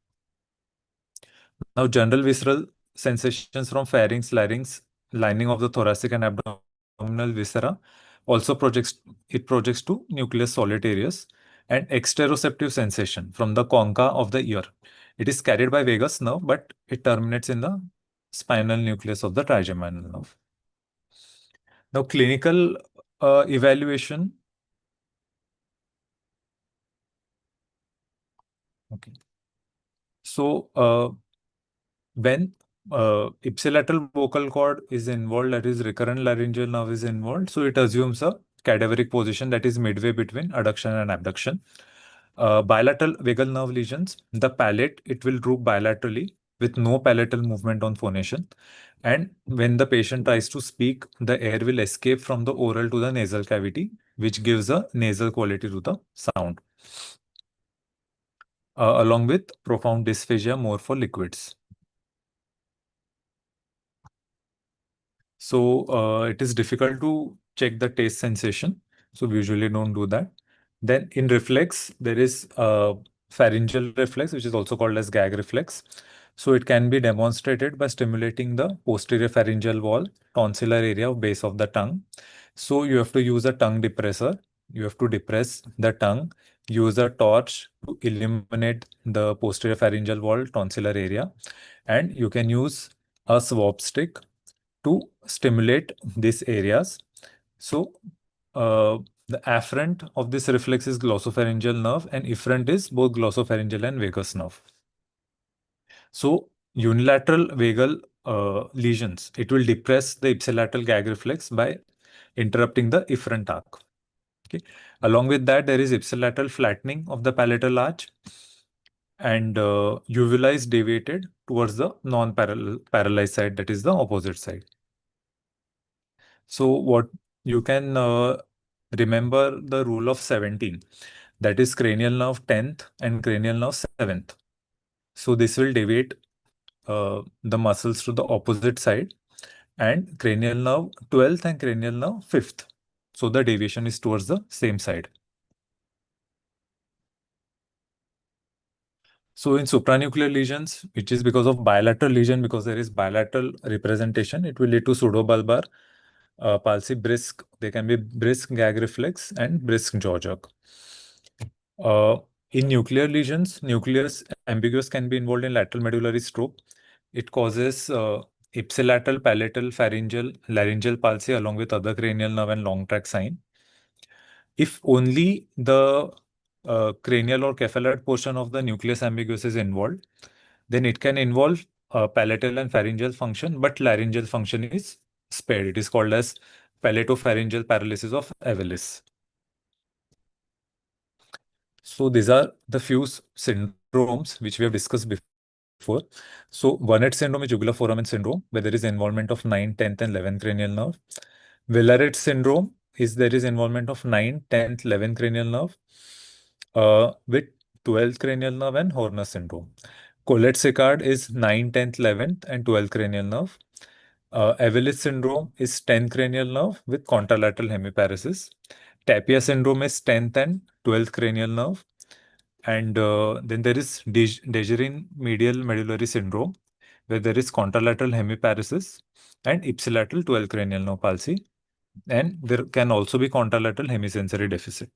Now, general visceral sensations from pharynx, larynx, lining of the thoracic and abdominal viscera also projects to nucleus solid areas, and exteroceptive sensation from the concha of the ear. It is carried by vagus nerve, but it terminates in the spinal nucleus of the trigeminal nerve. Now, clinical evaluation. Okay. So, when ipsilateral vocal cord is involved, that is recurrent laryngeal nerve is involved, so it assumes a cadaveric position that is midway between adduction and abduction. Bilateral vagal nerve lesions, the palate, it will droop bilaterally with no palatal movement on phonation. And when the patient tries to speak, the air will escape from the oral to the nasal cavity, which gives a nasal quality to the sound. Along with profound dysphagia, more for liquids. So it is difficult to check the taste sensation. So we usually don't do that. Then in reflex, there is pharyngeal reflex, which is also called as gag reflex. So it can be demonstrated by stimulating the posterior pharyngeal wall, tonsillar area of base of the tongue. So you have to use a tongue depressor. You have to depress the tongue, use a torch to illuminate the posterior pharyngeal wall, tonsillar area, and you can use a swab stick to stimulate these areas. So the afferent of this reflex is glossopharyngeal nerve, and efferent is both glossopharyngeal and vagus nerve. So unilateral vagal lesions, it will depress the ipsilateral gag reflex by interrupting the efferent arc. Okay. Along with that, there is ipsilateral flattening of the palatal arch, and uvula is deviated towards the non-paralyzed side, that is the opposite side. So what you can remember the rule of 17, that is cranial nerve 10th and cranial nerve 7th. So this will deviate the muscles to the opposite side, and cranial nerve 12th and cranial nerve 5th. So the deviation is towards the same side. So in supranuclear lesions, which is because of bilateral lesion, because there is bilateral representation, it will lead to pseudobulbar palsy, brisk. They can be brisk gag reflex and brisk jaw jerk. In nuclear lesions, nucleus ambiguous can be involved in lateral medullary stroke. It causes ipsilateral, palatal, pharyngeal, laryngeal palsy along with other cranial nerve and long tract sign. If only the cranial or cephalad portion of the nucleus ambiguous is involved, then it can involve palatal and pharyngeal function, but laryngeal function is spared. It is called as palatopharyngeal paralysis of Evelis. So these are the few syndromes which we have discussed before. So Burnet syndrome is jugular foramen syndrome, where there is involvement of 9th, 10th, and 11th cranial nerve. Villarete syndrome is there is involvement of 9th, 10th, 11th cranial nerve with 12th cranial nerve, and Horner syndrome. Collet-Sicard is 9th, 10th, 11th, and 12th cranial nerve. Evelis syndrome is 10th cranial nerve with contralateral hemiparesis. Tapia syndrome is 10th and 12th cranial nerve. And then there is Dejerine medial medullary syndrome, where there is contralateral hemiparesis and ipsilateral 12th cranial nerve palsy. And there can also be contralateral hemisensory deficit.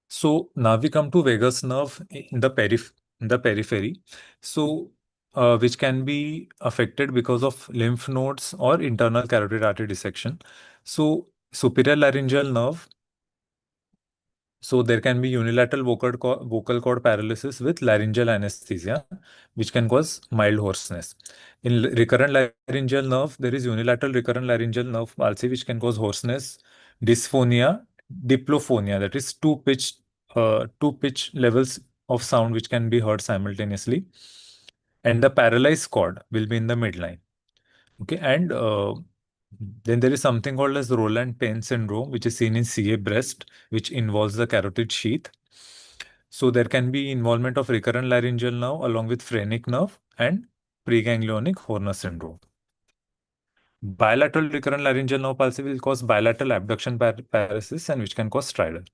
So now we come to vagus nerve in the periphery. So which can be affected because of lymph nodes or internal carotid artery dissection. So superior laryngeal nerve. So there can be unilateral vocal cord paralysis with laryngeal anesthesia, which can cause mild hoarseness. In recurrent laryngeal nerve, there is unilateral recurrent laryngeal nerve palsy, which can cause hoarseness, dysphonia, diplophonia, that is two pitch levels of sound which can be heard simultaneously. And the paralyzed cord will be in the midline. Okay, and then there is something called as Roland-Payne syndrome, which is seen in CA breast, which involves the carotid sheath. So there can be involvement of recurrent laryngeal nerve along with phrenic nerve and preganglionic Horner syndrome. Bilateral recurrent laryngeal nerve palsy will cause bilateral abduction paresis and which can cause stridor.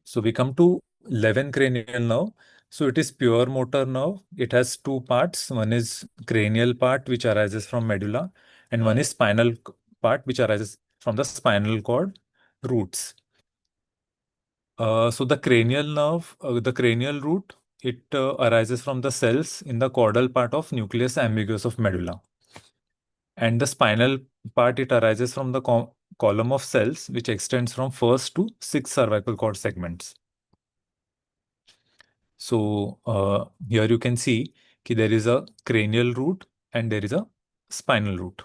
So we come to 11 cranial nerve. So it is pure motor nerve. It has two parts. One is cranial part, which arises from medulla, and one is spinal part, which arises from the spinal cord roots. So the cranial nerve, the cranial root, it arises from the cells in the caudal part of nucleus ambiguous of medulla. And the spinal part, it arises from the column of cells, which extends from first to sixth cervical cord segments. So here you can see that there is a cranial root and there is a spinal root.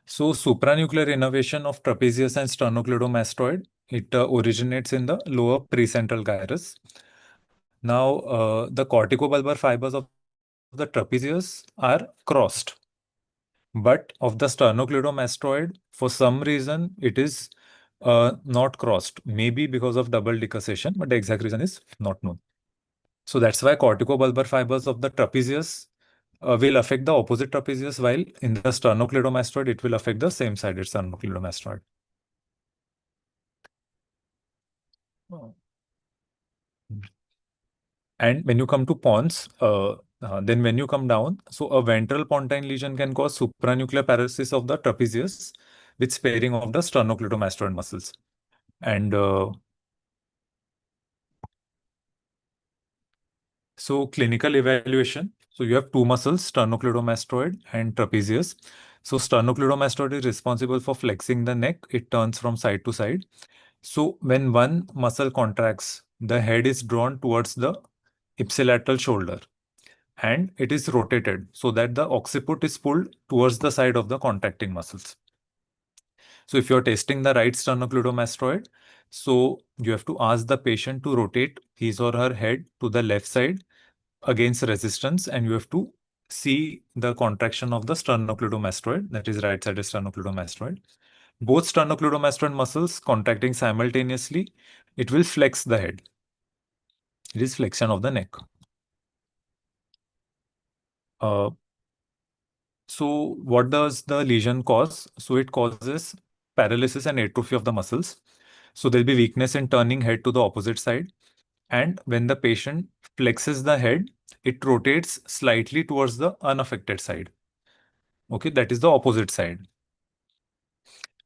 So supranuclear innervation of trapezius and sternocleidomastoid, it originates in the lower precentral gyrus. Now the corticobulbar fibers of the trapezius are crossed, but of the sternocleidomastoid, for some reason, it is not crossed. Maybe because of double decussation, but the exact reason is not known. So that's why corticobulbar fibers of the trapezius will affect the opposite trapezius, while in the sternocleidomastoid, it will affect the same-sided sternocleidomastoid. And when you come to pons, then when you come down, so a ventral pontine lesion can cause supranuclear paralysis of the trapezius with sparing of the sternocleidomastoid muscles. And so clinical evaluation. So you have two muscles, sternocleidomastoid and trapezius. So sternocleidomastoid is responsible for flexing the neck. It turns from side to side. So when one muscle contracts, the head is drawn towards the ipsilateral shoulder and it is rotated so that the occiput is pulled towards the side of the contracting muscles. So if you're testing the right sternocleidomastoid, so you have to ask the patient to rotate his or her head to the left side against resistance, and you have to see the contraction of the sternocleidomastoid, that is right-sided sternocleidomastoid. Both sternocleidomastoid muscles contracting simultaneously, it will flex the head. It is flexion of the neck. So what does the lesion cause? So it causes paralysis and atrophy of the muscles. So there'll be weakness in turning head to the opposite side. And when the patient flexes the head, it rotates slightly towards the unaffected side. Okay, that is the opposite side.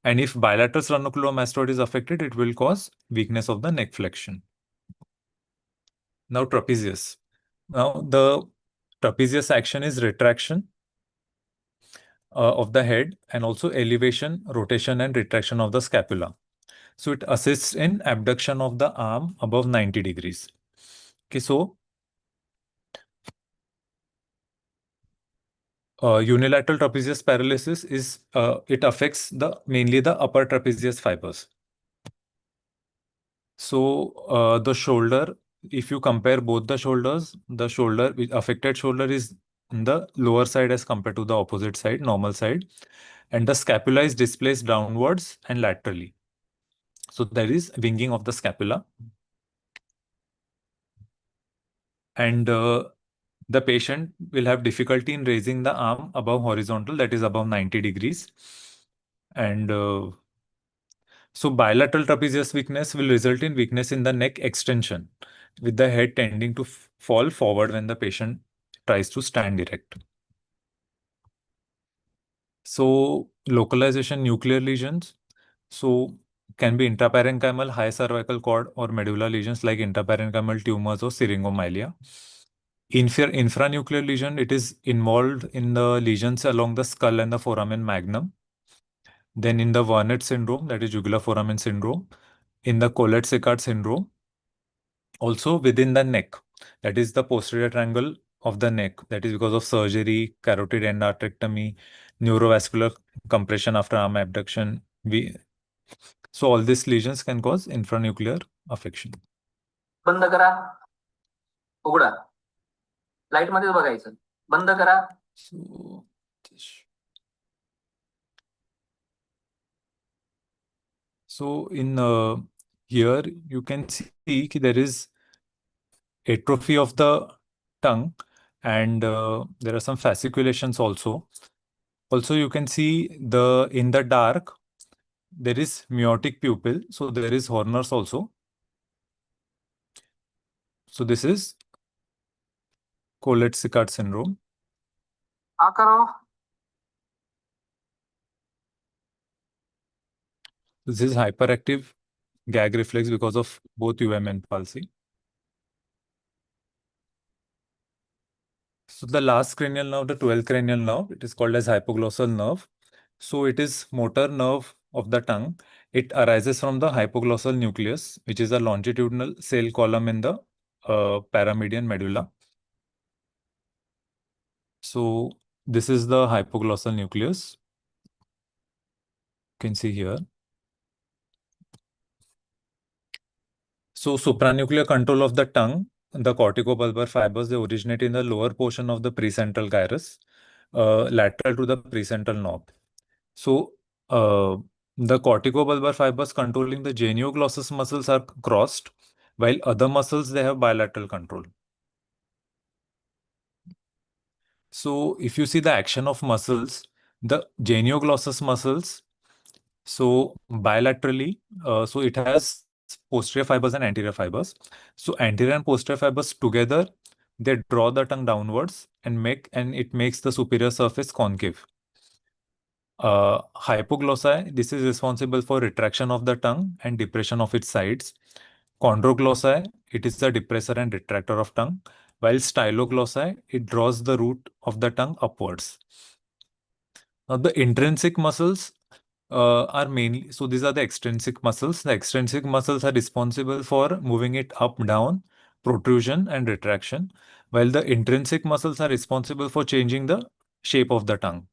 And if bilateral sternocleidomastoid is affected, it will cause weakness of the neck flexion. Now trapezius. Now the trapezius action is retraction of the head and also elevation, rotation and retraction of the scapula. So it assists in abduction of the arm above 90 degrees. Okay, so unilateral trapezius paralysis is it affects mainly the upper trapezius fibers. So the shoulder, if you compare both the shoulders, the affected shoulder is in the lower side as compared to the opposite side, normal side, and the scapula is displaced downwards and laterally. So there is winging of the scapula. And the patient will have difficulty in raising the arm above horizontal, that is above 90 degrees. And so bilateral trapezius weakness will result in weakness in the neck extension, with the head tending to fall forward when the patient tries to stand erect. So localization nuclear lesions. So can be intraparenchymal, high cervical cord, or medulla lesions like intraparenchymal tumors or syringomyelia. Infranuclear lesion, it is involved in the lesions along the skull and the foramen magnum. Then in the Wernicke syndrome, that is jugular foramen syndrome. In the Collet-Sicard syndrome, also within the neck, that is the posterior triangle of the neck, that is because of surgery, carotid endarterectomy, neurovascular compression after arm abduction. So all these lesions can cause infranuclear affection. बंद करा, उघडा, light मध्ये बघायचं, बंद करा. So in here you can see there is atrophy of the tongue, and there are some fasciculations also. Also, you can see in the dark there is meiotic pupil, so there is Horner's also. So this is Collet-Sicard syndrome. हा करा. This is hyperactive gag reflex because of both UM and palsy. So the last cranial nerve, the 12th cranial nerve, it is called as hypoglossal nerve. So it is motor nerve of the tongue. It arises from the hypoglossal nucleus, which is a longitudinal cell column in the paramedian medulla. So this is the hypoglossal nucleus. You can see here. So supranuclear control of the tongue, the corticobulbar fibers, they originate in the lower portion of the precentral gyrus, lateral to the precentral knob. So the corticobulbar fibers controlling the genioglossus muscles are crossed, while other muscles, they have bilateral control. So if you see the action of muscles, the genioglossus muscles, so bilaterally, so it has posterior fibers and anterior fibers. So anterior and posterior fibers together, they draw the tongue downwards and it makes the superior surface concave. Hypoglossi, this is responsible for retraction of the tongue and depression of its sides. Chondroglossi, it is the depressor and retractor of tongue, while styloglossi, it draws the root of the tongue upwards. Now the intrinsic muscles are mainly, so these are the extrinsic muscles. The extrinsic muscles are responsible for moving it up, down, protrusion and retraction, while the intrinsic muscles are responsible for changing the shape of the tongue.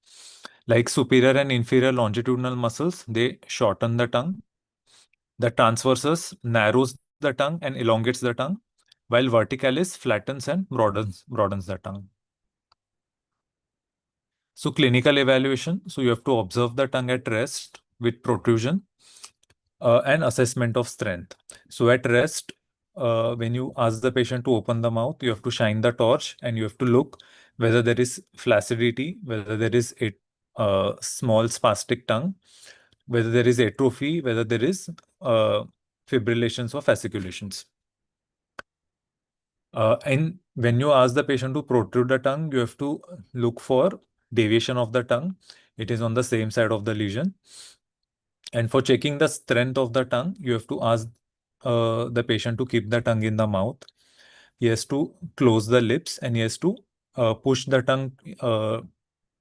Like superior and inferior longitudinal muscles, they shorten the tongue. The transversus narrows the tongue and elongates the tongue, while verticalis flattens and broadens the tongue. So clinical evaluation, so you have to observe the tongue at rest with protrusion and assessment of strength. So at rest, when you ask the patient to open the mouth, you have to shine the torch and you have to look whether there is flaccidity, whether there is a small spastic tongue, whether there is atrophy, whether there is fibrillations or fasciculations. And when you ask the patient to protrude the tongue, you have to look for deviation of the tongue. It is on the same side of the lesion. And for checking the strength of the tongue, you have to ask the patient to keep the tongue in the mouth. He has to close the lips and he has to push the tongue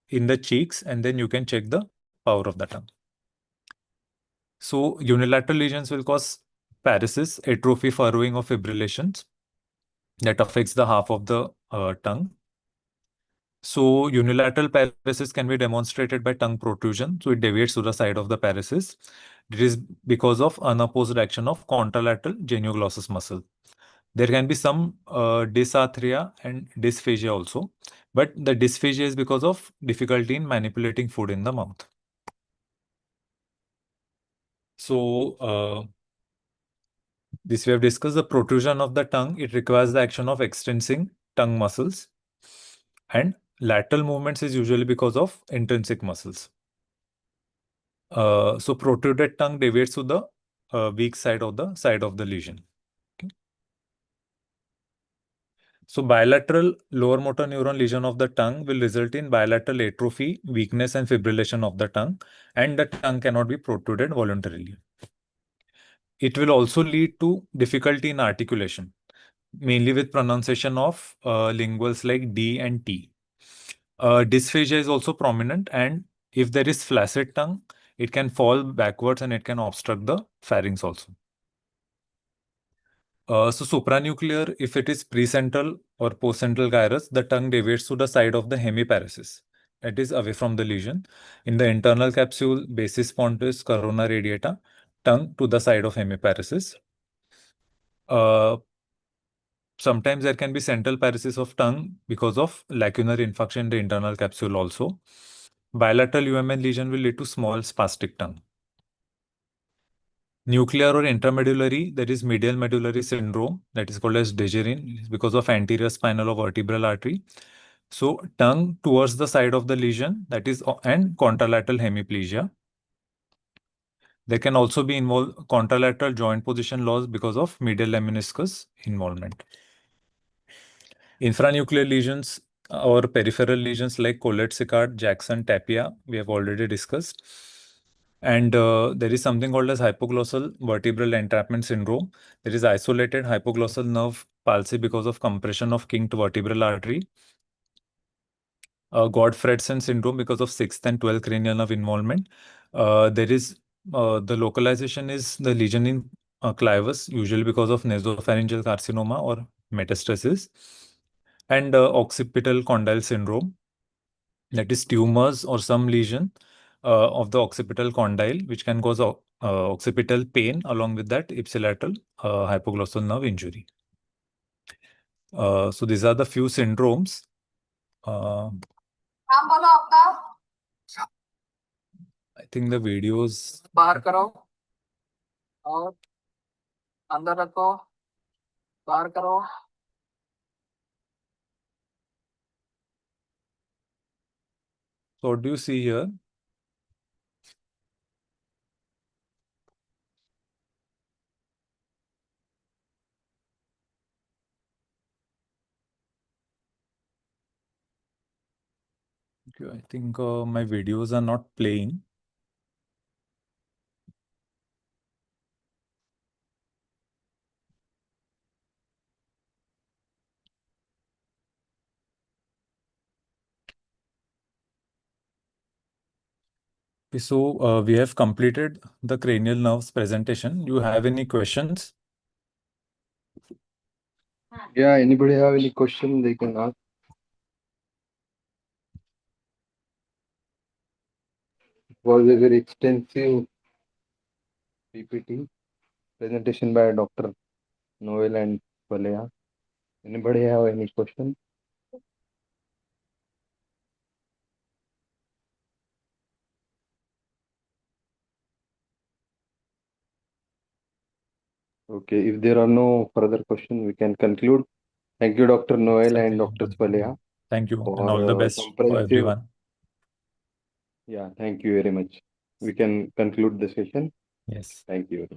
in the cheeks, and then you can check the power of the tongue. So unilateral lesions will cause paresis, atrophy, furrowing, or fibrillations that affects the half of the tongue. So unilateral paresis can be demonstrated by tongue protrusion. So it deviates to the side of the paresis. It is because of unopposed action of contralateral genioglossus muscle. There can be some dysarthria and dysphagia also, but the dysphagia is because of difficulty in manipulating food in the mouth. So this we have discussed the protrusion of the tongue. It requires the action of extensing tongue muscles, and lateral movements is usually because of intrinsic muscles. So protruded tongue deviates to the weak side of the lesion. Okay. So bilateral lower motor neuron lesion of the tongue will result in bilateral atrophy, weakness, and fibrillation of the tongue, and the tongue cannot be protruded voluntarily. it will also lead to difficulty in articulation, mainly with pronunciation of linguals like D and T. Dysphagia is also prominent, and if there is flaccid tongue, it can fall backwards and it can obstruct the pharynx also. So supranuclear, if it is precentral or postcentral gyrus, the tongue deviates to the side of the hemiparesis. It is away from the lesion. In the internal capsule, basis pontis, corona radiata, tongue to the side of hemiparesis. Sometimes there can be central paresis of tongue because of lacunar infarction in the internal capsule also. Bilateral UMN lesion will lead to small spastic tongue. Nuclear or intramedullary, there is medial medullary syndrome that is called as Dejerin because of anterior spinal or vertebral artery. So tongue towards the side of the lesion, that is, and contralateral hemiplegia. There can also be contralateral joint position loss because of medial lemniscus involvement. Infranuclear lesions or peripheral lesions like Collet-Sicard, Jackson, Tapia, we have already discussed. And there is something called as hypoglossal vertebral entrapment syndrome. There is isolated hypoglossal nerve palsy because of compression of kinked vertebral artery. Godfredsen syndrome because of 6th and 12th cranial nerve involvement. There is the localization is the lesion in clivus, usually because of nasopharyngeal carcinoma or metastasis. And occipital condyle syndrome, that is tumors or some lesion of the occipital condyle, which can cause occipital pain along with that ipsilateral hypoglossal nerve injury. So these are the few syndromes. नाम बोलो आपका I think the videos. बाहर करो और अंदर रखो, बाहर करो. So what do you see here? Okay, I think my videos are not playing. Okay, so we have completed the cranial nerves presentation. You have any questions? Yeah, anybody have any question they can ask? It was a very extensive PPT presentation by Dr. Noel and Palea. Anybody have any question? Okay, if there are no further questions, we can conclude. Thank you, Dr. Noel and Dr. Spalea, Thank you, and for all the best for comprehensive. everyone. Yeah, thank you very much. We can conclude the session. Yes. Thank you.